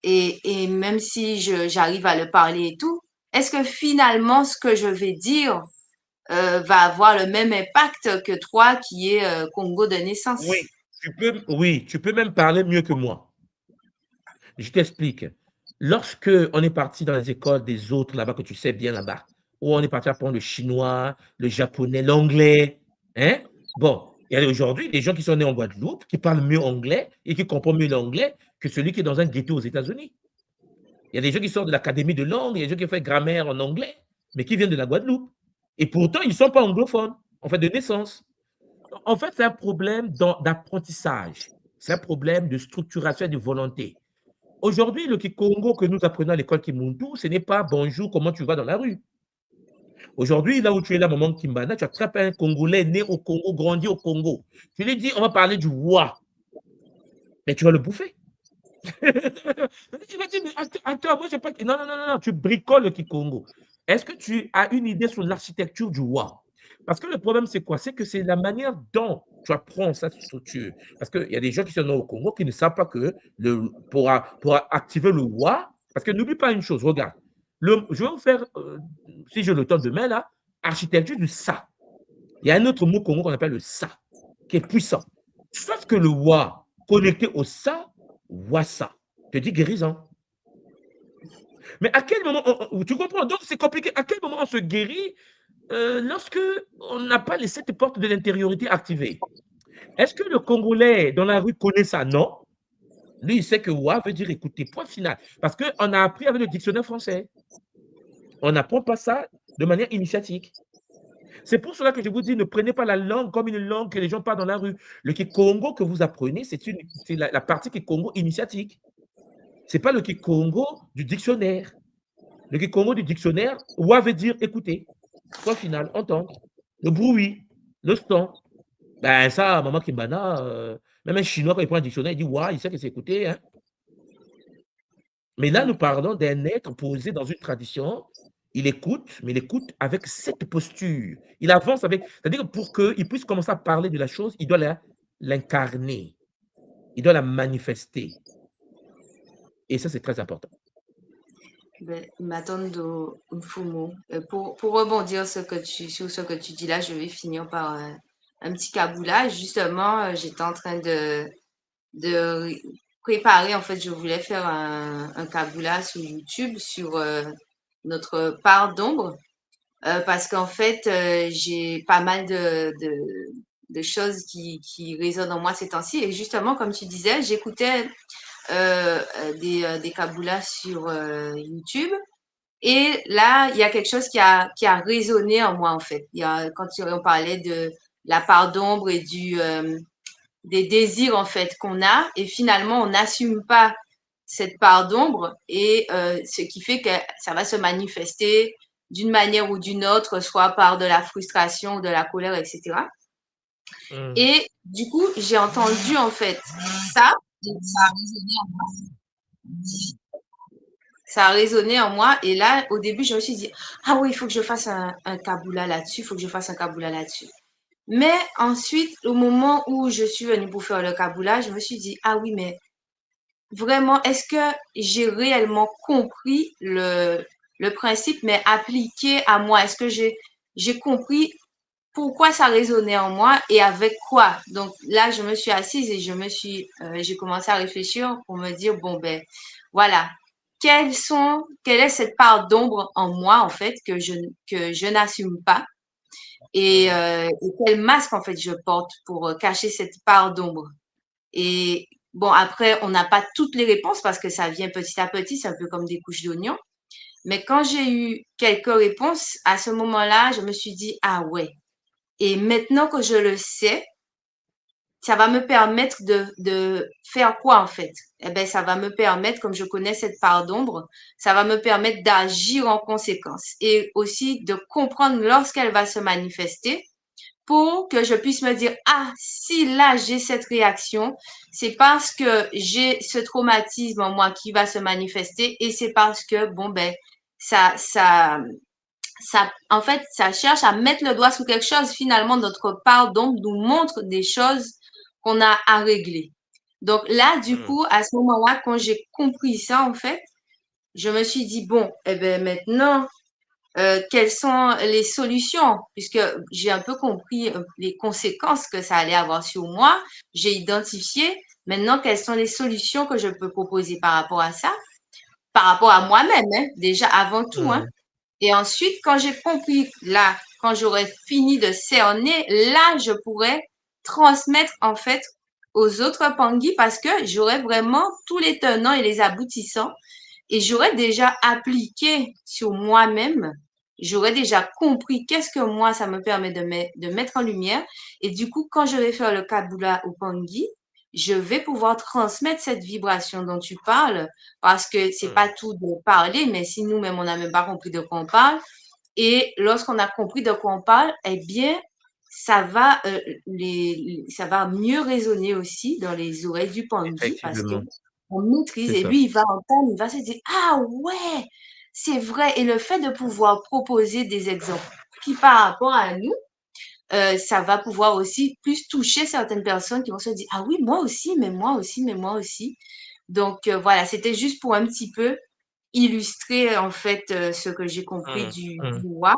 et même si j'arrive à le parler et tout, est-ce que finalement, ce que je vais dire va avoir le même impact que toi qui es Congo de naissance?
Oui, tu peux même parler mieux que moi. Je t'explique. Lorsque on est parti dans les écoles des autres là-bas, que tu sais bien là-bas, où on est parti apprendre le chinois, le japonais, l'anglais, hein? Bon, il y a aujourd'hui des gens qui sont nés en Guadeloupe, qui parlent mieux anglais et qui comprennent mieux l'anglais que celui qui est dans un ghetto aux États-Unis. Il y a des gens qui sortent de l'académie de langue, il y a des gens qui ont fait grammaire en anglais, mais qui viennent de la Guadeloupe. Et pourtant, ils ne sont pas anglophones, en fait, de naissance. En fait, c'est un problème d'apprentissage. C'est un problème de structuration et de volonté. Aujourd'hui, le Kikongo que nous apprenons à l'école Kimuntu, ce n'est pas bonjour, comment tu vas dans la rue. Aujourd'hui, là où tu es là, maman Kimbana, tu attrapes un Congolais né au Congo, grandi au Congo. Tu lui dis, on va parler du roi. Mais tu vas le bouffer. Il va dire, attends, moi, je pas. Non, non, non, non, tu bricoles le Kikongo. Est-ce que tu as une idée sur l'architecture du roi? Parce que le problème, c'est quoi? C'est que c'est la manière dont tu apprends cette structure. Parce qu'il y a des gens qui sont au Congo qui ne savent pas que pour activer le roi, parce que n'oublie pas une chose, regarde. Je vais vous faire, si j'ai le temps demain, là, architecture du ça. Il y a un autre mot Congo qu'on appelle le ça, qui est puissant. Sauf que le roi, connecté au ça, Wassa, te dit guérison. Mais à quel moment, tu comprends, donc c'est compliqué, à quel moment on se guérit lorsque on n'a pas les 7 portes de l'intériorité activées? Est-ce que le Congolais dans la rue connaît ça? Non. Lui, il sait que Wa veut dire écouter, point final. Parce qu'on a appris avec le dictionnaire français. On n'apprend pas ça de manière initiatique. C'est pour cela que je vous dis, ne prenez pas la langue comme une langue que les gens parlent dans la rue. Le Kikongo que vous apprenez, c'est la partie Kikongo initiatique. Ce n'est pas le Kikongo du dictionnaire. Le Kikongo du dictionnaire, Wa veut dire écouter. Point final, entendre. Le bruit, le son. Ben ça, maman Kimbana, même un Chinois, quand il prend un dictionnaire, il dit Wa, il sait que c'est écouter. Hein? Mais là, nous parlons d'un être posé dans une tradition. Il écoute, mais il écoute avec cette posture. Il avance avec. C'est-à-dire que pour qu'il puisse commencer à parler de la chose, il doit l'incarner. Il doit la manifester. Et ça, c'est très important.
Matondo Mfumo, pour rebondir sur ce que tu dis là, je vais finir par un petit caboulage. Justement, j'étais en train de préparer, en fait, je voulais faire un caboulage sur YouTube sur notre part d'ombre. Parce qu'en fait, j'ai pas mal de choses qui résonnent en moi ces temps-ci. Et justement, comme tu disais, j'écoutais des kaboulas sur YouTube. Et là, il y a quelque chose qui a résonné en moi, en fait. Quand on parlait de la part d'ombre et des désirs, en fait, qu'on a. Et finalement, on n'assume pas cette part d'ombre. Et ce qui fait que ça va se manifester d'une manière ou d'une autre, soit par de la frustration ou de la colère, etc. Et du coup, j'ai entendu, en fait, ça. Et ça a résonné en moi. Ça a résonné en moi. Et là, au début, je me suis dit, ah oui, il faut que je fasse un kaboula là-dessus. Il faut que je fasse un kaboula là-dessus. Mais ensuite, au moment où je suis venue pour faire le kaboula, je me suis dit, ah oui, mais vraiment, est-ce que j'ai réellement compris le principe, mais appliqué à moi? Est-ce que j'ai compris pourquoi ça résonnait en moi et avec quoi? Donc là, je me suis assise et j'ai commencé à réfléchir pour me dire, bon, ben, voilà. Quelle est cette part d'ombre en moi, en fait, que je n'assume pas? et quel masque en fait je porte pour cacher cette part d'ombre. Et bon, après, on n'a pas toutes les réponses parce que ça vient petit à petit, c'est un peu comme des couches d'oignons. Mais quand j'ai eu quelques réponses, à ce moment-là, je me suis dit, ah ouais. Et maintenant que je le sais, ça va me permettre de faire quoi en fait? Eh ben, ça va me permettre, comme je connais cette part d'ombre, ça va me permettre d'agir en conséquence et aussi de comprendre lorsqu'elle va se manifester pour que je puisse me dire, ah, si là j'ai cette réaction, c'est parce que j'ai ce traumatisme en moi qui va se manifester et c'est parce que, bon, ben, en fait, ça cherche à mettre le doigt sur quelque chose. Finalement, notre part d'ombre nous montre des choses qu'on a à régler. Donc là, du coup, à ce moment-là, quand j'ai compris ça, en fait, je me suis dit, bon, eh ben maintenant, quelles sont les solutions? Puisque j'ai un peu compris les conséquences que ça allait avoir sur moi. J'ai identifié. Maintenant, quelles sont les solutions que je peux proposer par rapport à ça? Par rapport à moi-même, hein, déjà avant tout, hein. Et ensuite, quand j'ai compris, là, quand j'aurais fini de cerner, là, je pourrais transmettre, en fait, aux autres Pangui parce que j'aurais vraiment tous les tenants et les aboutissants et j'aurais déjà appliqué sur moi-même. J'aurais déjà compris qu'est-ce que moi, ça me permet de mettre en lumière. Et du coup, quand je vais faire le Kabula au Pangui, je vais pouvoir transmettre cette vibration dont tu parles parce que c'est pas tout de parler, mais si nous-mêmes, on n'a même pas compris de quoi on parle. Et lorsqu'on a compris de quoi on parle, eh bien, ça va, ça va mieux résonner aussi dans les oreilles du Pangui parce que
Effectivement,
on maîtrise
c'est
et
ça.
lui, il va entendre, il va se dire, ah ouais, c'est vrai. Et le fait de pouvoir proposer des exemples qui par rapport à nous, ça va pouvoir aussi plus toucher certaines personnes qui vont se dire, ah oui, moi aussi, mais moi aussi, mais moi aussi. Donc voilà, c'était juste pour un petit peu illustrer en fait ce que j'ai compris du roi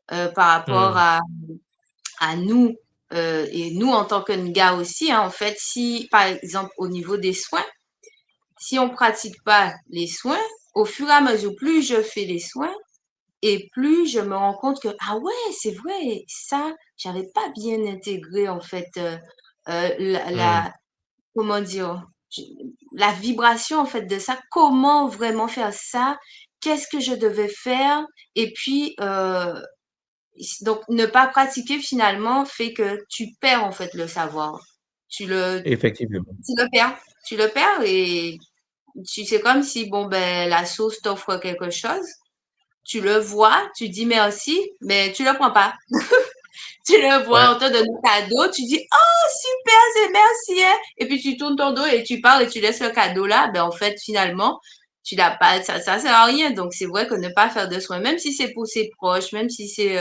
par rapport à nous et nous en tant que Nga aussi. Hein, en fait, si par exemple au niveau des soins, si on pratique pas les soins, au fur et à mesure, plus je fais les soins et plus je me rends compte que ah ouais, c'est vrai, ça, j'avais pas bien intégré en fait la comment dire, je- la vibration en fait de ça, comment vraiment faire ça, qu'est-ce que je devais faire, et puis donc ne pas pratiquer finalement fait que tu perds en fait le savoir, tu le,
Effectivement.
tu le perds et c'est comme si bon ben la sauce t'offre quelque chose, tu le vois, tu dis merci, mais tu le prends pas. Tu le vois,
Ouais,
on te donne un cadeau, tu dis oh super, c'est merci, hein. Et puis tu tournes ton dos et tu parles et tu laisses le cadeau là. Ben en fait finalement tu l'as pas, ça sert à rien. Donc c'est vrai que ne pas faire de soins, même si c'est pour ses proches, même si c'est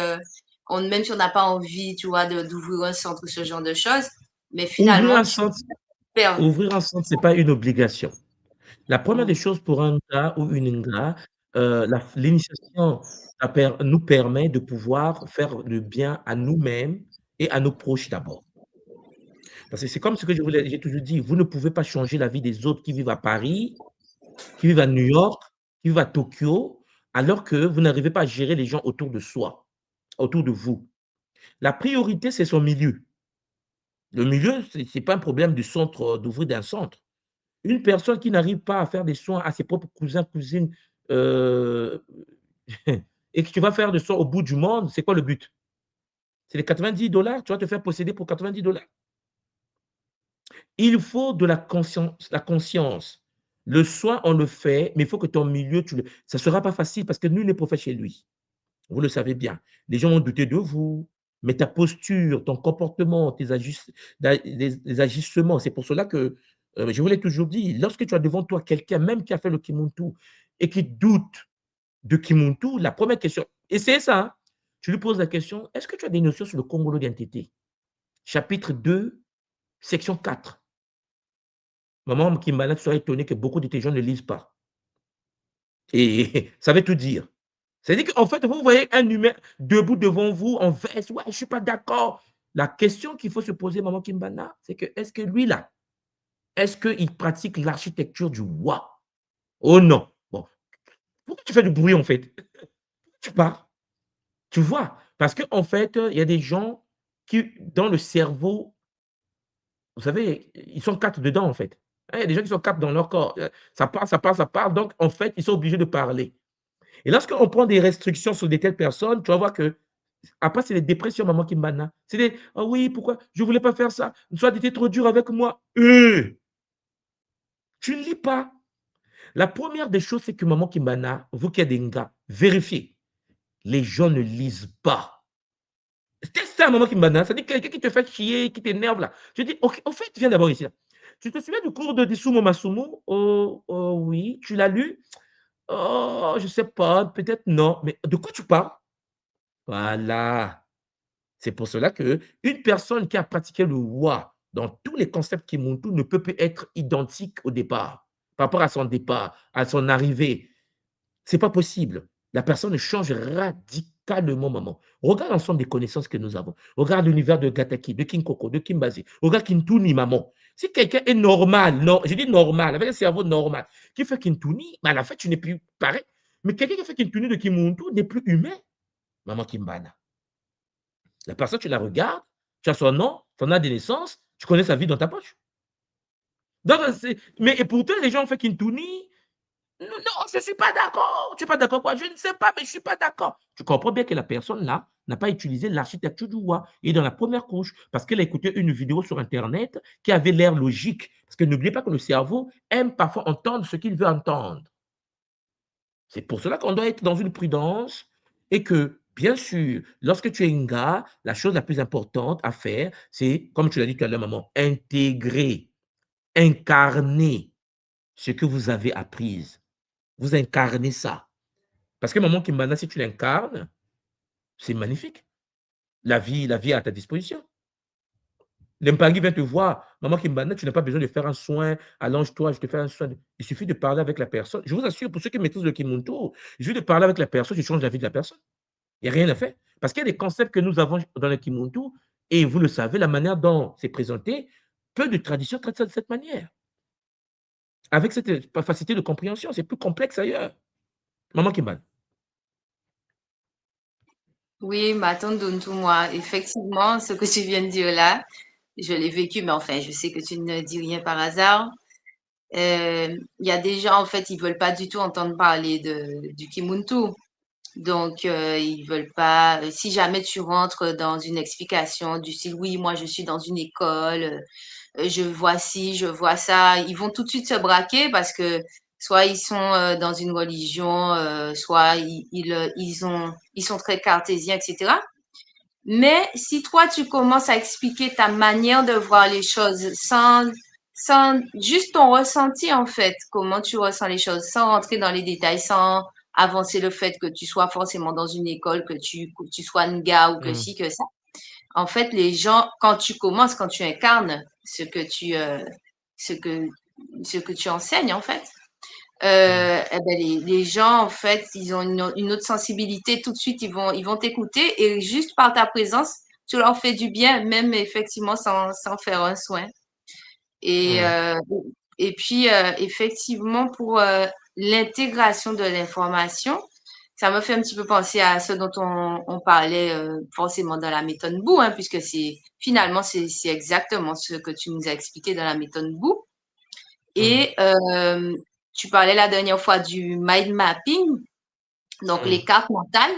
même si on n'a pas envie, tu vois, d'ouvrir un centre, ce genre de choses. Mais
ouvrir
finalement
un
tu
centre,
perds.
c'est pas une obligation. La première des
Mm.
choses pour un gars ou une gars, l'initiation nous permet de pouvoir faire le bien à nous-mêmes et à nos proches d'abord. Parce que c'est comme ce que j'ai toujours dit, vous ne pouvez pas changer la vie des autres qui vivent à Paris, qui vivent à New York, qui vivent à Tokyo, alors que vous n'arrivez pas à gérer les gens autour de soi, autour de vous. La priorité, c'est son milieu. Le milieu, ce n'est pas un problème du centre, d'ouvrir d'un centre. Une personne qui n'arrive pas à faire des soins à ses propres cousins, cousines, heu, et que tu vas faire des soins au bout du monde, c'est quoi le but? C'est les 90 $. Tu vas te faire posséder pour 90 $. Il faut de la conscience. Le soin, on le fait, mais il faut que ton milieu, ça ne sera pas facile parce que nul n'est prophète chez lui. Vous le savez bien. Les gens vont douter de vous, mais ta posture, ton comportement, tes les agissements, c'est pour cela que, je vous l'ai toujours dit, lorsque tu as devant toi quelqu'un, même qui a fait le Kimuntu et qui doute de Kimuntu, la première question, et c'est ça, hein, tu lui poses la question: «Est-ce que tu as des notions sur le Congolo d'identité?» Chapitre 2, section 4. Maman Kimbala, tu seras étonné que beaucoup de tes gens ne lisent pas et ça veut tout dire. C'est-à-dire qu'en fait, vous voyez un humain debout devant vous en veste, ouais, je ne suis pas d'accord. La question qu'il faut se poser, Maman Kimbana, c'est que est-ce que lui là, est-ce qu'il pratique l'architecture du Wa? Oh non. Bon, pourquoi tu fais du bruit en fait? Tu pars. Tu vois? Parce qu'en fait, il y a des gens qui, dans le cerveau, vous savez, ils sont 4 dedans, en fait. Hein, il y a des gens qui sont 4 dans leur corps. Ça part, ça part, ça part. Donc, en fait, ils sont obligés de parler. Et lorsqu'on prend des restrictions sur des telles personnes, tu vas voir que après, c'est les dépressions, maman Kimbana. C'est des: «Ah oui, pourquoi? Je voulais pas faire ça. Soit tu étais trop dur avec moi». Tu ne lis pas. La première des choses, c'est que maman Kimbana, vous qui êtes des gars, vérifiez. Les gens ne lisent pas. C'est ça, maman Kimbana. C'est-à-dire quelqu'un qui te fait chier, qui t'énerve là. Je dis: «OK, au fait, viens d'abord ici là. Tu te souviens du cours de Disumo Masumu? Oh, oh oui. Tu l'as lu? Oh, je sais pas, peut-être non. Mais de quoi tu parles?» Voilà. C'est pour cela que une personne qui a pratiqué le wa dans tous les concepts Kimuntu ne peut plus être identique au départ, par rapport à son départ, à son arrivée. C'est pas possible. La personne change radicalement, maman. Regarde l'ensemble des connaissances que nous avons. Regarde l'univers de Gataki, de Kinkoko, de Kimbazi. Regarde Kintuni, maman. Si quelqu'un est normal, non, je dis normal, avec un cerveau normal, qui fait Kintuni, mais à la fin, tu n'es plus pareil. Mais quelqu'un qui fait Kintuni de Kimuntu n'est plus humain, maman Kimbana. La personne, tu la regardes, tu as son nom, son date de naissance, tu connais sa vie dans ta poche. Donc, mais et pourtant, les gens ont fait Kintuni. Non, non, je ne suis pas d'accord. Tu n'es pas d'accord quoi? Je ne sais pas, mais je ne suis pas d'accord. Tu comprends bien que la personne là n'a pas utilisé l'architecture du roi et dans la première couche parce qu'elle a écouté une vidéo sur Internet qui avait l'air logique. Parce que n'oubliez pas que le cerveau aime parfois entendre ce qu'il veut entendre. C'est pour cela qu'on doit être dans une prudence et que, bien sûr, lorsque tu es un gars, la chose la plus importante à faire, c'est, comme tu l'as dit tout à l'heure, maman, intégrer, incarner ce que vous avez appris. Vous incarnez ça. Parce que maman Kimbana, si tu l'incarnes, c'est magnifique. La vie est à ta disposition. L'impagui vient te voir. Maman Kimbana, tu n'as pas besoin de faire un soin. Allonge-toi, je te fais un soin. Il suffit de parler avec la personne. Je vous assure, pour ceux qui maîtrisent le Kimuntu, il suffit de parler avec la personne, tu changes la vie de la personne. Il n'y a rien à faire. Parce qu'il y a des concepts que nous avons dans le Kimuntu, et vous le savez, la manière dont c'est présenté, peu de traditions traitent ça de cette manière. Avec cette facilité de compréhension, c'est plus complexe ailleurs. Maman Kimbana.
Oui, ma tante Dontou, moi, effectivement, ce que tu viens de dire là, je l'ai vécu, mais enfin, je sais que tu ne dis rien par hasard. Il y a des gens, en fait, ils veulent pas du tout entendre parler du Kimuntu. Donc, ils veulent pas. Si jamais tu rentres dans une explication du style, oui, moi, je suis dans une école, je vois ci, je vois ça, ils vont tout de suite se braquer parce que soit ils sont dans une religion, soit ils sont très cartésiens, etc. Mais si toi, tu commences à expliquer ta manière de voir les choses sans juste ton ressenti, en fait, comment tu ressens les choses, sans rentrer dans les détails, sans avancer le fait que tu sois forcément dans une école, que tu sois un gars ou que
Mm,
ci, que ça. En fait, les gens, quand tu commences, quand tu incarnes ce que, ce que tu enseignes, en fait,
mm,
eh ben les gens, en fait, ils ont une autre sensibilité. Tout de suite, ils vont t'écouter et juste par ta présence, tu leur fais du bien, même effectivement sans faire un soin. Et,
mm,
euh, et puis, effectivement, pour l'intégration de l'information, ça me fait un petit peu penser à ce dont on parlait forcément dans la méthode Bou, hein, puisque finalement, c'est exactement ce que tu nous as expliqué dans la méthode Bou.
mm,
Et tu parlais la dernière fois du mind mapping, donc
mm,
les cartes mentales.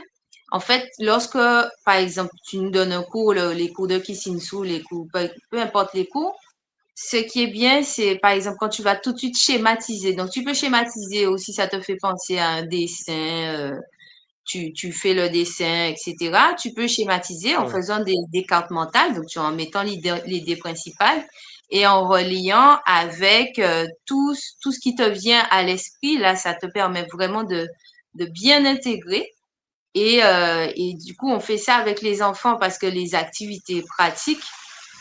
En fait, lorsque, par exemple, tu nous donnes un cours, les cours de Kisinsu, les cours, peu importe les cours, ce qui est bien, c'est par exemple quand tu vas tout de suite schématiser. Donc, tu peux schématiser aussi, ça te fait penser à un dessin, tu fais le dessin, etc. Tu peux schématiser en
mm,
faisant des cartes mentales, donc en mettant l'idée principale et en reliant avec tout ce qui te vient à l'esprit. Là, ça te permet vraiment de bien intégrer. Et du coup, on fait ça avec les enfants parce que les activités pratiques,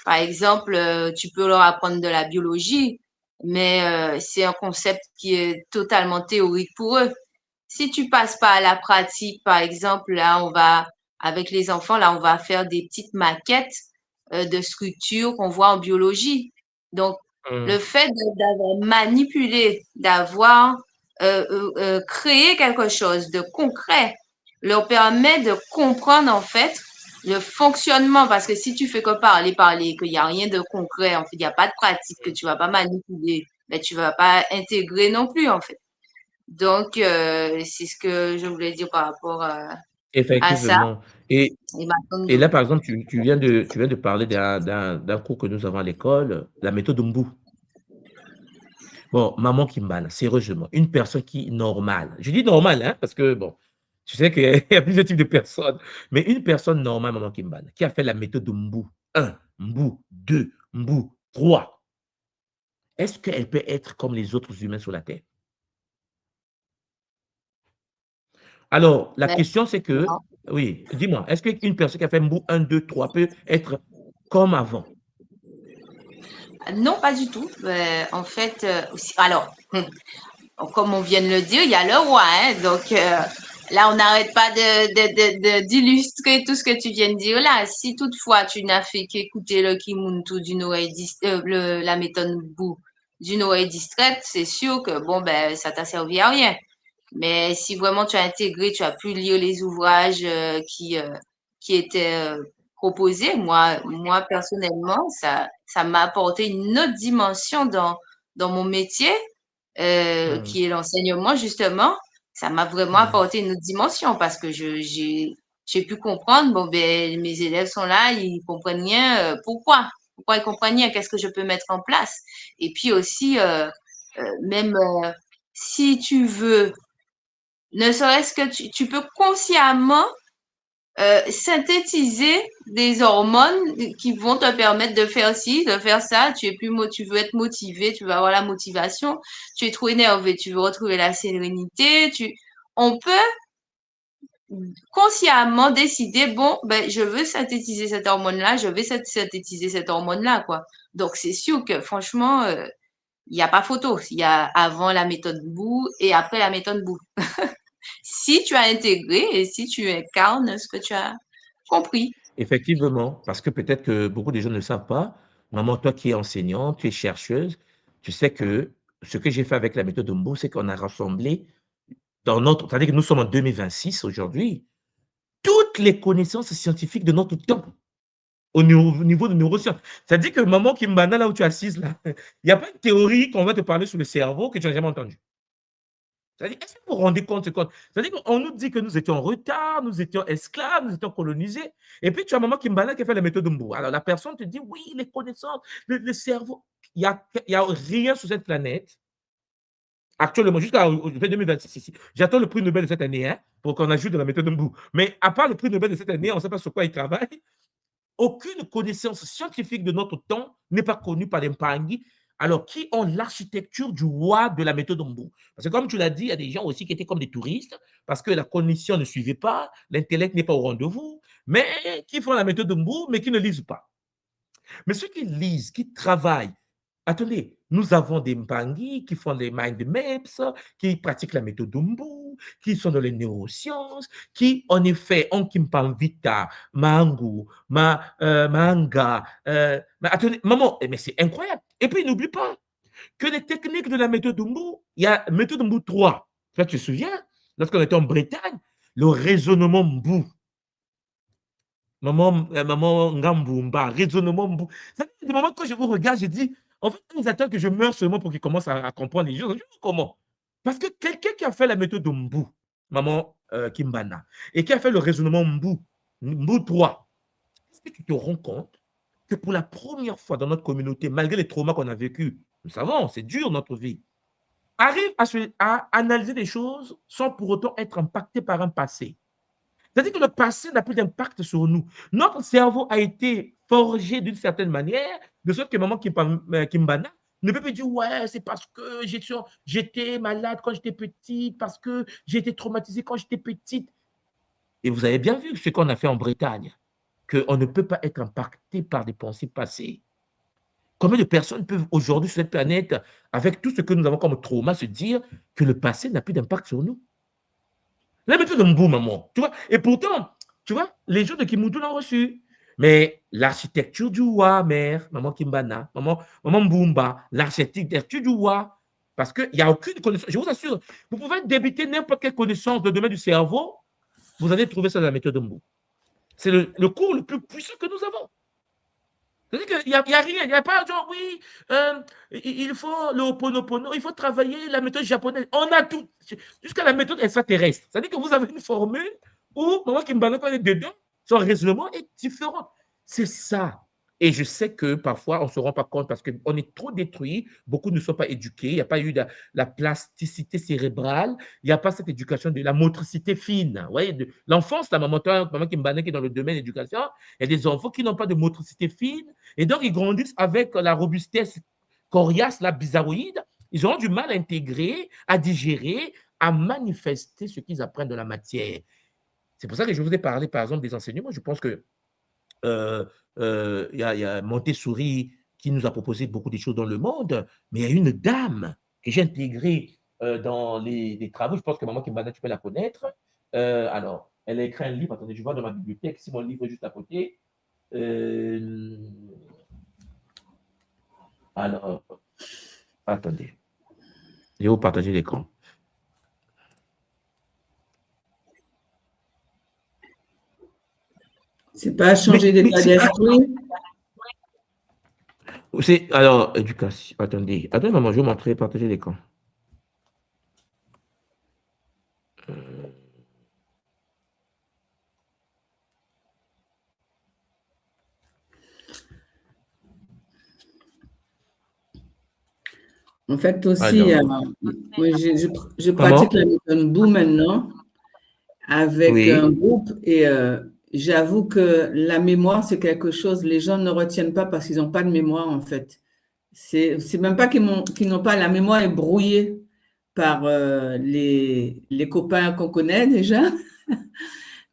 par exemple, tu peux leur apprendre de la biologie, mais c'est un concept qui est totalement théorique pour eux. Si tu passes pas à la pratique, par exemple, là, avec les enfants, là, on va faire des petites maquettes de structures qu'on voit en biologie. Donc, le
mm,
fait d'avoir manipulé, d'avoir créé quelque chose de concret leur permet de comprendre en fait le fonctionnement. Parce que si tu fais que parler, qu'il n'y a rien de concret, en fait, il n'y a pas de pratique, que tu vas pas manipuler, ben, tu vas pas intégrer non plus, en fait. Donc, c'est ce que je voulais dire par rapport à ça.
Effectivement. Et,
Et maintenant,
et là, par exemple, tu viens de parler d'un cours que nous avons à l'école, la méthode Mbu. Bon, maman Kimbana, sérieusement, une personne qui est normale. Je dis normale, hein, parce que, bon, tu sais qu'il y a plusieurs types de personnes, mais une personne normale, maman Kimbana, qui a fait la méthode Mbu 1, Mbu 2, Mbu 3, est-ce qu'elle peut être comme les autres humains sur la Terre? Alors, la
ben,
question, c'est que,
non.
oui, dis-moi, est-ce qu'une personne qui a fait Mbu 1, 2, 3 peut être comme avant?
Non, pas du tout. En fait, alors, comme on vient de le dire, il y a le roi, hein, donc là, on n'arrête pas d'illustrer tout ce que tu viens de dire là. Si toutefois tu n'as fait qu'écouter le Kimuntu d'une oreille la méthode Bou d'une oreille distraite, c'est sûr que bon ben ça t'a servi à rien. Mais si vraiment tu as intégré, tu as pu lire les ouvrages qui étaient proposés, moi personnellement, ça m'a apporté une autre dimension dans mon métier
Hmm,
qui est l'enseignement, justement, ça m'a vraiment
hmm,
apporté une autre dimension parce que j'ai pu comprendre, bon, ben, mes élèves sont là, ils comprennent rien, pourquoi ils comprennent rien, qu'est-ce que je peux mettre en place. Et puis aussi, même si tu veux, ne serait-ce que tu peux consciemment synthétiser des hormones qui vont te permettre de faire ci, de faire ça. Tu veux être motivé, tu veux avoir la motivation. Tu es trop énervé, tu veux retrouver la sérénité. On peut consciemment décider, bon, ben, je veux synthétiser cette hormone-là, je vais synthétiser cette hormone-là, quoi. Donc, c'est sûr que, franchement, il n'y a pas photo. Il y a avant la méthode Bou et après la méthode Bou. Si tu as intégré et si tu incarnes ce que tu as compris.
effectivement, parce que peut-être que beaucoup de gens ne le savent pas. Maman, toi qui es enseignante, tu es chercheuse, tu sais que ce que j'ai fait avec la méthode Mbu, c'est qu'on a rassemblé dans notre, c'est-à-dire que nous sommes en 2026 aujourd'hui, toutes les connaissances scientifiques de notre temps au niveau de neurosciences. C'est-à-dire que maman Kimbana, là où tu es assise, là, il n'y a pas de théorie qu'on va te parler sur le cerveau que tu n'as jamais entendu. C'est-à-dire, est-ce que vous vous rendez compte? C'est-à-dire qu'on nous dit que nous étions en retard, nous étions esclaves, nous étions colonisés. Et puis, tu as maman Kimbala qui a fait la méthode Mbu. Alors, la personne te dit, oui, les connaissances, le cerveau. Il y a rien sur cette planète, actuellement, jusqu'à 2026 ici. J'attends le prix Nobel de cette année hein, pour qu'on ajoute de la méthode Mbu. Mais à part le prix Nobel de cette année, on ne sait pas sur quoi il travaille. Aucune connaissance scientifique de notre temps n'est pas connue par les Mpangi, alors qui ont l'architecture du roi de la méthode Mbu. Parce que comme tu l'as dit, il y a des gens aussi qui étaient comme des touristes, parce que la cognition ne suivait pas, l'intellect n'est pas au rendez-vous, mais qui font la méthode Mbu, mais qui ne lisent pas. Mais ceux qui lisent, qui travaillent, attendez, nous avons des Mpangi qui font des mind maps, qui pratiquent la méthode Mbu, qui sont dans les neurosciences, qui, en effet, ont Kimpamvita, Mangu, Manga. Attendez, maman, mais c'est incroyable. Et puis, n'oublie pas que les techniques de la méthode Mbu, il y a méthode Mbu 3. Tu te souviens, lorsqu'on était en Bretagne, le raisonnement Mbu. Maman Ngambumba, raisonnement Mbu. C'est des moments quand je vous regarde, je dis, en fait, ils attendent que je meure seulement pour qu'ils commencent à comprendre les choses. Je dis, comment? Parce que quelqu'un qui a fait la méthode de Mbu, maman Kimbana, et qui a fait le raisonnement Mbu, Mbu 3, est-ce que tu te rends compte que pour la première fois dans notre communauté, malgré les traumas qu'on a vécus, nous savons, c'est dur notre vie, arrive à analyser des choses sans pour autant être impacté par un passé. C'est-à-dire que le passé n'a plus d'impact sur nous. Notre cerveau a été forgé d'une certaine manière, de sorte que maman Kimbana ne peut plus dire ouais, c'est parce que j'étais malade quand j'étais petite, parce que j'ai été traumatisée quand j'étais petite. Et vous avez bien vu ce qu'on a fait en Bretagne, qu'on ne peut pas être impacté par des pensées passées. Combien de personnes peuvent aujourd'hui sur cette planète, avec tout ce que nous avons comme trauma, se dire que le passé n'a plus d'impact sur nous? La méthode Mbu, maman. Tu vois? Et pourtant, tu vois, les gens de Kimuntu l'ont reçu. Mais l'architecture du roi, mère, maman Kimbana, maman Mbumba, l'architecture du roi, parce qu'il n'y a aucune connaissance. Je vous assure, vous pouvez débiter n'importe quelle connaissance de domaine du cerveau. Vous allez trouver ça dans la méthode Mbu. C'est le cours le plus puissant que nous avons. C'est-à-dire qu'il n'y a rien, il n'y a pas genre, oui, il faut le Ho'oponopono, il faut travailler la méthode japonaise. On a tout, jusqu'à la méthode extraterrestre. C'est-à-dire que vous avez une formule où, Maman Kimbana, quand on est dedans, son raisonnement est différent. C'est ça. Et je sais que parfois, on ne se rend pas compte parce qu'on est trop détruit, beaucoup ne sont pas éduqués, il n'y a pas eu la plasticité cérébrale, il n'y a pas cette éducation de la motricité fine. Vous voyez, l'enfance, la maman Kimbana qui est dans le domaine de l'éducation, il y a des enfants qui n'ont pas de motricité fine, et donc ils grandissent avec la robustesse coriace, la bizarroïde, ils auront du mal à intégrer, à digérer, à manifester ce qu'ils apprennent de la matière. C'est pour ça que je vous ai parlé, par exemple, des enseignements. Je pense que y a Montessori qui nous a proposé beaucoup de choses dans le monde, mais il y a une dame que j'ai intégrée dans les travaux. Je pense que Maman Kimbana, tu peux la connaître. Alors, elle a écrit un livre. Attendez, je vois dans ma bibliothèque, si mon livre est juste à côté. Alors, attendez. Je vais vous partager l'écran.
C'est pas changer d'état d'esprit.
Alors, éducation. Attendez, maman, je vais vous montrer, partager l'écran.
En fait, aussi, moi, je pratique la méthode Mbu maintenant avec un groupe et j'avoue que la mémoire, c'est quelque chose, les gens ne retiennent pas parce qu'ils n'ont pas de mémoire, en fait. C'est même pas qu'ils n'ont pas, la mémoire est brouillée par les copains qu'on connaît déjà,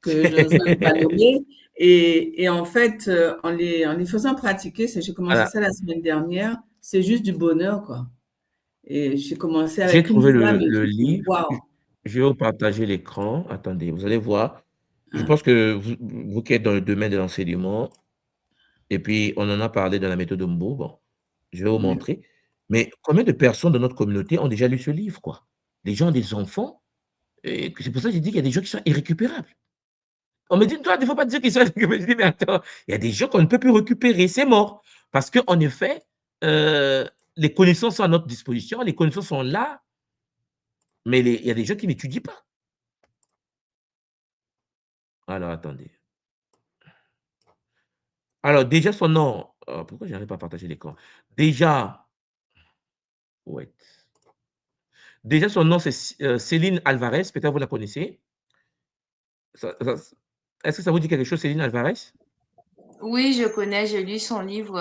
que je n'ose même pas nommer. Et en fait, en les faisant pratiquer, j'ai commencé ça la semaine dernière, c'est juste du bonheur, quoi. Et j'ai commencé avec
J'ai trouvé
femme,
le livre.
Wow.
Je vais vous partager l'écran. Attendez, vous allez voir. Je pense que vous qui êtes dans le domaine de l'enseignement, et puis on en a parlé dans la méthode Mbu, bon, je vais vous montrer. Mais combien de personnes de notre communauté ont déjà lu ce livre, quoi? Des gens, des enfants. Et c'est pour ça que j'ai dit qu'il y a des gens qui sont irrécupérables. On me dit, toi, il ne faut pas dire qu'ils sont irrécupérables. Je dis, mais attends, il y a des gens qu'on ne peut plus récupérer, c'est mort. Parce qu'en effet, les connaissances sont à notre disposition, les connaissances sont là, mais il y a des gens qui n'étudient pas. Alors, attendez. Alors, déjà, son nom. Pourquoi je n'arrive pas à partager l'écran? Déjà, ouais. Déjà, son nom, c'est Céline Alvarez. Peut-être vous la connaissez. Est-ce que ça vous dit quelque chose, Céline Alvarez?
Oui, je connais, j'ai lu son livre.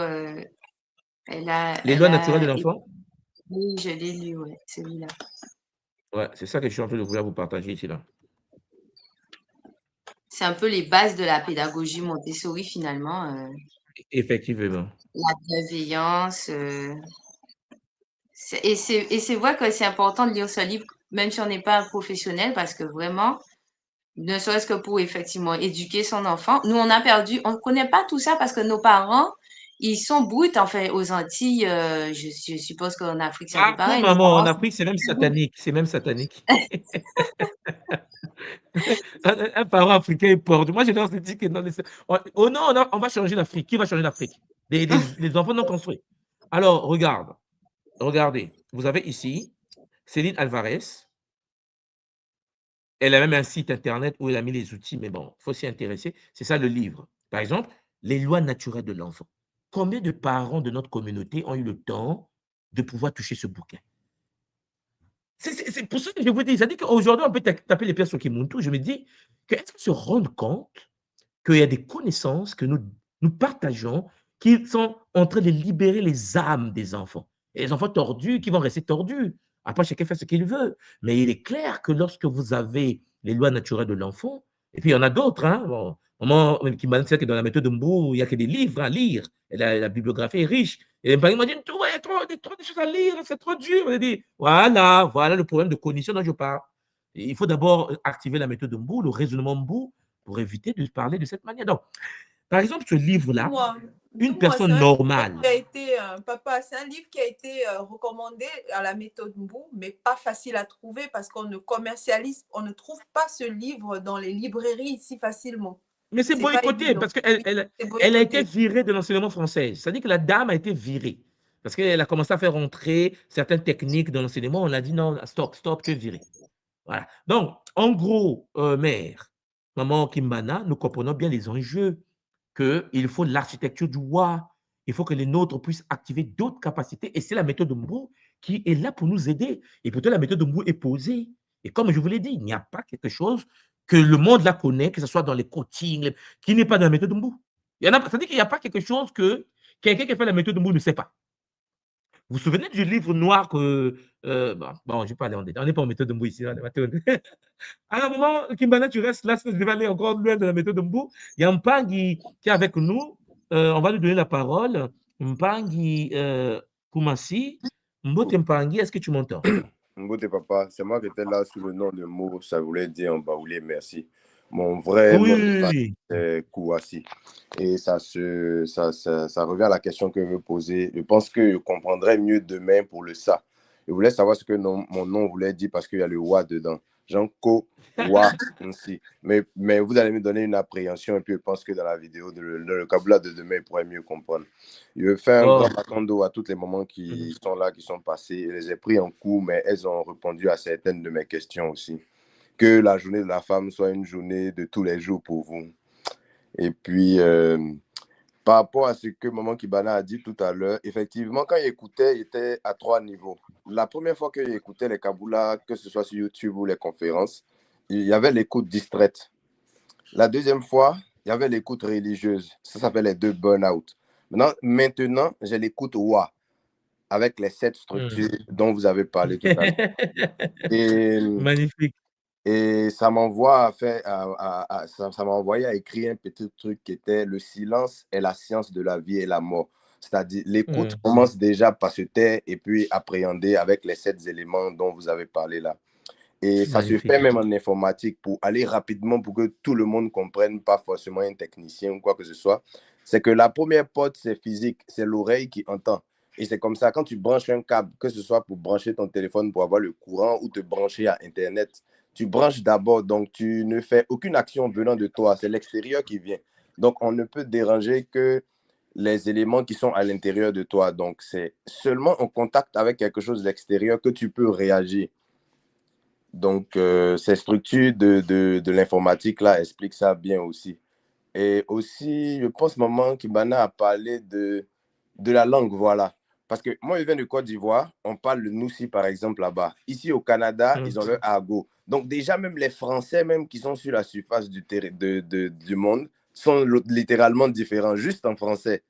Les lois naturelles de l'enfant?
Oui, je l'ai lu, ouais, celui-là.
Ouais, c'est ça que je suis en train de vouloir vous partager ici, là.
C'est un peu les bases de la pédagogie Montessori, finalement.
Effectivement.
La bienveillance. Et c'est vrai que c'est important de lire ce livre, même si on n'est pas un professionnel, parce que vraiment, ne serait-ce que pour effectivement éduquer son enfant. Nous, on ne connaît pas tout ça parce que nos parents, ils sont bruts, enfin, aux Antilles. Je suppose qu'en Afrique, c'est un peu pareil.
Maman, en Afrique, c'est même satanique. C'est même satanique. Un parent africain est porte. Moi, je leur ai dit que non, oh non, on va changer l'Afrique. Qui va changer l'Afrique? Les enfants non construits. Alors, regardez. Vous avez ici Céline Alvarez. Elle a même un site internet où elle a mis les outils, mais bon, il faut s'y intéresser. C'est ça le livre. Par exemple, les lois naturelles de l'enfant. Combien de parents de notre communauté ont eu le temps de pouvoir toucher ce bouquin? C'est pour ça que je vous dis, ça dit qu'aujourd'hui, on peut taper les pieds sur Kimuntu. Je me dis, est-ce qu'on se rend compte qu'il y a des connaissances que nous partageons qui sont en train de libérer les âmes des enfants. Et les enfants tordus qui vont rester tordus. Après, chacun fait ce qu'il veut. Mais il est clair que lorsque vous avez les lois naturelles de l'enfant, et puis il y en a d'autres, hein, bon, maman qui m'a dit que dans la méthode Mbu, il n'y a que des livres à lire. Et la bibliographie est riche. Et les parents m'ont dit, il y a trop de choses à lire, c'est trop dur. On a dit, voilà le problème de cognition dont je parle. Et il faut d'abord activer la méthode Mbu, le raisonnement Mbu, pour éviter de parler de cette manière. Donc, par exemple, ce livre-là. Une
Dis-moi, c'est
personne
un livre
normale.
qui a été, papa, c'est un livre qui a été recommandé à la méthode Mbou, mais pas facile à trouver parce qu'on ne commercialise, on ne trouve pas ce livre dans les librairies ici facilement.
Mais c'est
C'est pas
boycotté
évident.
parce qu'elle
C'est
elle a été
boycotté.
virée de l'enseignement français. C'est-à-dire que la dame a été virée parce qu'elle a commencé à faire entrer certaines techniques dans l'enseignement. On a dit non, stop, stop, tu es virée. Voilà. Donc, en gros, mère, maman Kimbana, nous comprenons bien les enjeux, qu'il faut l'architecture du roi. Il faut que les nôtres puissent activer d'autres capacités. Et c'est la méthode de Mbou qui est là pour nous aider. Et pourtant, la méthode de Mbou est posée. Et comme je vous l'ai dit, il n'y a pas quelque chose que le monde la connaît, que ce soit dans les coachings, qui n'est pas dans la méthode de Mbou. C'est-à-dire qu'il n'y a pas quelque chose que quelqu'un qui fait la méthode de Mbou ne sait pas. Vous vous souvenez du livre noir que. Bon, je ne vais pas aller en détail. On n'est pas en méthode de Mbou ici. Là, à un moment, Kimbana, tu restes là, je vais aller encore loin de la méthode de Mbou. Il y a Mpangi qui est avec nous. On va lui donner la parole. Mpangi Koumassi. Mbote Mpangi, est-ce que tu m'entends?
Mbote papa, c'est moi qui étais là sous le nom de Mo, ça voulait dire en baoulé, merci. Mon vrai nom de famille, c'est Kouassi. Et ça revient à la question que je veux poser. Je pense que je comprendrai mieux demain pour le ça. Je voulais savoir ce que mon nom voulait dire parce qu'il y a le wa dedans. Jean Ko Wa ainsi. Mais vous allez me donner une appréhension et puis je pense que dans la vidéo, le vocabulaire de demain, il pourrait mieux comprendre. Je fais un grand attendo à tous les moments qui sont là, qui sont passés. Je les ai pris en cours, mais elles ont répondu à certaines de mes questions aussi. Que la journée de la femme soit une journée de tous les jours pour vous. Et puis, par rapport à ce que Maman Kibana a dit tout à l'heure, effectivement, quand il écoutait, il était à 3 niveaux. La première fois qu'il écoutait les Kaboula, que ce soit sur YouTube ou les conférences, il y avait l'écoute distraite. La deuxième fois, il y avait l'écoute religieuse. Ça fait les 2 burn-out. Maintenant, j'ai l'écoute WA, avec les 7 structures dont vous avez parlé tout à l'heure.
Magnifique.
Et ça m'envoie ça m'a envoyé à écrire un petit truc qui était « Le silence est la science de la vie et la mort ». C'est-à-dire, l'écoute commence déjà par se taire et puis appréhender avec les 7 éléments dont vous avez parlé là. Et ça se fait même en informatique pour aller rapidement pour que tout le monde comprenne, pas forcément un technicien ou quoi que ce soit. C'est que la première porte, c'est physique, c'est l'oreille qui entend. Et c'est comme ça, quand tu branches un câble, que ce soit pour brancher ton téléphone pour avoir le courant ou te brancher à Internet, tu branches d'abord, donc tu ne fais aucune action venant de toi, c'est l'extérieur qui vient. Donc, on ne peut déranger que les éléments qui sont à l'intérieur de toi. Donc, c'est seulement en contact avec quelque chose d'extérieur que tu peux réagir. Donc, ces structures de l'informatique là expliquent ça bien aussi. Et aussi, je pense, Maman Kibana a parlé de la langue, voilà. Parce que moi, je viens de Côte d'Ivoire, on parle le Noussi, par exemple, là-bas. Ici, au Canada, ils ont le Argot. Donc, déjà, même les Français, même qui sont sur la surface du monde, sont littéralement différents, juste en français.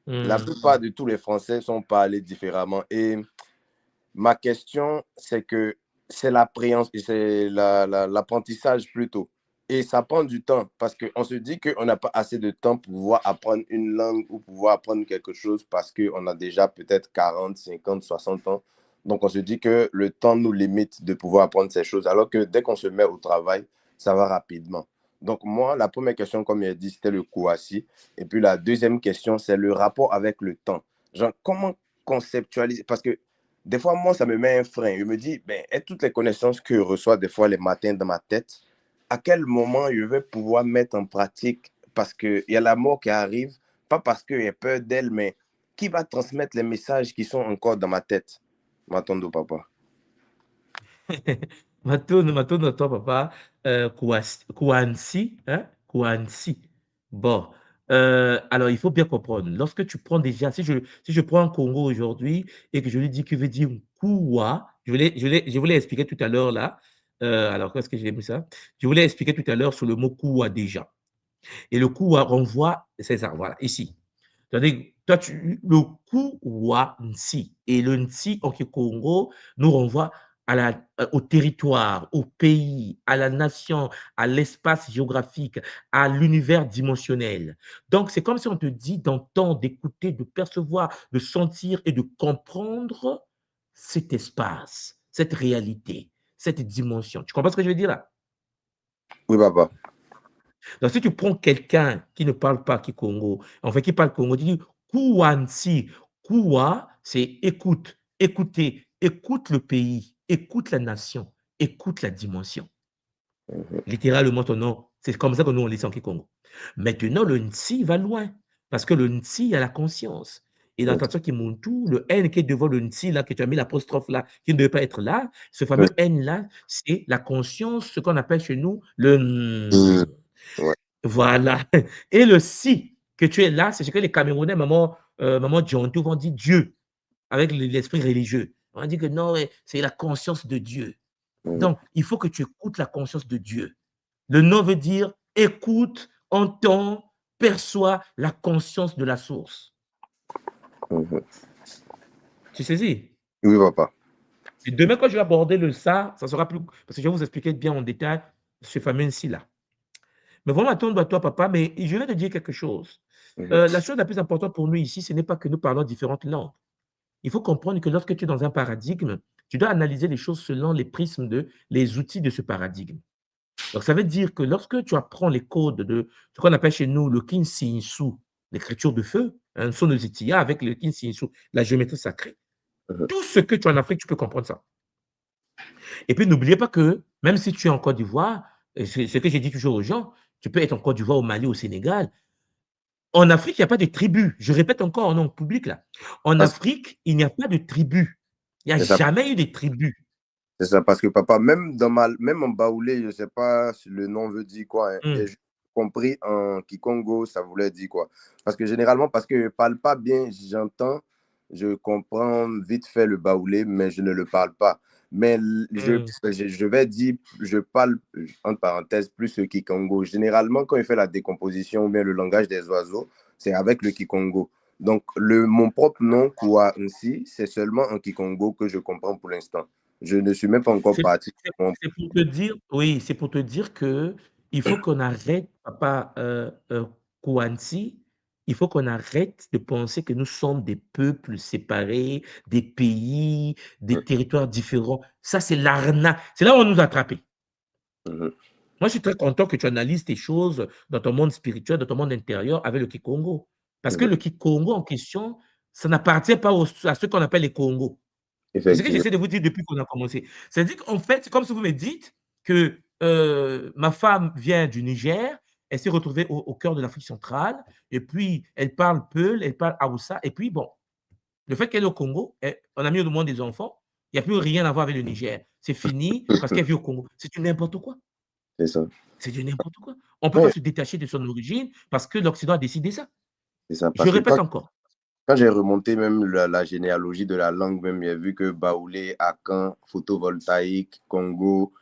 La plupart de tous les Français sont parlés différemment. Et ma question, c'est que c'est l'apprentissage plutôt. Et ça prend du temps parce qu'on se dit qu'on n'a pas assez de temps pour pouvoir apprendre une langue ou pouvoir apprendre quelque chose parce qu'on a déjà peut-être 40, 50, 60 ans. Donc, on se dit que le temps nous limite de pouvoir apprendre ces choses alors que dès qu'on se met au travail, ça va rapidement. Donc, moi, la première question, comme il a dit, c'était le Kouassi. Et puis, la deuxième question, c'est le rapport avec le temps. Genre, comment conceptualiser? Parce que des fois, moi, ça me met un frein. Je me dis, toutes les connaissances que je reçois des fois les matins dans ma tête, à quel moment je vais pouvoir mettre en pratique? Parce qu'il y a la mort qui arrive, pas parce que j'ai peur d'elle, mais qui va transmettre les messages qui sont encore dans ma tête? M'attendons, papa.
Matono, toi, papa. Kouansi, hein? Kouansi. Bon. Alors, il faut bien comprendre. Lorsque tu prends déjà, si je prends un Congo aujourd'hui et que je lui dis que veut dire Koua, je voulais expliquer tout à l'heure là. Alors, qu'est-ce que j'ai mis ça? Je voulais expliquer tout à l'heure sur le mot Koua déjà. Et le Koua renvoie, c'est ça, voilà, ici. C'est-à-dire, toi, le Koua Nsi et le Nsi en Congo nous renvoie au territoire, au pays, à la nation, à l'espace géographique, à l'univers dimensionnel. Donc, c'est comme si on te dit d'entendre, d'écouter, de percevoir, de sentir et de comprendre cet espace, cette réalité, cette dimension. Tu comprends ce que je veux dire là?
Oui, papa.
Donc, si tu prends quelqu'un qui ne parle pas Kikongo, en fait, qui parle Congo, tu dis Kouanti. Koua, c'est écoute, écouter, écoute le pays, écoute la nation, écoute la dimension. Littéralement, ton nom, c'est comme ça que nous, on lit en Kikongo. Maintenant, le Nti va loin, parce que le Nti a la conscience. Et dans la traduction Kimuntu, le N qui est devant le Nti, là, que tu as mis l'apostrophe là, qui ne devait pas être là, ce fameux N-là, c'est la conscience, ce qu'on appelle chez nous le N. Voilà. Et le Si que tu es là, c'est ce que les Camerounais, maman Dionto, vont dire Dieu, avec l'esprit religieux. On va dire que non, c'est la conscience de Dieu. Donc, il faut que tu écoutes la conscience de Dieu. Le nom veut dire écoute, entends, perçois la conscience de la source. Tu saisis?
Oui, papa.
Et demain, quand je vais aborder le ça sera plus. Parce que je vais vous expliquer bien en détail ce fameux si-là. Mais vraiment, attends à toi, papa, mais je vais te dire quelque chose. La chose la plus importante pour nous ici, ce n'est pas que nous parlons différentes langues. Il faut comprendre que lorsque tu es dans un paradigme, tu dois analyser les choses selon les prismes les outils de ce paradigme. Donc, ça veut dire que lorsque tu apprends les codes de ce qu'on appelle chez nous le Kinsinsu, l'écriture de feu, un sonozitia avec le Kinsinsu, la géométrie sacrée, tout ce que tu as en Afrique, tu peux comprendre ça. Et puis, n'oubliez pas que même si tu es en Côte d'Ivoire, c'est ce que j'ai dit toujours aux gens, tu peux être en Côte d'Ivoire, au Mali, au Sénégal. En Afrique, il n'y a pas de tribu. Je répète encore en nom public là. En Afrique, il n'y a pas de tribu. Il n'y a jamais eu de tribu.
C'est ça, parce que papa, même en baoulé, je ne sais pas si le nom veut dire quoi. Hein, j'ai compris en Kikongo, ça voulait dire quoi. Parce que généralement, parce que je ne parle pas bien, j'entends, je comprends vite fait le baoulé, mais je ne le parle pas. Mais je vais dire, je parle, entre parenthèses, plus le Kikongo. Généralement, quand il fait la décomposition ou bien le langage des oiseaux, c'est avec le Kikongo. Donc, mon propre nom, Koua Nsi, c'est seulement en Kikongo que je comprends pour l'instant. Je ne suis même pas encore parti.
C'est pour te dire, oui, c'est pour te dire que il faut qu'on arrête, papa Kouanti, il faut qu'on arrête de penser que nous sommes des peuples séparés, des pays, des territoires différents. Ça, c'est l'arnaque. C'est là où on nous a attrapés. Moi, je suis très content que tu analyses tes choses dans ton monde spirituel, dans ton monde intérieur avec le Kikongo. Parce que le Kikongo en question, ça n'appartient pas à ceux qu'on appelle les Congos. C'est ce que j'essaie de vous dire depuis qu'on a commencé. C'est-à-dire qu'en fait, c'est comme si vous me dites que ma femme vient du Niger, elle s'est retrouvée au cœur de l'Afrique centrale, et puis elle parle Peul, elle parle Haoussa, et puis bon, le fait qu'elle est au Congo, on a mis au monde des enfants, il n'y a plus rien à voir avec le Niger. C'est fini parce qu'elle vit au Congo. C'est du n'importe quoi.
C'est ça.
C'est du n'importe quoi. On ne peut pas se détacher de son origine parce que l'Occident a décidé ça.
C'est ça.
Je répète encore.
Quand j'ai remonté même la généalogie de la langue, même j'ai vu que Baoulé, Akan, photovoltaïque, Congo,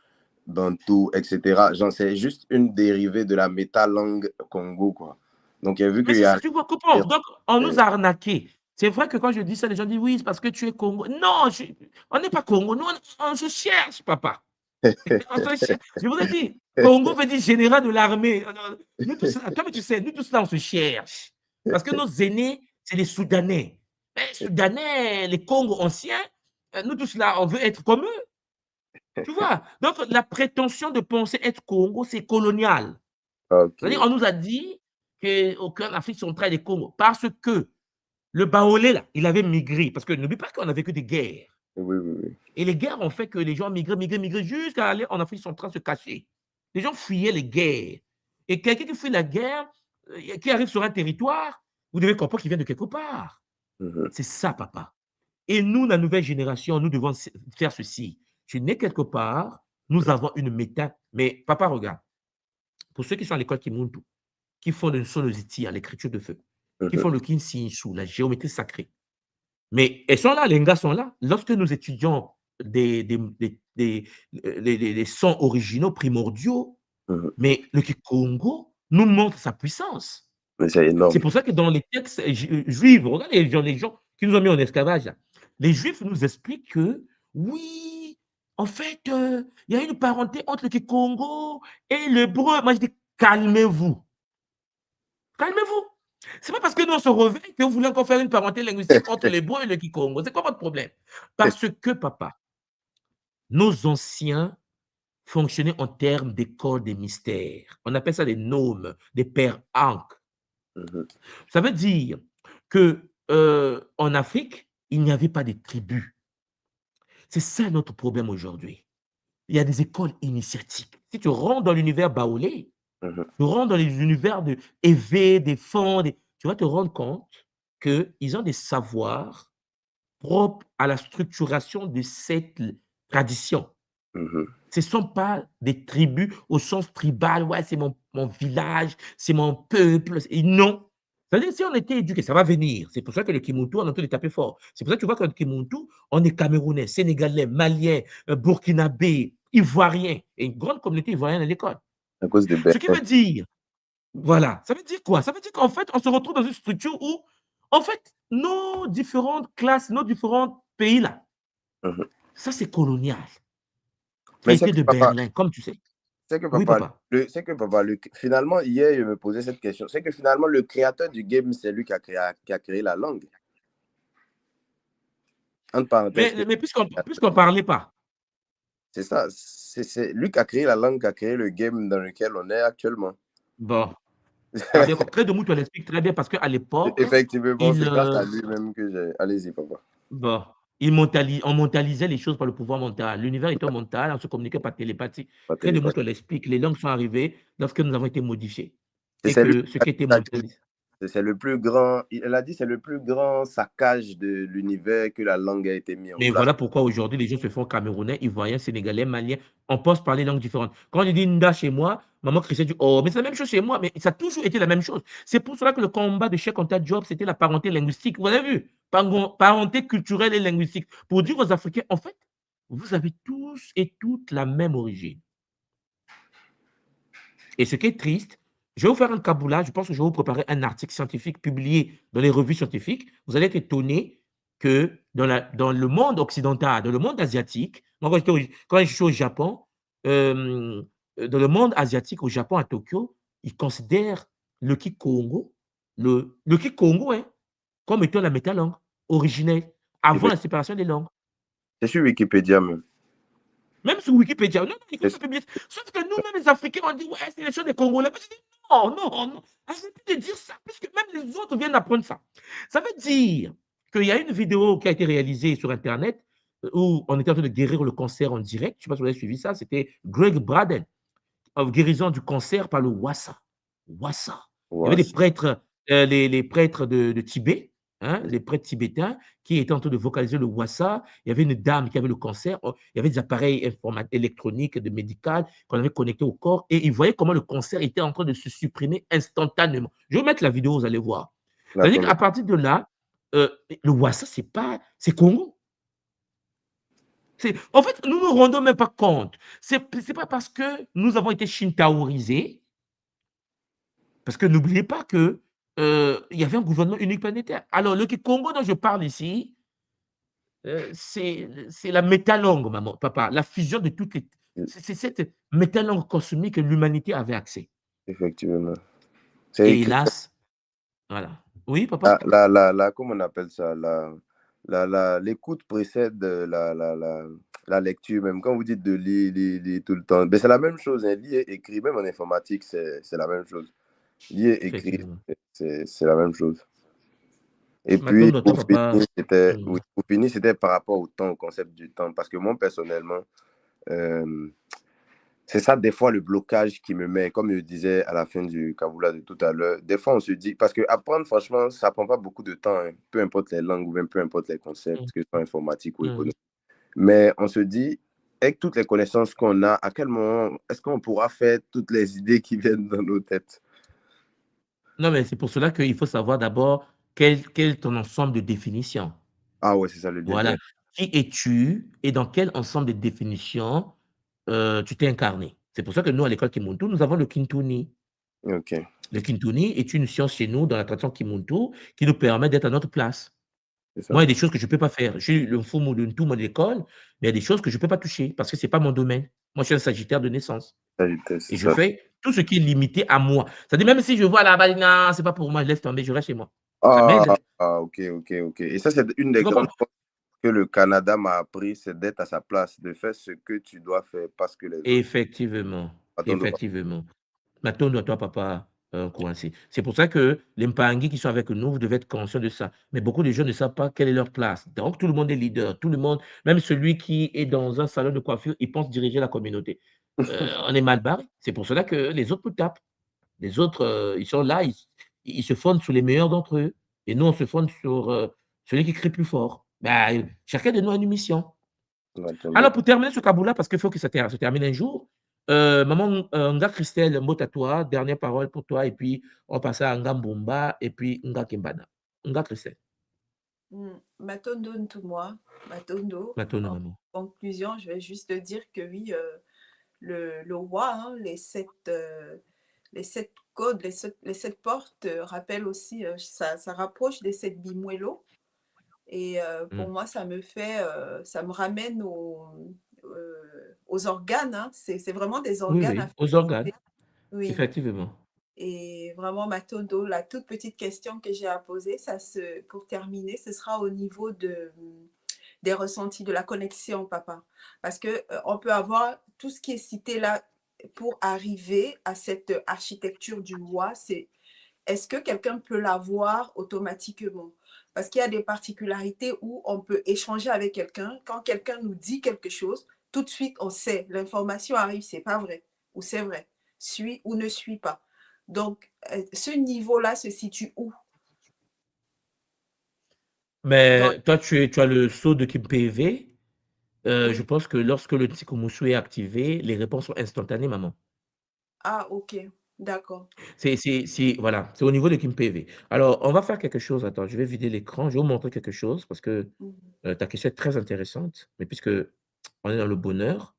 Bantou, etc. J'en sais juste une dérivée de la métalangue Congo, quoi. Donc, il y a vu qu'il y a...
Tu vois, comprends. Donc, on nous a arnaqués. C'est vrai que quand je dis ça, les gens disent oui, c'est parce que tu es Congo. Non, on n'est pas Congo. Nous, on se cherche, papa. Je vous ai dit, Congo veut dire général de l'armée. Nous tous, toi, mais tu sais, nous tous là, on se cherche. Parce que nos aînés, c'est les Soudanais. Les Soudanais, les Congos anciens, nous tous là, on veut être comme eux. Tu vois? Donc, la prétention de penser être Congo, c'est colonial. C'est-à-dire, on nous a dit qu'au cœur de l'Afrique centrale des Congo, parce que le Baolé, là, il avait migré. Parce que n'oublie pas qu'on a vécu des guerres.
Oui.
Et les guerres ont fait que les gens migraient jusqu'à aller en Afrique centrale se cacher. Les gens fuyaient les guerres. Et quelqu'un qui fuit la guerre, qui arrive sur un territoire, vous devez comprendre qu'il vient de quelque part. C'est ça, papa. Et nous, la nouvelle génération, nous devons faire ceci. Tu nais quelque part, nous avons une méta. Mais papa, regarde. Pour ceux qui sont à l'école Kimuntu, qui font le sonositi, l'écriture de feu, qui font le kinsinsu, la géométrie sacrée. Mais elles sont là, les gars sont là. Lorsque nous étudions les sons originaux, primordiaux, mais le Kikongo nous montre sa puissance.
C'est énorme.
C'est pour ça que dans les textes juifs, regardez les gens qui nous ont mis en esclavage, là, les juifs nous expliquent que oui, en fait, il y a une parenté entre le Kikongo et l'hébreu. Moi, je dis, calmez-vous. Calmez-vous. C'est pas parce que nous on se réveille que vous voulez encore faire une parenté linguistique entre l'hébreu et le Kikongo. C'est quoi votre problème? Parce que, papa, nos anciens fonctionner en termes d'école des mystères. On appelle ça des gnomes, des pères Ankh. Ça veut dire que en Afrique, il n'y avait pas de tribus. C'est ça notre problème aujourd'hui. Il y a des écoles initiatiques. Si tu rentres dans l'univers baoulé, tu rentres dans les univers de Évé, des fonds, tu vas te rendre compte qu'ils ont des savoirs propres à la structuration de cette tradition. Ce ne sont pas des tribus au sens tribal, ouais, c'est mon village, c'est mon peuple. Non. C'est-à-dire, si on était éduqué, ça va venir. C'est pour ça que le Kimuntu, on est en train de taper fort. C'est pour ça que tu vois que le Kimuntu, on est Camerounais, Sénégalais, Maliens, Burkinabé, Ivoiriens, et une grande communauté ivoirienne à l'école.
À cause des
Ce qui veut dire, voilà, ça veut dire quoi? Ça veut dire qu'en fait, on se retrouve dans une structure où, en fait, nos différentes classes, nos différents pays là, ça c'est colonial.
Mais
Traité de Berlin, comme tu sais.
C'est que
Oui,
papa,
papa.
Finalement, hier, je me posais cette question. C'est que finalement, le créateur du game, c'est lui qui a créé la langue. Entre parenthèses.
Mais puisqu'on parlait pas.
C'est ça. C'est lui qui a créé la langue, qui a créé le game dans lequel on est actuellement.
Bon. Très de Mouton l'explique très bien parce qu'à l'époque.
Effectivement, c'est grâce à lui-même que j'ai. Allez-y, papa.
Bon. On mentalisait les choses par le pouvoir mental. L'univers étant mental, on se communiquait par télépathie. Très de Mouton l'explique. Les langues sont arrivées lorsque nous avons été modifiés. Et que ce qui était mentalisé.
C'est le plus grand, elle a dit, c'est le plus grand saccage de l'univers que la langue a été mise en place.
Mais voilà pourquoi aujourd'hui les gens se font camerounais, ivoiriens, sénégalais, maliens. On pense parler langues différentes. Quand je dis Nda chez moi, maman Christian dit oh, mais c'est la même chose chez moi, mais ça a toujours été la même chose. C'est pour cela que le combat de Cheikh Anta Diop, c'était la parenté linguistique. Vous avez vu? Parenté culturelle et linguistique. Pour dire aux Africains, en fait, vous avez tous et toutes la même origine. Et ce qui est triste, je vais vous faire un kaboula, je pense que je vais vous préparer un article scientifique publié dans les revues scientifiques. Vous allez être étonné que dans le monde occidental, dans le monde asiatique, moi quand je suis au Japon, dans le monde asiatique, au Japon, à Tokyo, ils considèrent le Kikongo, le Kikongo, hein, comme étant la métalangue originelle, avant la séparation des langues.
C'est sur Wikipédia même.
Même sur Wikipédia. Non, sauf que nous-mêmes, les Africains, on dit, ouais, c'est les choses des Congolais. Mais je dis, non. Arrêtez de dire ça, puisque même les autres viennent d'apprendre ça. Ça veut dire qu'il y a une vidéo qui a été réalisée sur Internet où on était en train de guérir le cancer en direct. Je ne sais pas si vous avez suivi ça. C'était Greg Braden, guérison du cancer par le Wassa. Wassa. Il y avait des prêtres, les prêtres de Tibet. Hein, les prêtres tibétains qui étaient en train de vocaliser le Wassa. Il y avait une dame qui avait le cancer. Il y avait des appareils électroniques, de médical qu'on avait connectés au corps et ils voyaient comment le cancer était en train de se supprimer instantanément. Je vais mettre la vidéo, vous allez voir. C'est-à-dire qu'à partir de là, le Wassa, c'est Congo. En fait, nous ne nous rendons même pas compte. Ce n'est pas parce que nous avons été shintaorisés, parce que n'oubliez pas que il y avait un gouvernement unique planétaire. Alors, le Congo dont je parle ici, c'est la métalangue, maman, papa, la fusion de toutes les... C'est cette métalangue cosmique que l'humanité avait accès.
Effectivement.
Et hélas, voilà. Oui, papa?
Comment on appelle ça? L'écoute précède la lecture, même quand vous dites de lire tout le temps. C'est la même chose, hein. Lire et écrire, même en informatique, c'est la même chose. Lire et écrire, c'est la même chose. Et puis, pour finir, c'était par rapport au temps, au concept du temps. Parce que moi, personnellement, c'est ça, des fois, le blocage qui me met, comme je disais à la fin du kaboula de tout à l'heure, des fois, on se dit, parce que apprendre, franchement, ça ne prend pas beaucoup de temps, hein, peu importe les langues ou même peu importe les concepts, que ce soit informatique ou économique. Mais on se dit, avec toutes les connaissances qu'on a, à quel moment est-ce qu'on pourra faire toutes les idées qui viennent dans nos têtes?
Non, mais c'est pour cela qu'il faut savoir d'abord quel est ton ensemble de définitions.
Ah ouais, c'est ça le lien.
Voilà. Qui es-tu et dans quel ensemble de définitions tu t'es incarné? C'est pour ça que nous, à l'école Kimuntu, nous avons le Kintuni.
Ok.
Le Kintuni est une science chez nous, dans la tradition Kimuntu, qui nous permet d'être à notre place. Moi, il y a des choses que je ne peux pas faire. J'ai eu le Mfumu de Ntouma de l'école, mais il y a des choses que je ne peux pas toucher parce que ce n'est pas mon domaine. Moi, je suis un Sagittaire de naissance. Et je fais tout ce qui est limité à moi. C'est-à-dire, même si je vois là-bas, non, ce n'est pas pour moi, je laisse tomber, je reste chez moi.
Ah, ok. Et ça, c'est une des grandes forces. que le Canada m'a appris, c'est d'être à sa place, de faire ce que tu dois faire parce que les autres...
Effectivement.
Matondo.
Effectivement. Matondo, toi, papa, coincé. C'est pour ça que les Mpangi qui sont avec nous, vous devez être conscients de ça. Mais beaucoup de gens ne savent pas quelle est leur place. Donc, tout le monde est leader. Tout le monde, même celui qui est dans un salon de coiffure, il pense diriger la communauté. On est mal barré. C'est pour cela que les autres nous tapent. Les autres, ils sont là, ils se fondent sur les meilleurs d'entre eux. Et nous, on se fonde sur celui qui crie plus fort. Ben, chacun de nous a une mission.
Matondo.
Alors, pour terminer ce Kaboula, parce qu'il faut que ça se termine un jour, maman Nga Christelle, mot à toi, dernière parole pour toi, et puis on passe à Nga Mbumba, et puis Nga Kimbana. Nga Christelle,
Matondo Ntumwa, Matondo.
Matondo,
En
maman.
conclusion, je vais juste te dire que oui, le roi, hein, les sept codes, les sept portes rappellent aussi, ça rapproche des sept bimuelo. Et pour moi, ça me ramène aux organes. Hein. C'est vraiment des
Oui,
organes
oui,
à
aux organes,
oui.
effectivement.
Et vraiment, Matondo, la toute petite question que j'ai à poser, pour terminer, ce sera au niveau des ressentis, de la connexion, papa. Parce qu'on peut avoir tout ce qui est cité là pour arriver à cette architecture du roi. Est-ce que quelqu'un peut l'avoir automatiquement? Parce qu'il y a des particularités où on peut échanger avec quelqu'un. Quand quelqu'un nous dit quelque chose, tout de suite, on sait. L'information arrive, c'est pas vrai ou c'est vrai. Suis ou ne suis pas. Donc, ce niveau-là se situe où?
Mais toi, tu as le saut de Kimpévé.
Oui.
Je pense que lorsque le Tsikomusu est activé, les réponses sont instantanées, maman.
Ah, ok. D'accord.
Voilà, c'est au niveau de Kimpévé. Alors, on va faire quelque chose. Attends, je vais vider l'écran. Je vais vous montrer quelque chose parce que ta question est très intéressante. Mais puisque on est dans le bonheur,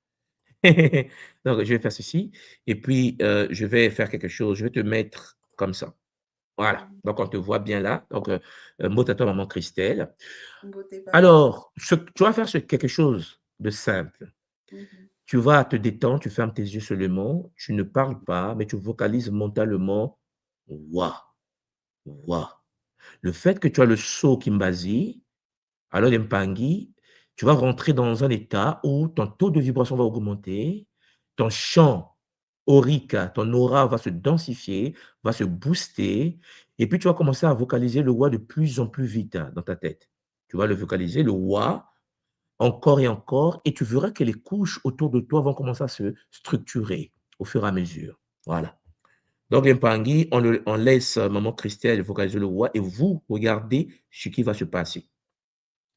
donc je vais faire ceci. Et puis, je vais faire quelque chose. Je vais te mettre comme ça. Voilà. Donc, on te voit bien là. Donc, mot à toi, maman Christelle.
Beauté, papa.
Alors, tu vas faire quelque chose de simple. Tu vas te détendre, tu fermes tes yeux seulement, tu ne parles pas, mais tu vocalises mentalement wa, wa. Le fait que tu as le saut Kimbazi, alors l'Empangi, tu vas rentrer dans un état où ton taux de vibration va augmenter, ton champ aurique, ton aura va se densifier, va se booster, et puis tu vas commencer à vocaliser le wa de plus en plus vite dans ta tête. Tu vas le vocaliser, le wa, encore et tu verras que les couches autour de toi vont commencer à se structurer au fur et à mesure. Voilà. Donc, Mpangi, on laisse maman Christelle vocaliser le roi et vous regardez ce qui va se passer.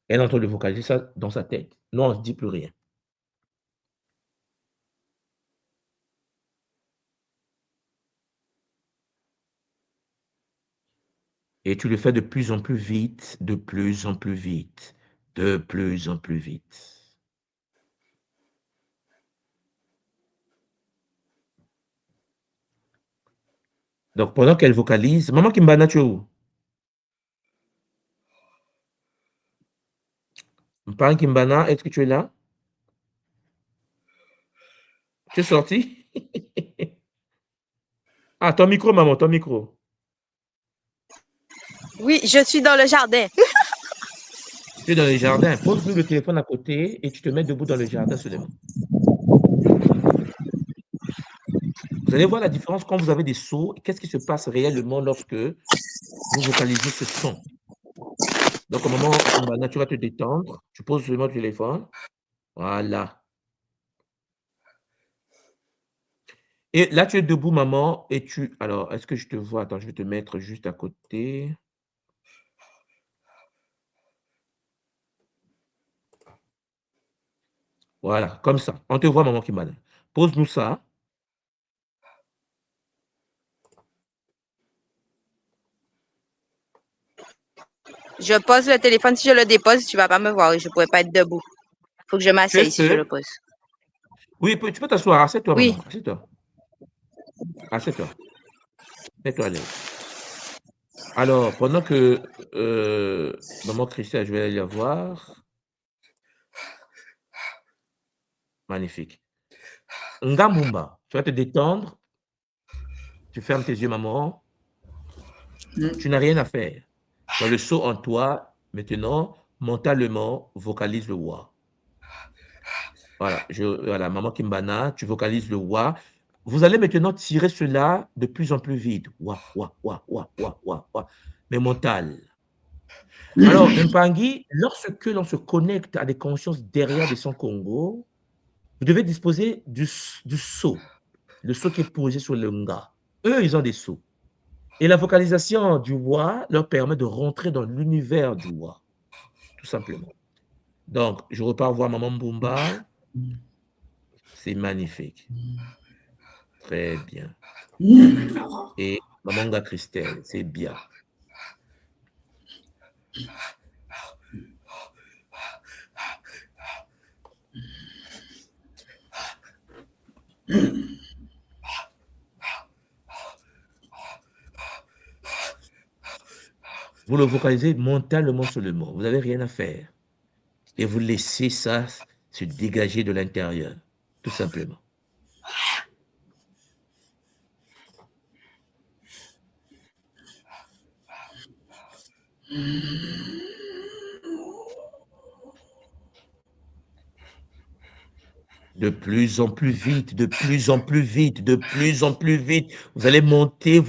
Elle est en train de vocaliser ça dans sa tête. Non, on ne se dit plus rien. Et tu le fais de plus en plus vite, de plus en plus vite, de plus en plus vite. Donc, pendant qu'elle vocalise, maman Kimbana, tu es où? Maman Kimbana, est-ce que tu es là? Tu es sorti? Ah, ton micro, maman, ton micro.
Oui, je suis dans le jardin.
Tu es dans le jardin. Pose-nous le téléphone à côté et tu te mets debout dans le jardin seulement. Vous allez voir la différence quand vous avez des sauts. Qu'est-ce qui se passe réellement lorsque vous vocalisez ce son? Donc, au moment où tu vas te détendre, tu poses seulement le téléphone. Voilà. Et là, tu es debout, maman, et tu... Alors, est-ce que je te vois? Attends, je vais te mettre juste à côté. Voilà, comme ça. On te voit, maman Kimbana. Pose-nous ça.
Je pose le téléphone. Si je le dépose, tu ne vas pas me voir et je ne pourrai pas être debout. Il faut que je m'asseye si je le pose.
Oui, tu peux t'asseoir. Assieds-toi,
oui.
Maman. Assieds-toi. Assieds-toi. Mets-toi à l'aise. Alors, pendant que maman Christelle, je vais aller la voir. Magnifique. Ngamumba, tu vas te détendre. Tu fermes tes yeux, maman. Tu n'as rien à faire. Tu as le saut en toi. Maintenant, mentalement, vocalise le wa. Voilà, Maman Kimbana, tu vocalises le wa. Vous allez maintenant tirer cela de plus en plus vite. Wa, wa, wa, wa, wa, wa, wa. Mais mental. Alors, Mpangi, lorsque l'on se connecte à des consciences derrière des sons Congo, vous devez disposer du sceau. Le sceau qui est posé sur le nga. Eux, ils ont des sceaux. Et la vocalisation du wa leur permet de rentrer dans l'univers du wa. Tout simplement. Donc, je repars voir Maman Mbumba. C'est magnifique. Très bien. Et Maman Nga Christelle, c'est bien. Vous le vocalisez mentalement seulement. Vous n'avez rien à faire. Et vous laissez ça se dégager de l'intérieur. Tout simplement. De plus en plus vite, de plus en plus vite, de plus en plus vite. Vous allez monter,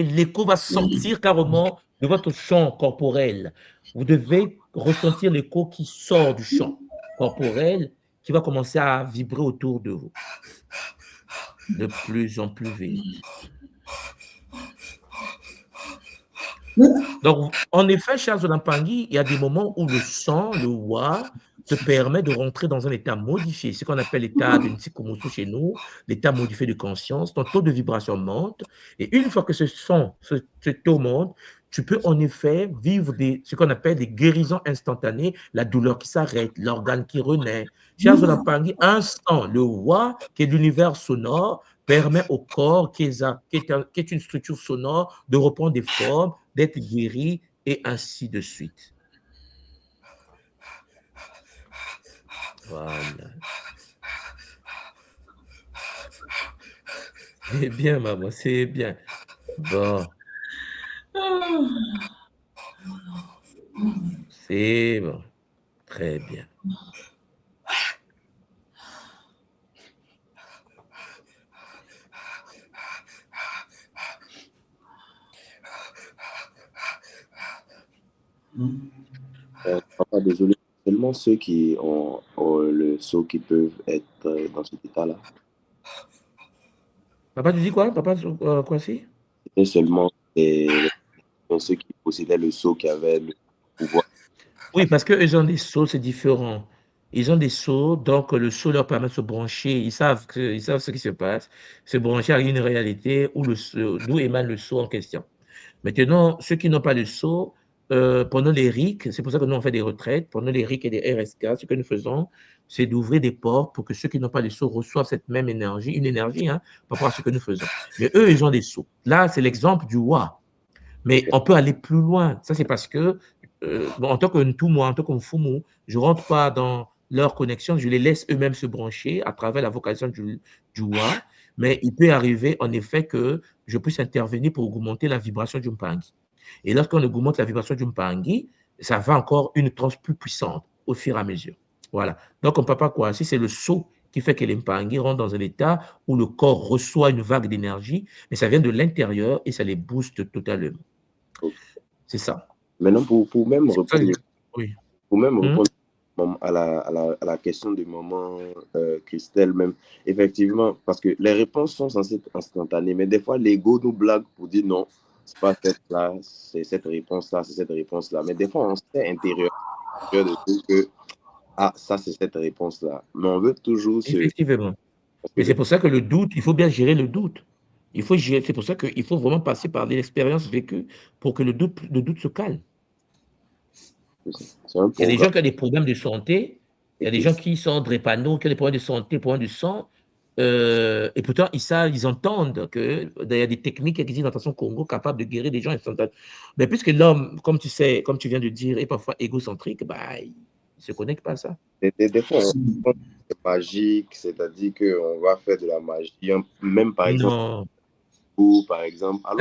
l'écho va sortir carrément de votre champ corporel. Vous devez ressentir l'écho qui sort du champ corporel, qui va commencer à vibrer autour de vous. De plus en plus vite. Donc, en effet, cher Zolampangi, il y a des moments où le sang, le wa, te permet de rentrer dans un état modifié, ce qu'on appelle l'état de Nsikomosu chez nous, l'état modifié de conscience, ton taux de vibration monte, et une fois que ce taux monte, tu peux en effet vivre ce qu'on appelle des guérisons instantanées, la douleur qui s'arrête, l'organe qui renaît. Cher Zolampangi, instant, le wa, qui est l'univers sonore, permet au corps, qui est une structure sonore, de reprendre des formes, d'être guéri, et ainsi de suite. Voilà. C'est bien, maman, c'est bien. Bon. C'est bon. Très bien.
Papa, désolé, seulement ceux qui ont le sceau qui peuvent être dans cet état-là.
Papa, tu dis quoi? Papa, quoi si?
C'était seulement ceux qui possédaient le sceau qui avaient le pouvoir.
Oui, parce qu'eux ont des sceaux, c'est différent. Ils ont des sceaux, donc le sceau leur permet de se brancher. Ils savent ce qui se passe, se brancher à une réalité d'où émane le sceau en question. Maintenant, ceux qui n'ont pas de sceau, pendant les RIC, c'est pour ça que nous on fait des retraites, pendant les RIC et des RSK, ce que nous faisons, c'est d'ouvrir des portes pour que ceux qui n'ont pas de sceau reçoivent cette même énergie, une énergie par rapport à ce que nous faisons. Mais eux, ils ont des sceaux. Là, c'est l'exemple du wa. Mais on peut aller plus loin. Ça, c'est parce que, en tant que Ntoumou, en tant que Mfumu, je ne rentre pas dans leur connexion, je les laisse eux-mêmes se brancher à travers la vocation du wa. Mais il peut arriver, en effet, que je puisse intervenir pour augmenter la vibration du Mpangi. Et lorsqu'on augmente la vibration du Mpangi, ça va encore une tranche plus puissante au fur et à mesure. Voilà. Donc, on ne peut pas quoi. Si c'est le saut qui fait que les Mpangi rentrent dans un état où le corps reçoit une vague d'énergie, mais ça vient de l'intérieur et ça les booste totalement. C'est ça.
Maintenant, pour même répondre,
oui.
Pour même répondre à la question de maman Christelle, même, effectivement, parce que les réponses sont censées être instantanées, mais des fois, l'ego nous blague pour dire non, c'est pas cette-là, c'est cette réponse-là, c'est cette réponse-là. Mais des fois, on sait intérieur de tout que ça, c'est cette réponse-là. Mais on veut toujours
Effectivement. Mais c'est pour ça que le doute, il faut bien gérer le doute. C'est pour ça qu'il faut vraiment passer par l'expérience vécue pour que le doute se calme. Il y a des gens qui ont des problèmes de santé, il y a des gens qui sont drépano, qui ont des problèmes de santé, problèmes de sang, et pourtant ils entendent qu'il y a des techniques qui existent dans la façon Congo capables de guérir des gens instantanément. Mais puisque l'homme, comme tu sais, comme tu viens de dire, est parfois égocentrique, il ne se connecte pas à ça.
Des fois, c'est magique, c'est-à-dire qu'on va faire de la magie, même par exemple.
Non.
Ou par exemple.
Alors,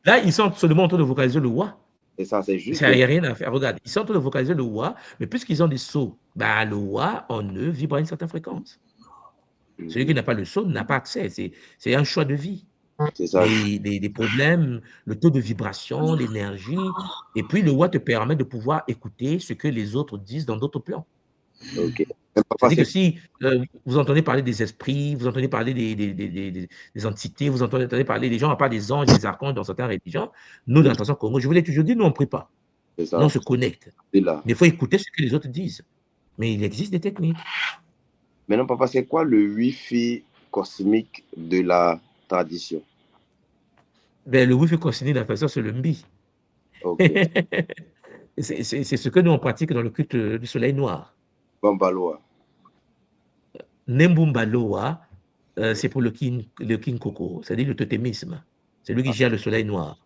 là, ils sont seulement en train de vocaliser le wa.
Et ça, c'est juste.
Il n'y a rien à faire. Regarde, ils sont en train de vocaliser le wa, mais puisqu'ils ont des sceaux, bah, le wa en eux vibre à une certaine fréquence. Celui qui n'a pas le sceau n'a pas accès. C'est un choix de vie.
C'est ça.
Des problèmes, le taux de vibration, l'énergie. Et puis, le wa te permet de pouvoir écouter ce que les autres disent dans d'autres plans.
Ok.
C'est-à-dire que si vous entendez parler des esprits, vous entendez parler des entités, vous entendez parler des gens, à part des anges, des archanges dans certaines religions, nous, dans l'attention Congo, je vous l'ai toujours dit, nous, on ne prie pas. Nous, on se connecte.
Là.
Mais il faut écouter ce que les autres disent. Mais il existe des techniques.
Maintenant, papa, c'est quoi le Wi-Fi cosmique de la tradition?
Ben, le Wi-Fi cosmique de la tradition, c'est le Mbi.
Okay.
C'est ce que nous, on pratique dans le culte du soleil noir.
Bambaloa.
Nembumbaloa, c'est pour le King Koko, c'est-à-dire le totémisme. C'est lui qui gère le soleil noir.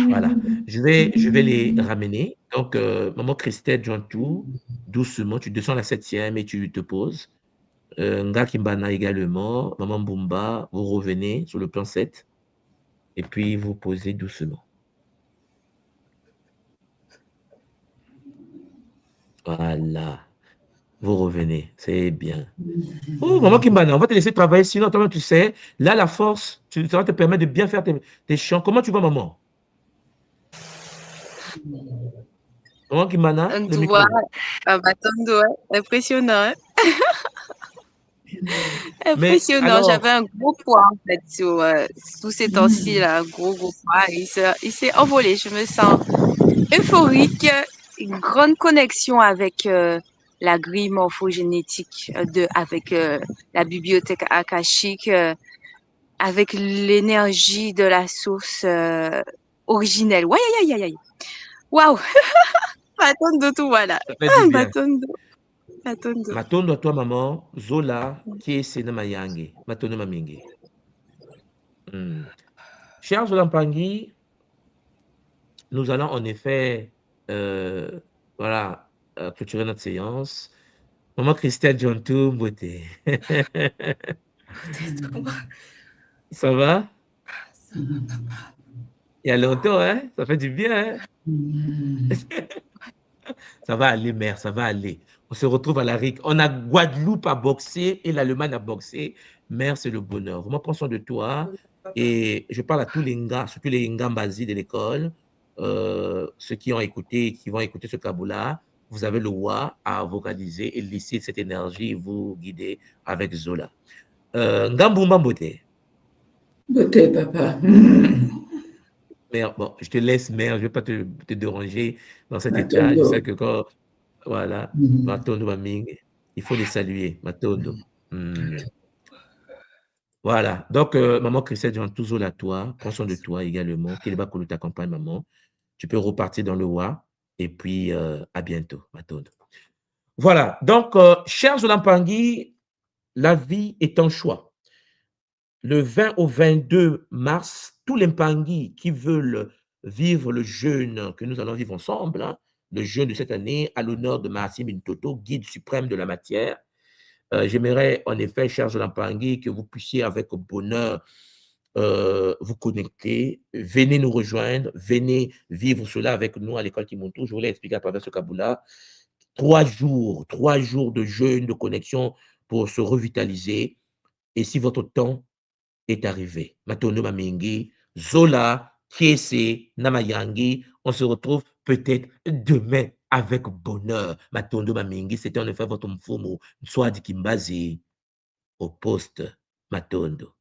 Voilà. Je vais les ramener. Donc, maman Christelle Djantou, doucement, tu descends la 7e et tu te poses. Nga Kimbana également, maman Bumba, vous revenez sur le plan 7 et puis vous posez doucement. Voilà. Vous revenez, c'est bien. Oh, maman Kimbana, on va te laisser travailler, sinon, toi, tu sais, là, la force, ça va te permettre de bien faire tes chants. Comment tu vas, maman? Maman Kimbana, le micro.
Impressionnant. Impressionnant. J'avais un gros poids, en fait, sous ces temps-ci, là, un gros poids. Il s'est envolé. Je me sens euphorique, une grande connexion avec la grille morphogénétique, avec la bibliothèque akashique, avec l'énergie de la source originelle. Waouh! Matondo tout, voilà. Matondo.
Matondo à toi, maman. Zola, qui est Sena Mayange. Matondo Mamingi. Cher Zola Mpangi, nous allons en effet voilà, clôturer notre séance. Maman Christelle Djantou, beauté. Ça va?
Ça va, papa.
Il y a longtemps, hein? Ça fait du bien, hein? Ça va aller, mère, ça va aller. On se retrouve à la RIC. On a Guadeloupe à boxer et l'Allemagne à boxer. Mère, c'est le bonheur. Vraiment, prends soin de toi. Et je parle à tous les gars, surtout les Ngambasi de l'école, ceux qui ont écouté, qui vont écouter ce Kaboula. Vous avez le wa à vocaliser et laisser cette énergie vous guider avec Zola. Ngambumba Mbote.
Beauté, papa.
Mère, bon, je te laisse, mère, je ne vais pas te déranger dans cet état. Je sais que quand, voilà, Matondo Maming, il faut les saluer, Matondo. Voilà, donc, maman Christelle, je toujours à toi, prends soin de toi également, Kéléba Koulou t'accompagne, maman. Tu peux repartir dans le wa, et puis à bientôt, Matondo. Voilà, donc, chers Zolampangui, la vie est un choix. Le 20 au 22 mars, tous les Mpangui qui veulent vivre le jeûne que nous allons vivre ensemble, hein, le jeûne de cette année, à l'honneur de Mahasi Mintoto, guide suprême de la matière. J'aimerais en effet, chers Zolampangui, que vous puissiez avec bonheur vous connecter. Venez nous rejoindre, venez vivre cela avec nous à l'école Kimontou. Je vous l'ai expliqué à travers ce Kaboula. 3 jours de jeûne, de connexion pour se revitaliser. Et si votre temps est arrivé. Matondo Mamingi, Zola, Kiese, Namayangi. On se retrouve peut-être demain avec bonheur. Matondo Mamingi, c'était en effet votre mfumo, Swadi Kimbazi, au poste Matondo.